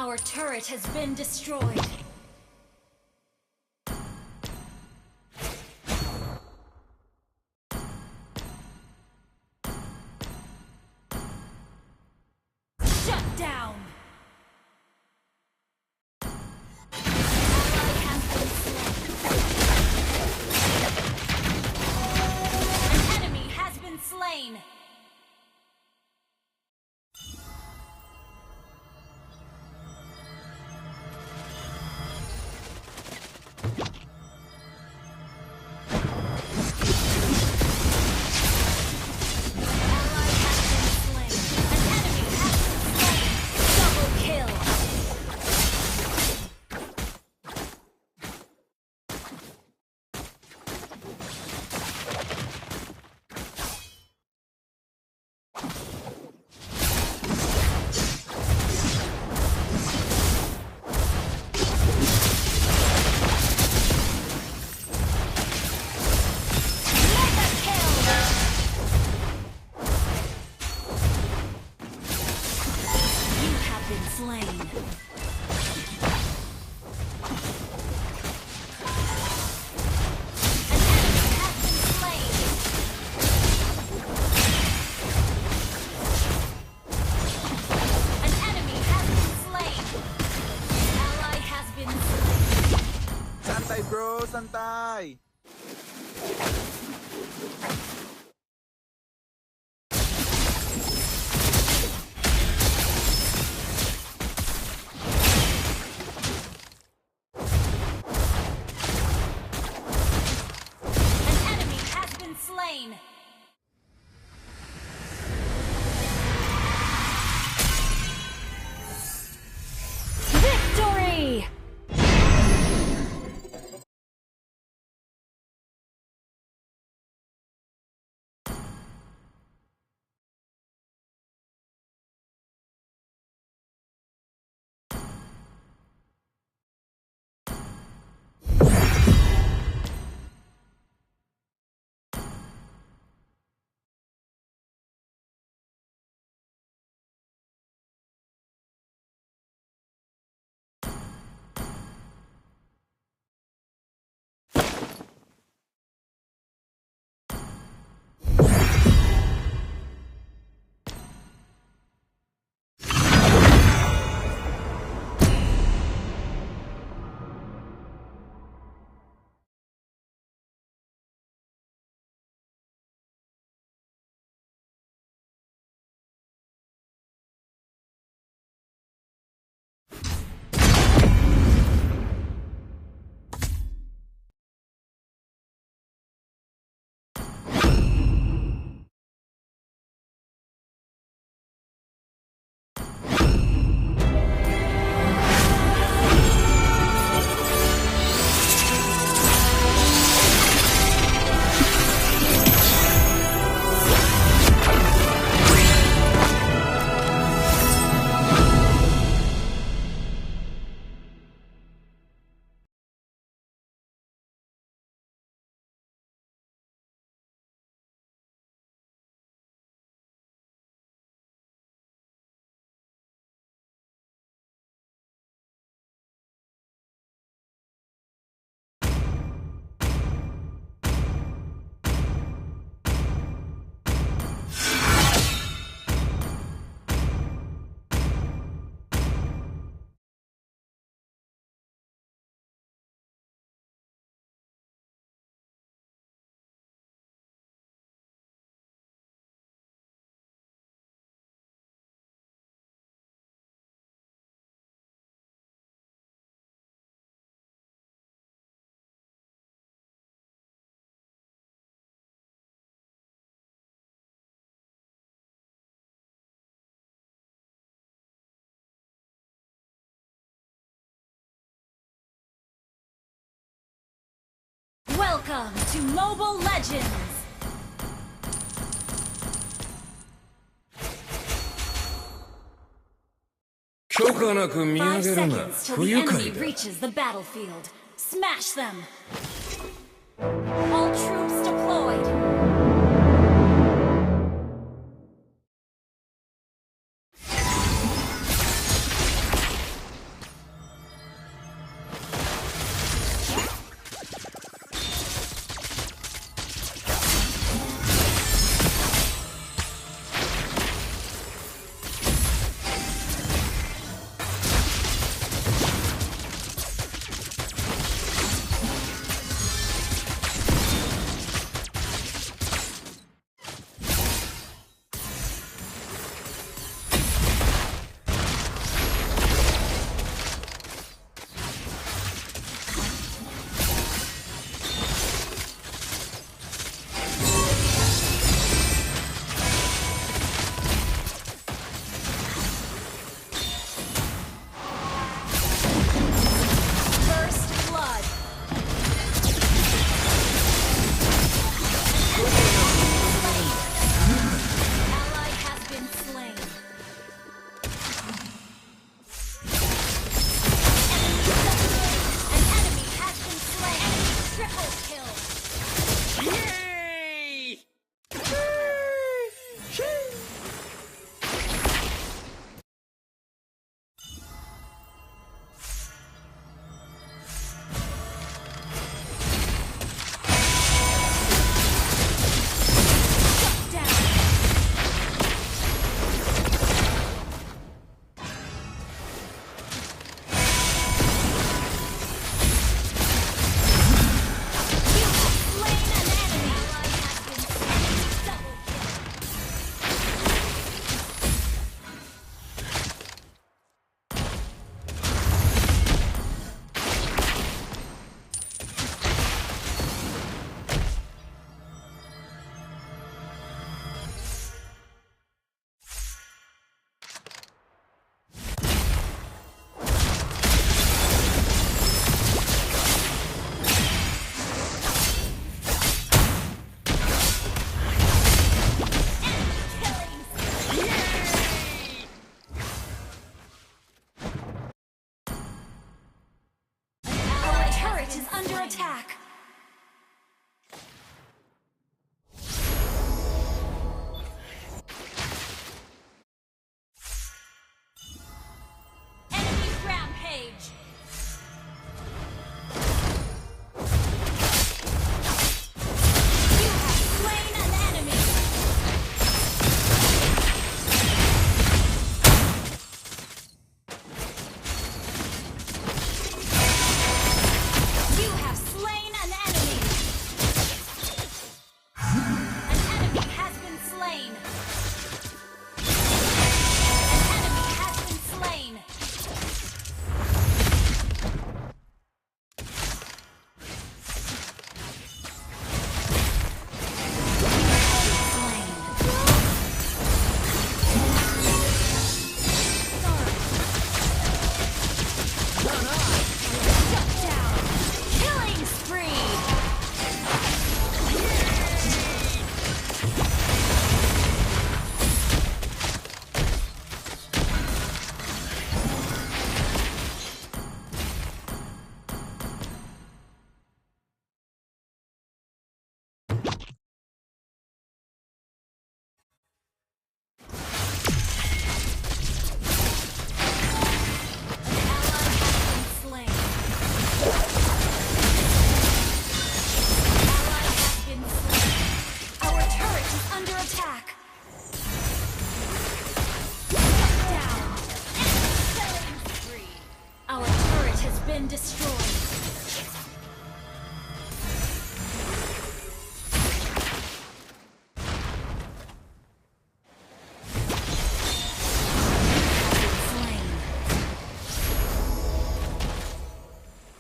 Our turret has been destroyed. Shut down. Ally has been slain. An enemy has been slain. Santay! An enemy has been slain. Victory! Welcome to Mobile Legends! 許可なく見上 5 げるな seconds till 不 the 愉快 enemy だ reaches the battlefield. Smash them! All troops deployed! attack. Enemy rampage. You have slain an enemy. You have slain an enemy. An enemy has been slain. An enemy has been slain. Shut down. Killing spree. Our turret is under attack. Shut down. Killing spree. Our turret has been destroyed.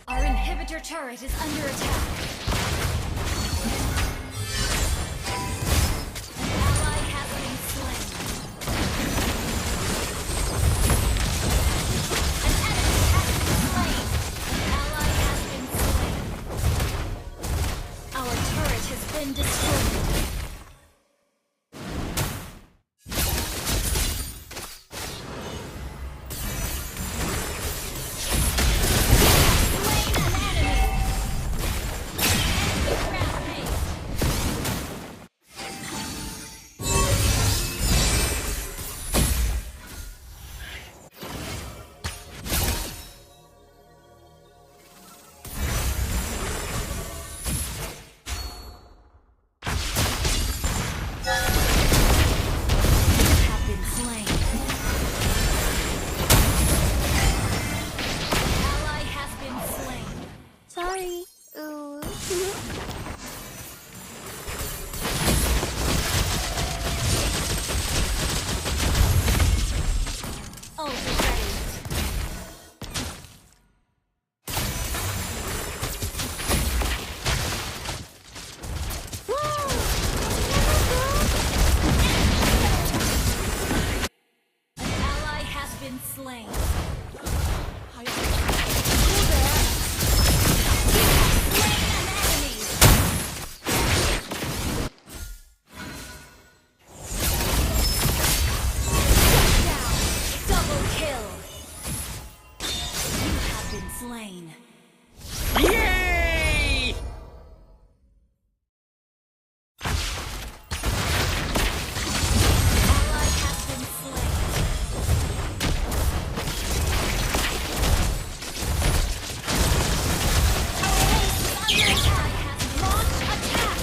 Our inhibitor turret is under attack. An ally has been slain. An enemy has been slain. An ally has been slain. Our turret has been destroyed. Slain an enemy. Enemy rampage. Have been slain. Ally has been slain. Sorry. Ooh. Ultra ready. An ally has been slain. Slain an enemy. Shut down. Double kill. You have been slain. Yay! Ally has been slain. Our base is under attack. Launch attack.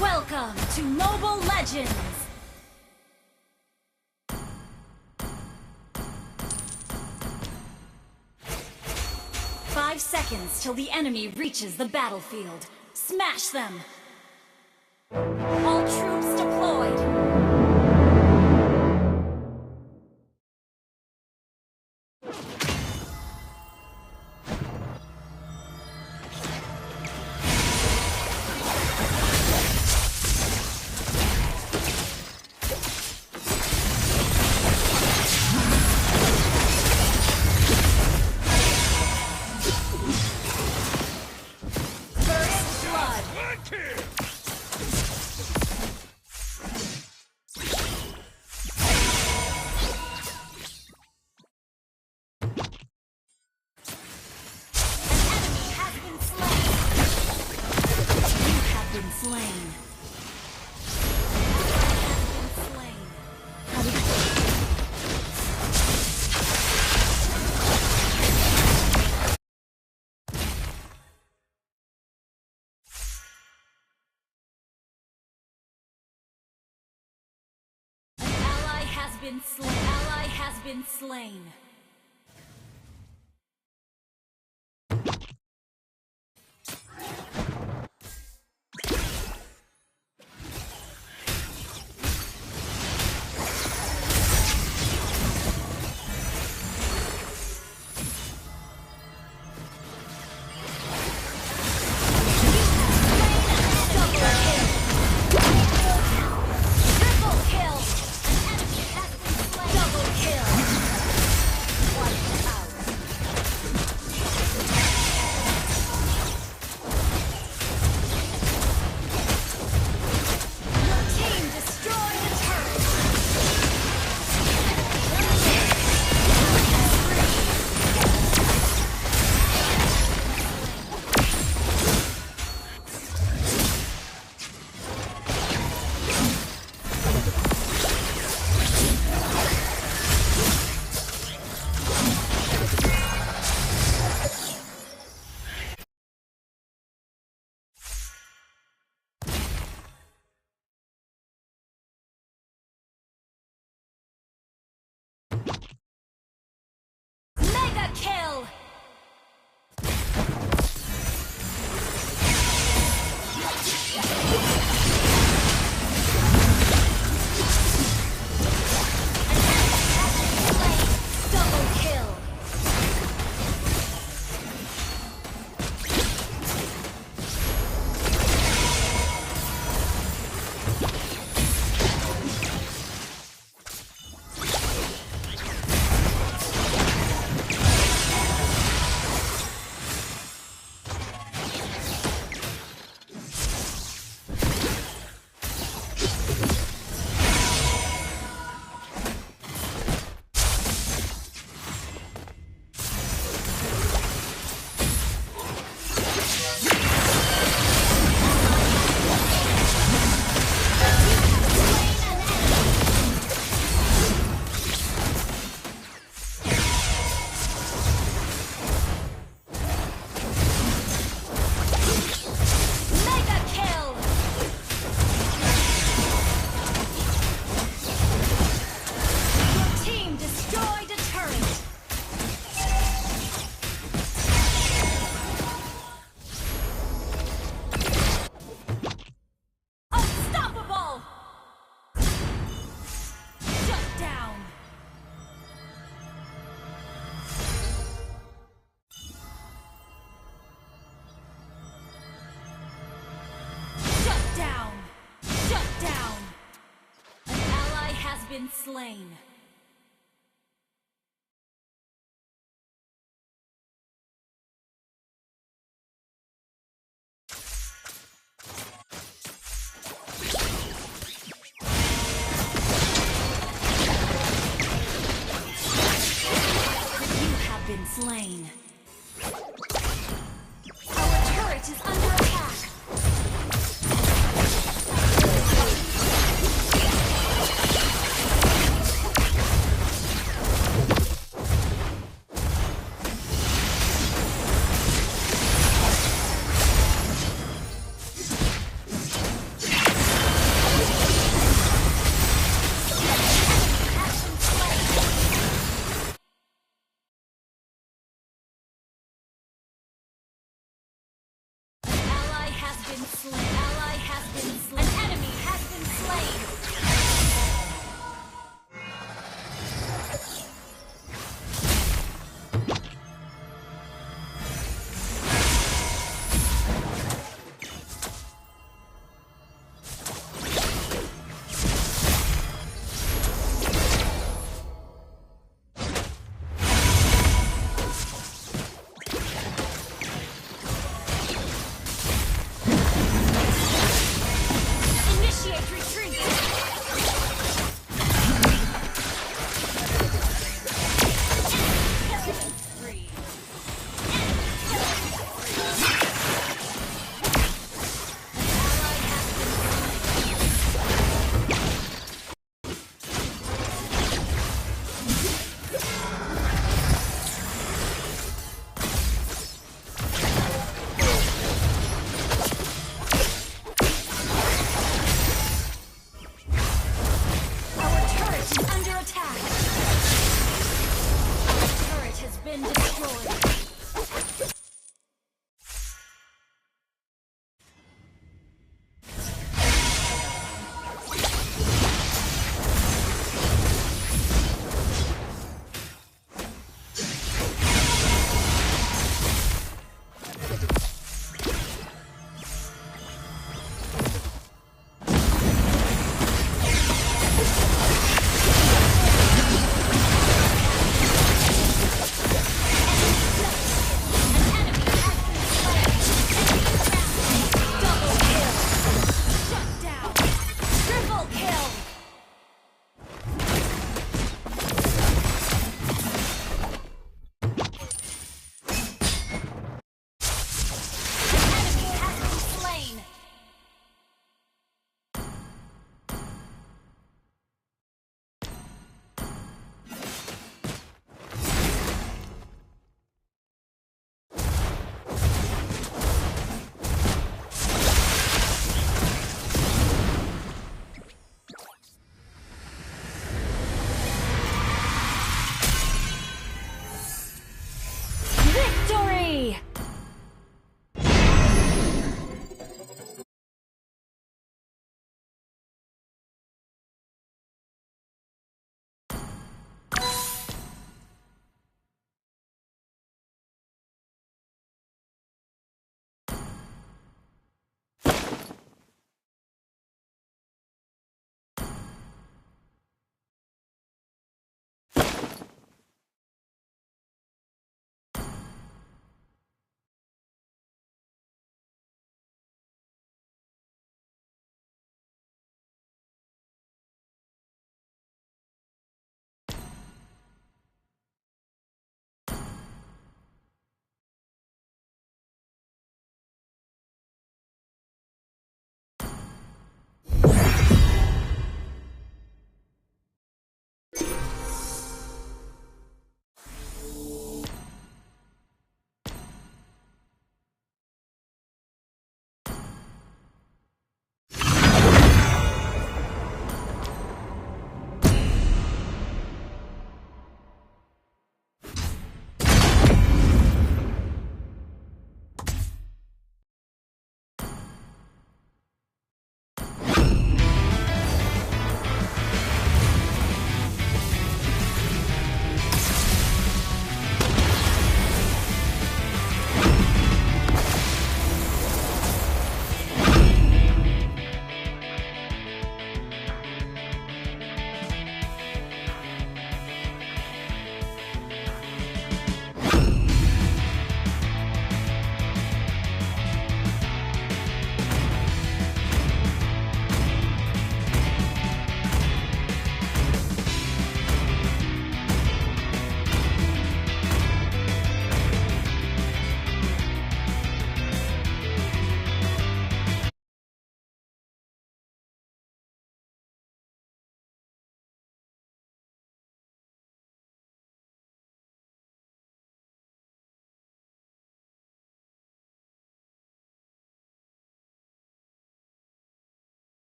Welcome to Mobile Legends! Five seconds till the enemy reaches the battlefield. Smash them! All troops deployed! Ally has been slain. Mega kill! Double kill! Been slain. You have been slain. Our turret is under attack. been slain. Ally has been slain. An enemy has been slain. Initiate retreat.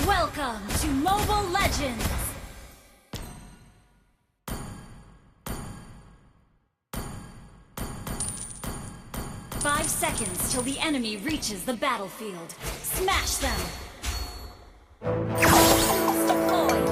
Welcome to Mobile Legends! Five seconds till the enemy reaches the battlefield. Smash them! Deployed!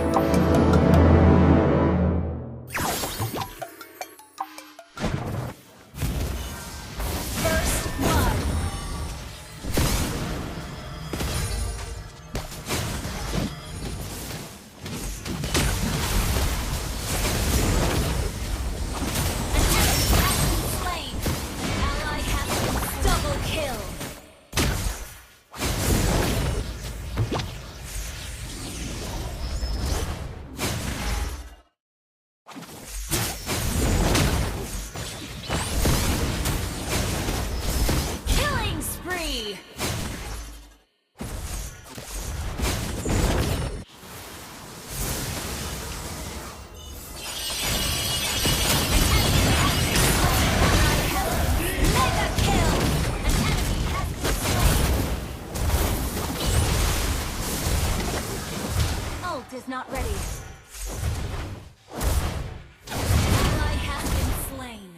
Is not ready. Ally has been slain.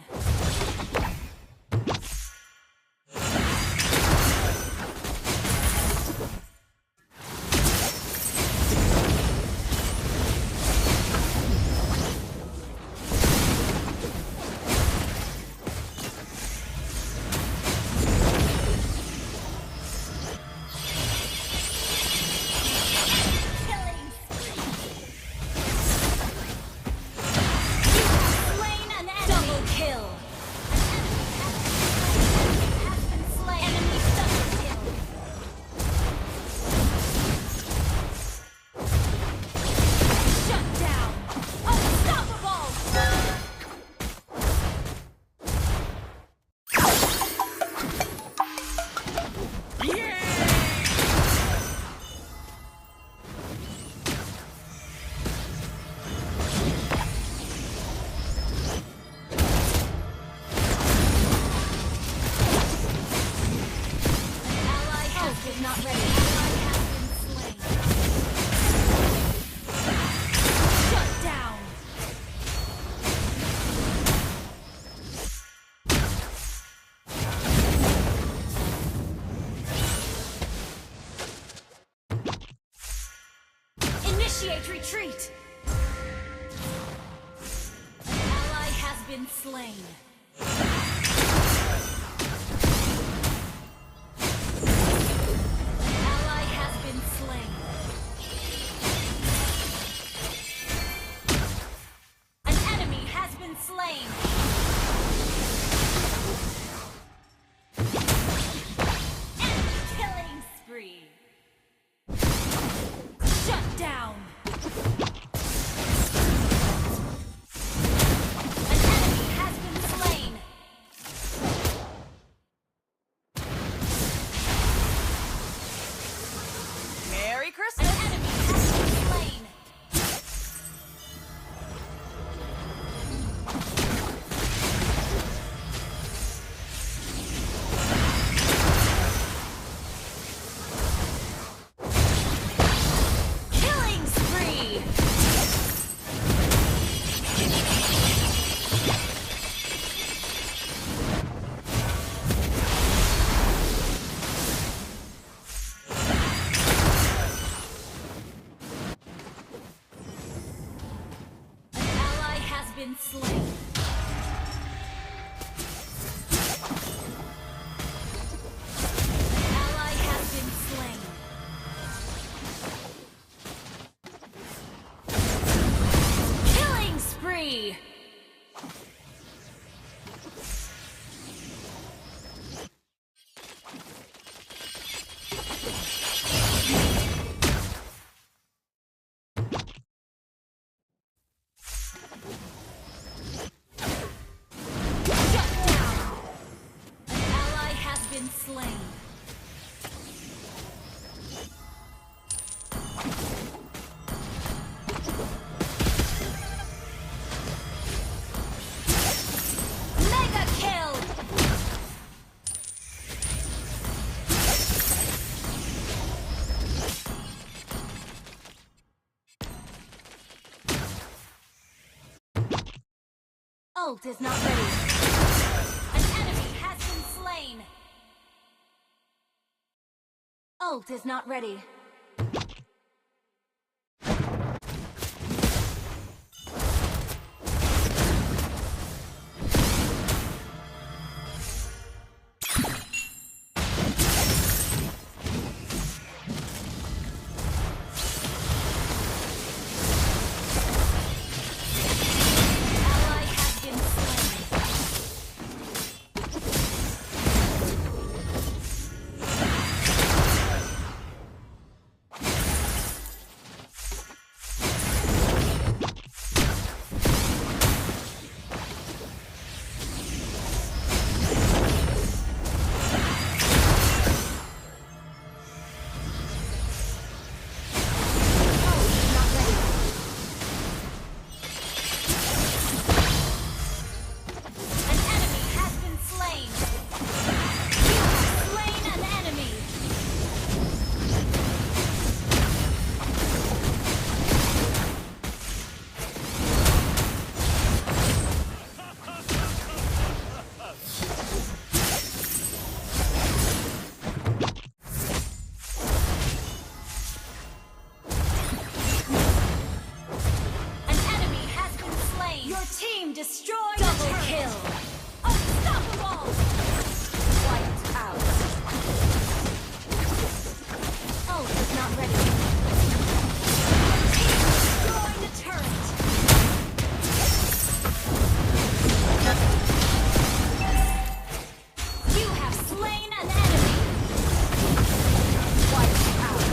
Initiate retreat! Ally has been slain. Ally has been slain. An enemy has been slain. Enemy killing spree. Shut down! An enemy has been slain! Merry Christmas! An enemy has been slain! Killing spree! An ally has been slain. An ally has been slain. Killing spree! Ult is not ready. An enemy has been slain. Ult is not ready. Destroy double kill. Unstoppable. Wiped out. Ult is not ready. Destroy the turret. You have slain an enemy. Wiped out.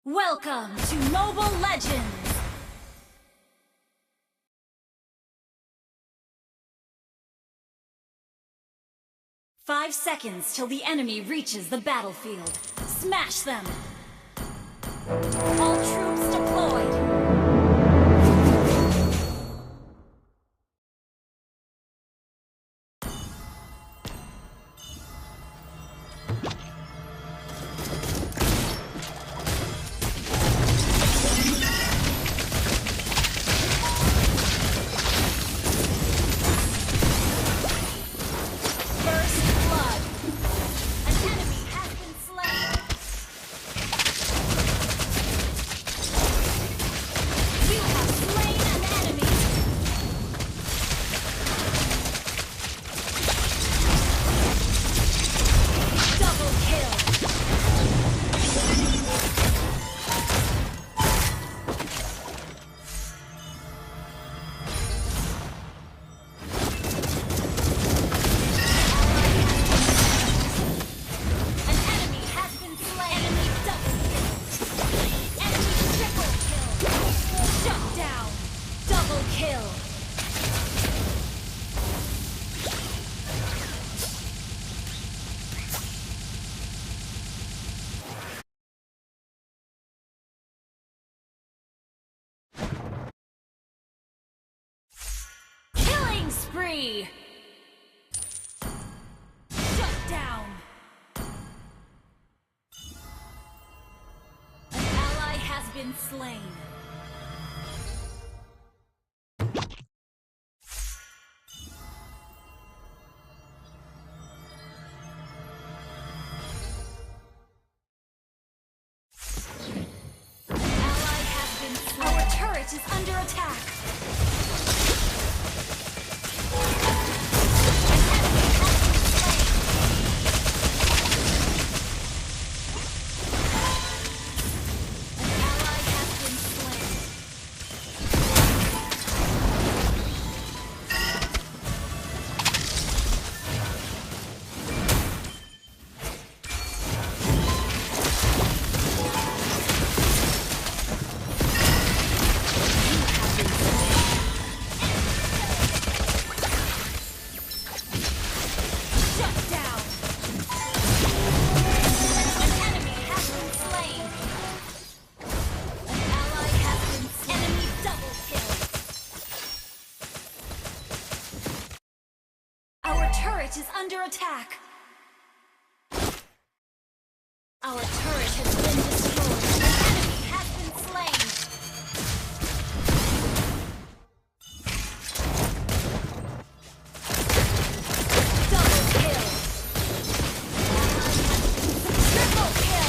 Welcome to Mobile Legends! Five seconds till the enemy reaches the battlefield. Smash them! All troops deployed! Spree! Shut down! An ally has been slain. An ally has been slain. Our turret is under attack. Is under attack. Our turret has been destroyed. An enemy has been slain. Double kill. Triple kill.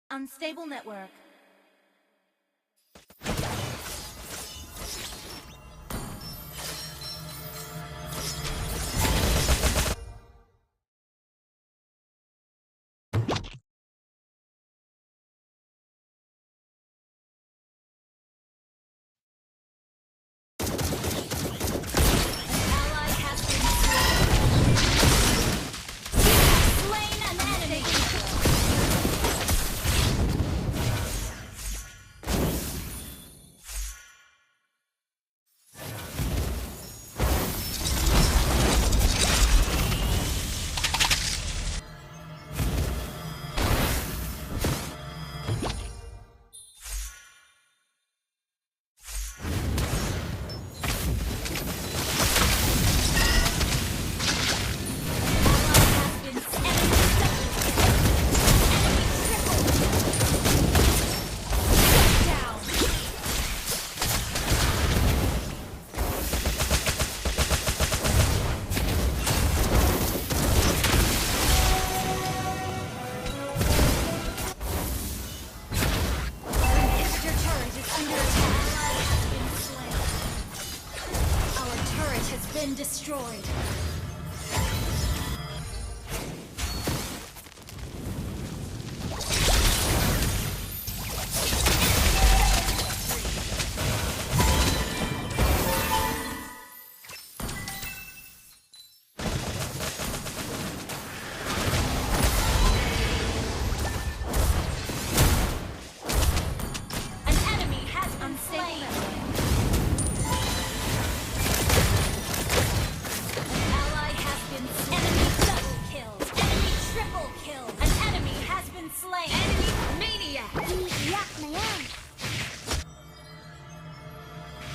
Unstable network. been destroyed.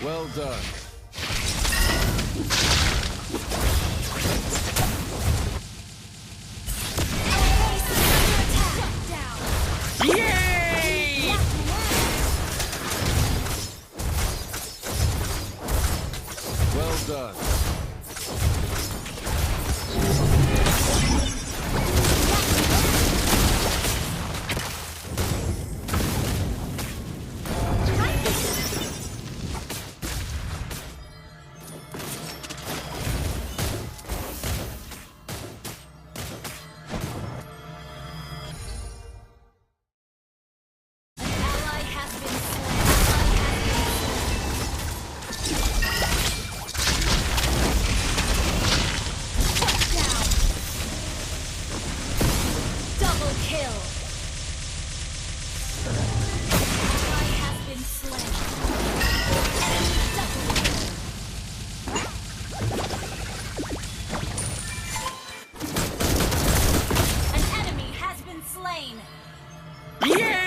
Well done. Yay! Well done. Yay!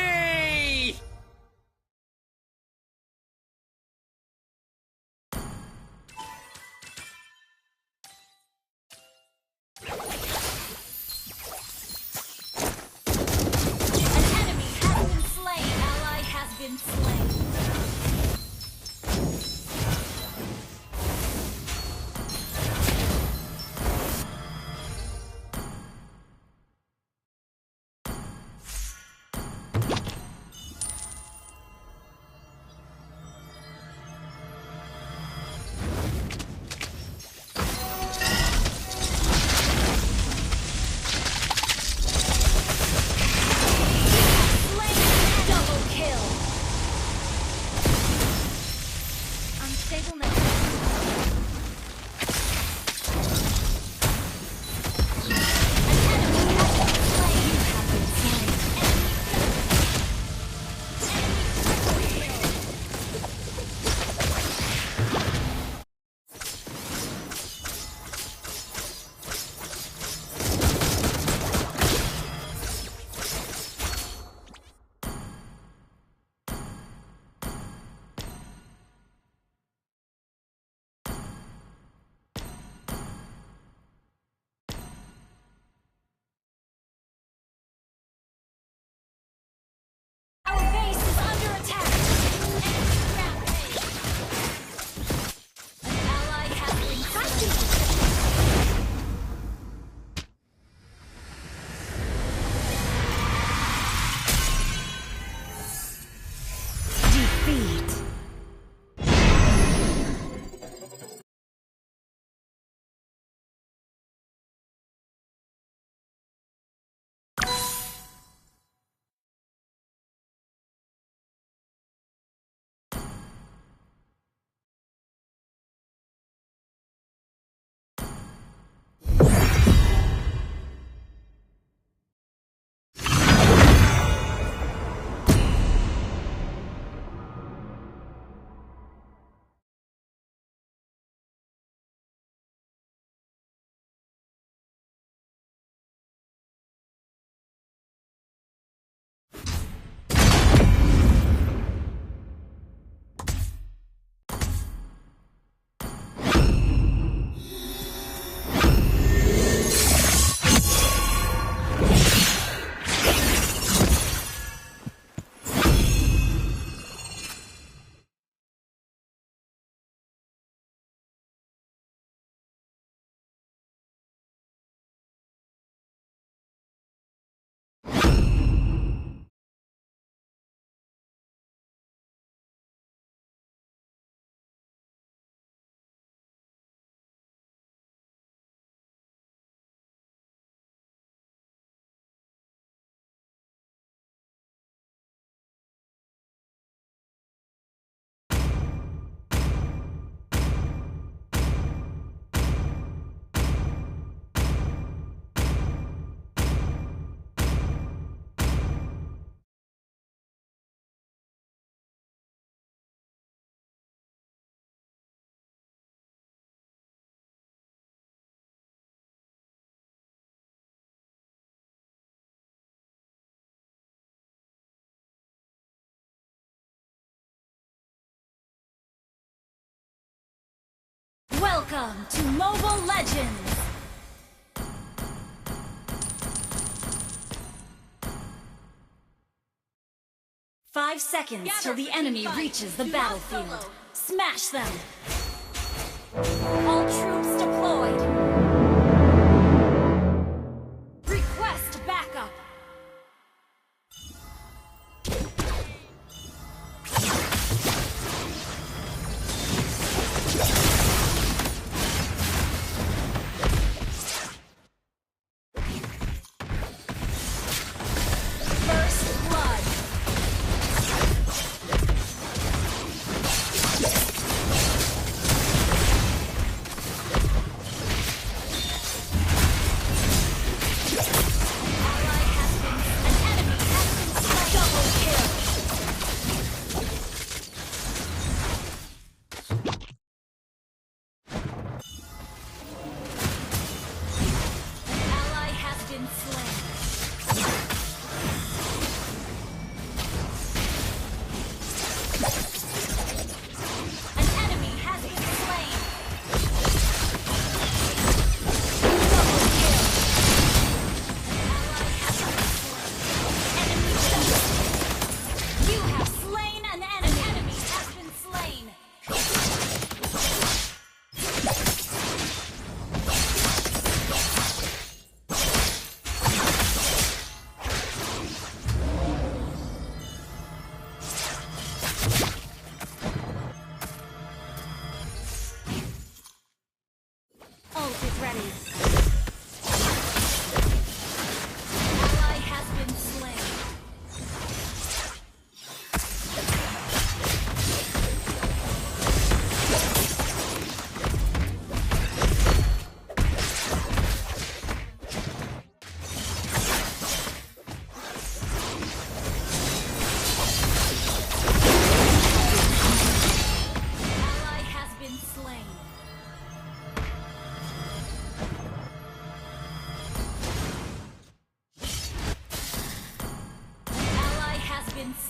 Welcome to Mobile Legends! Five seconds till the enemy reaches the battlefield. Smash them! All troops deployed! Request backup! First blood!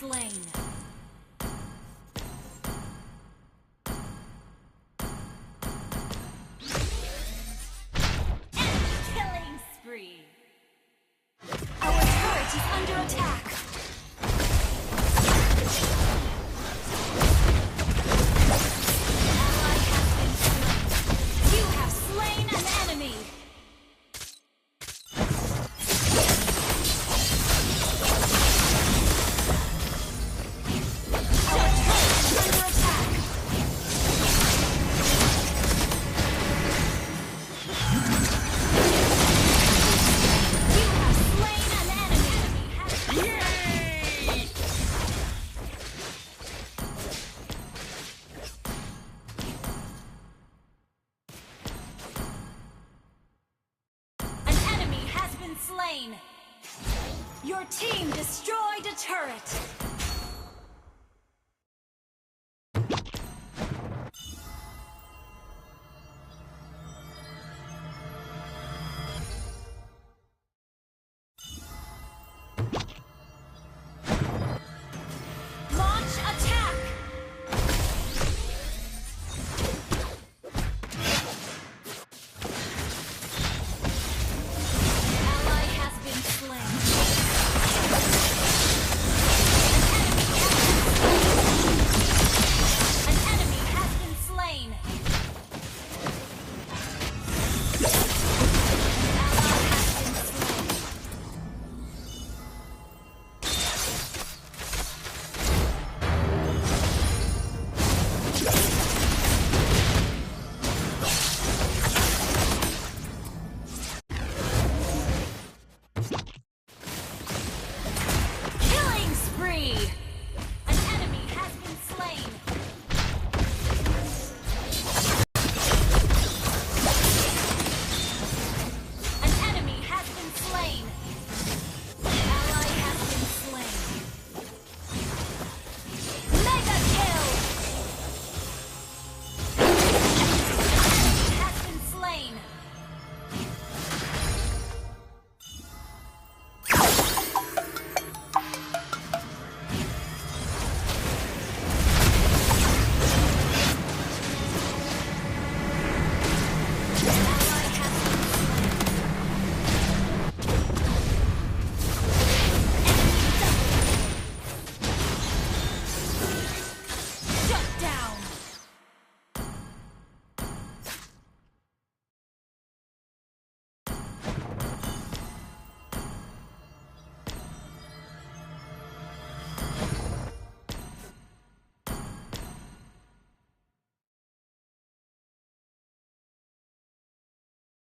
Slain. Enemy killing spree. Our turret is under attack. Ally has been slain. You have slain an enemy.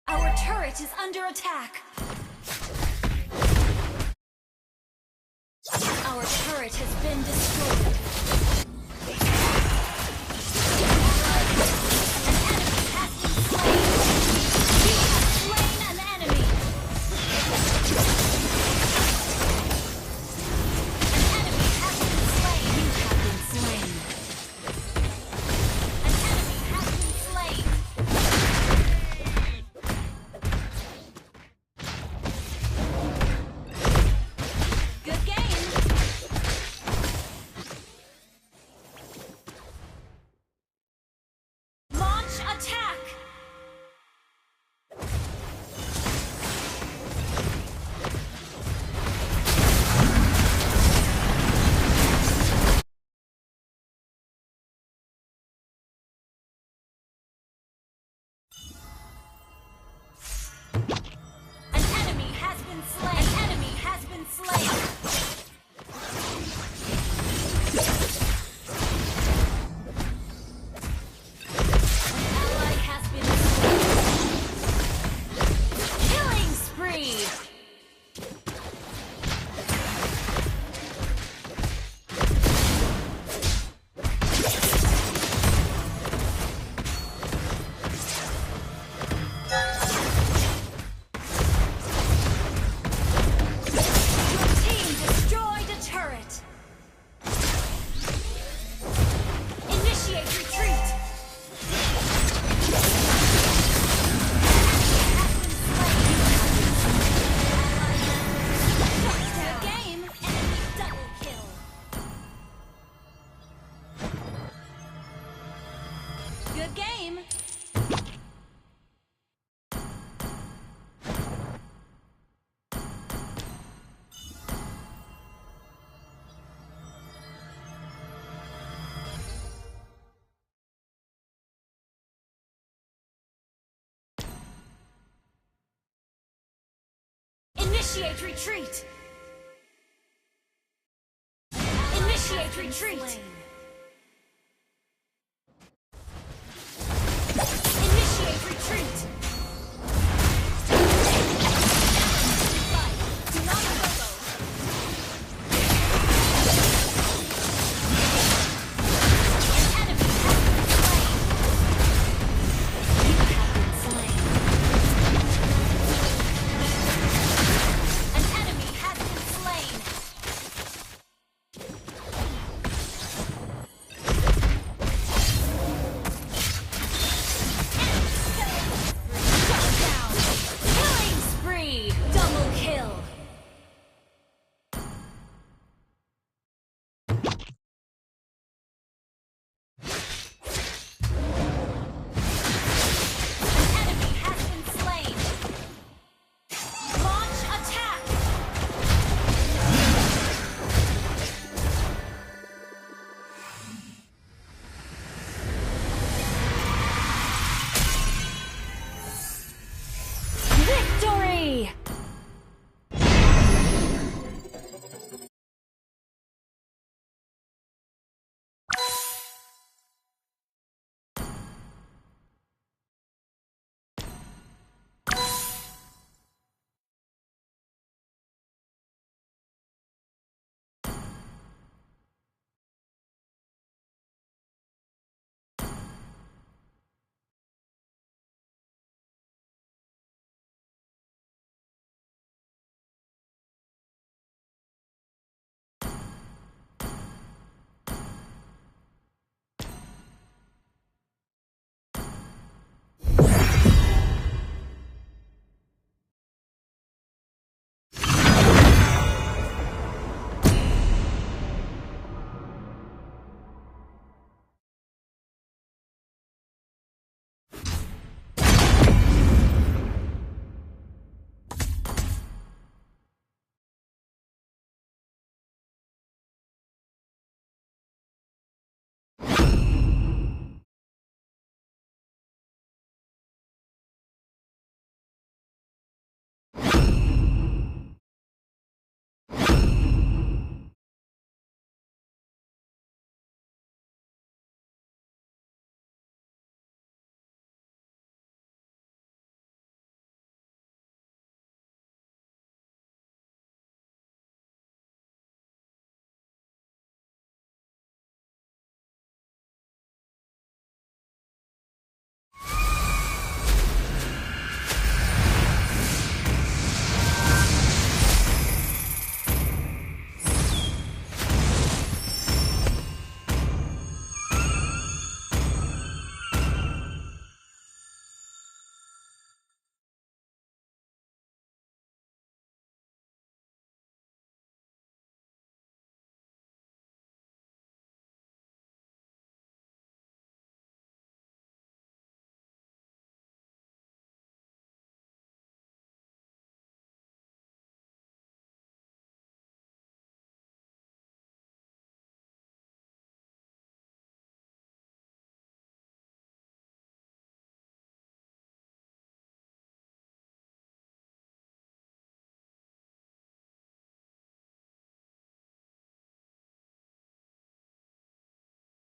Our turret is under attack. Our turret has been destroyed. An enemy has been slain. You have been slain. An enemy has been slain. Good game. Launch attack. An enemy has been slain. An enemy has been slain. Ally has been slain. Killing spree. Your team destroyed a turret. Initiate retreat. Good game. Enemy double kill. Good game. Initiate retreat. Initiate retreat. Initiate retreat. Do not follow. An enemy has been slain. An enemy has been slain.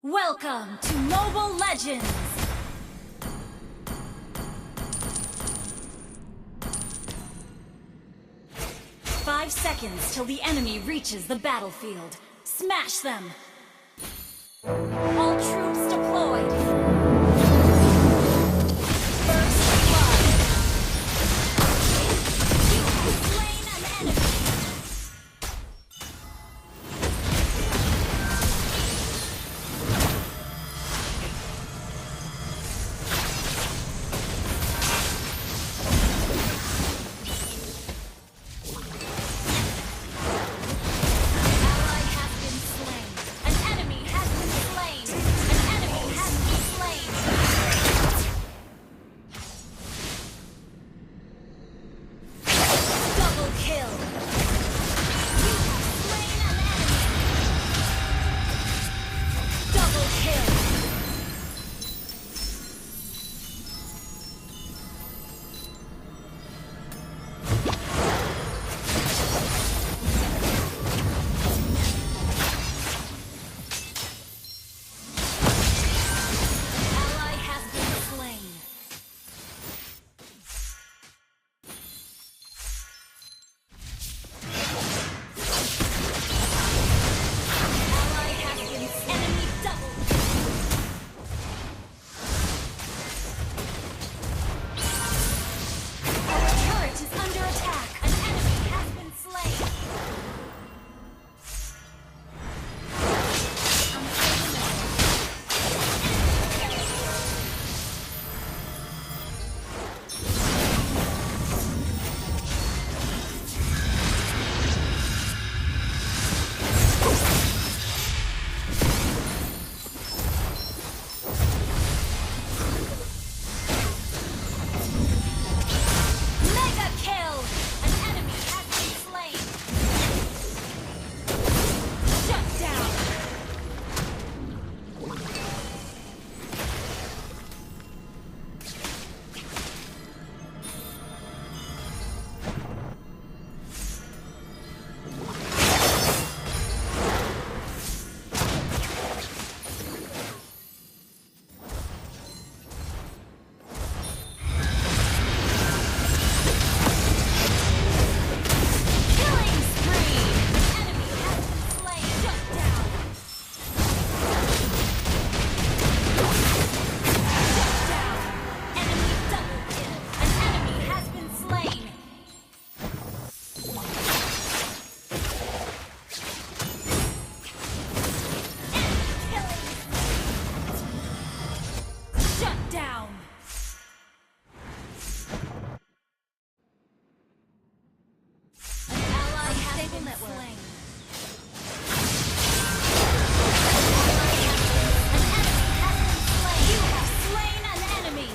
Welcome to Mobile Legends! Five seconds till the enemy reaches the battlefield. Smash them! All troops deployed! First blood! You have slain an enemy!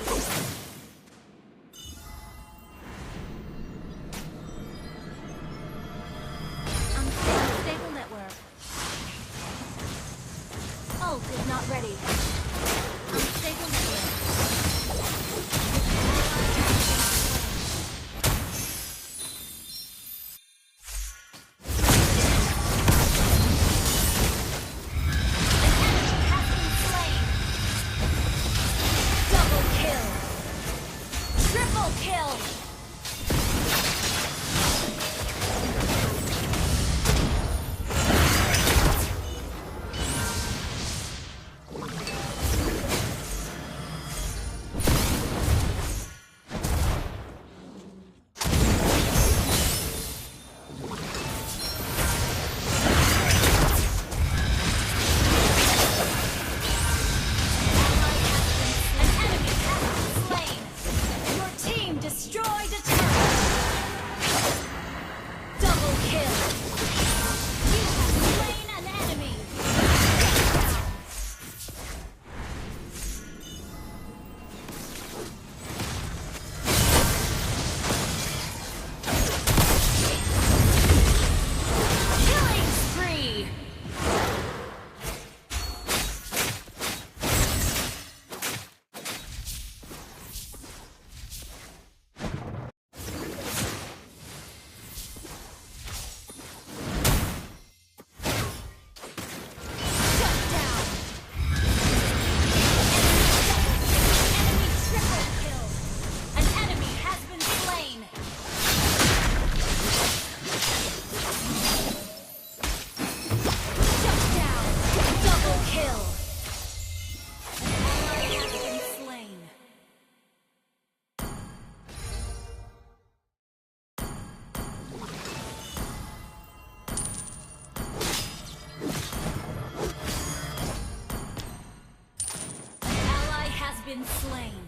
been slain.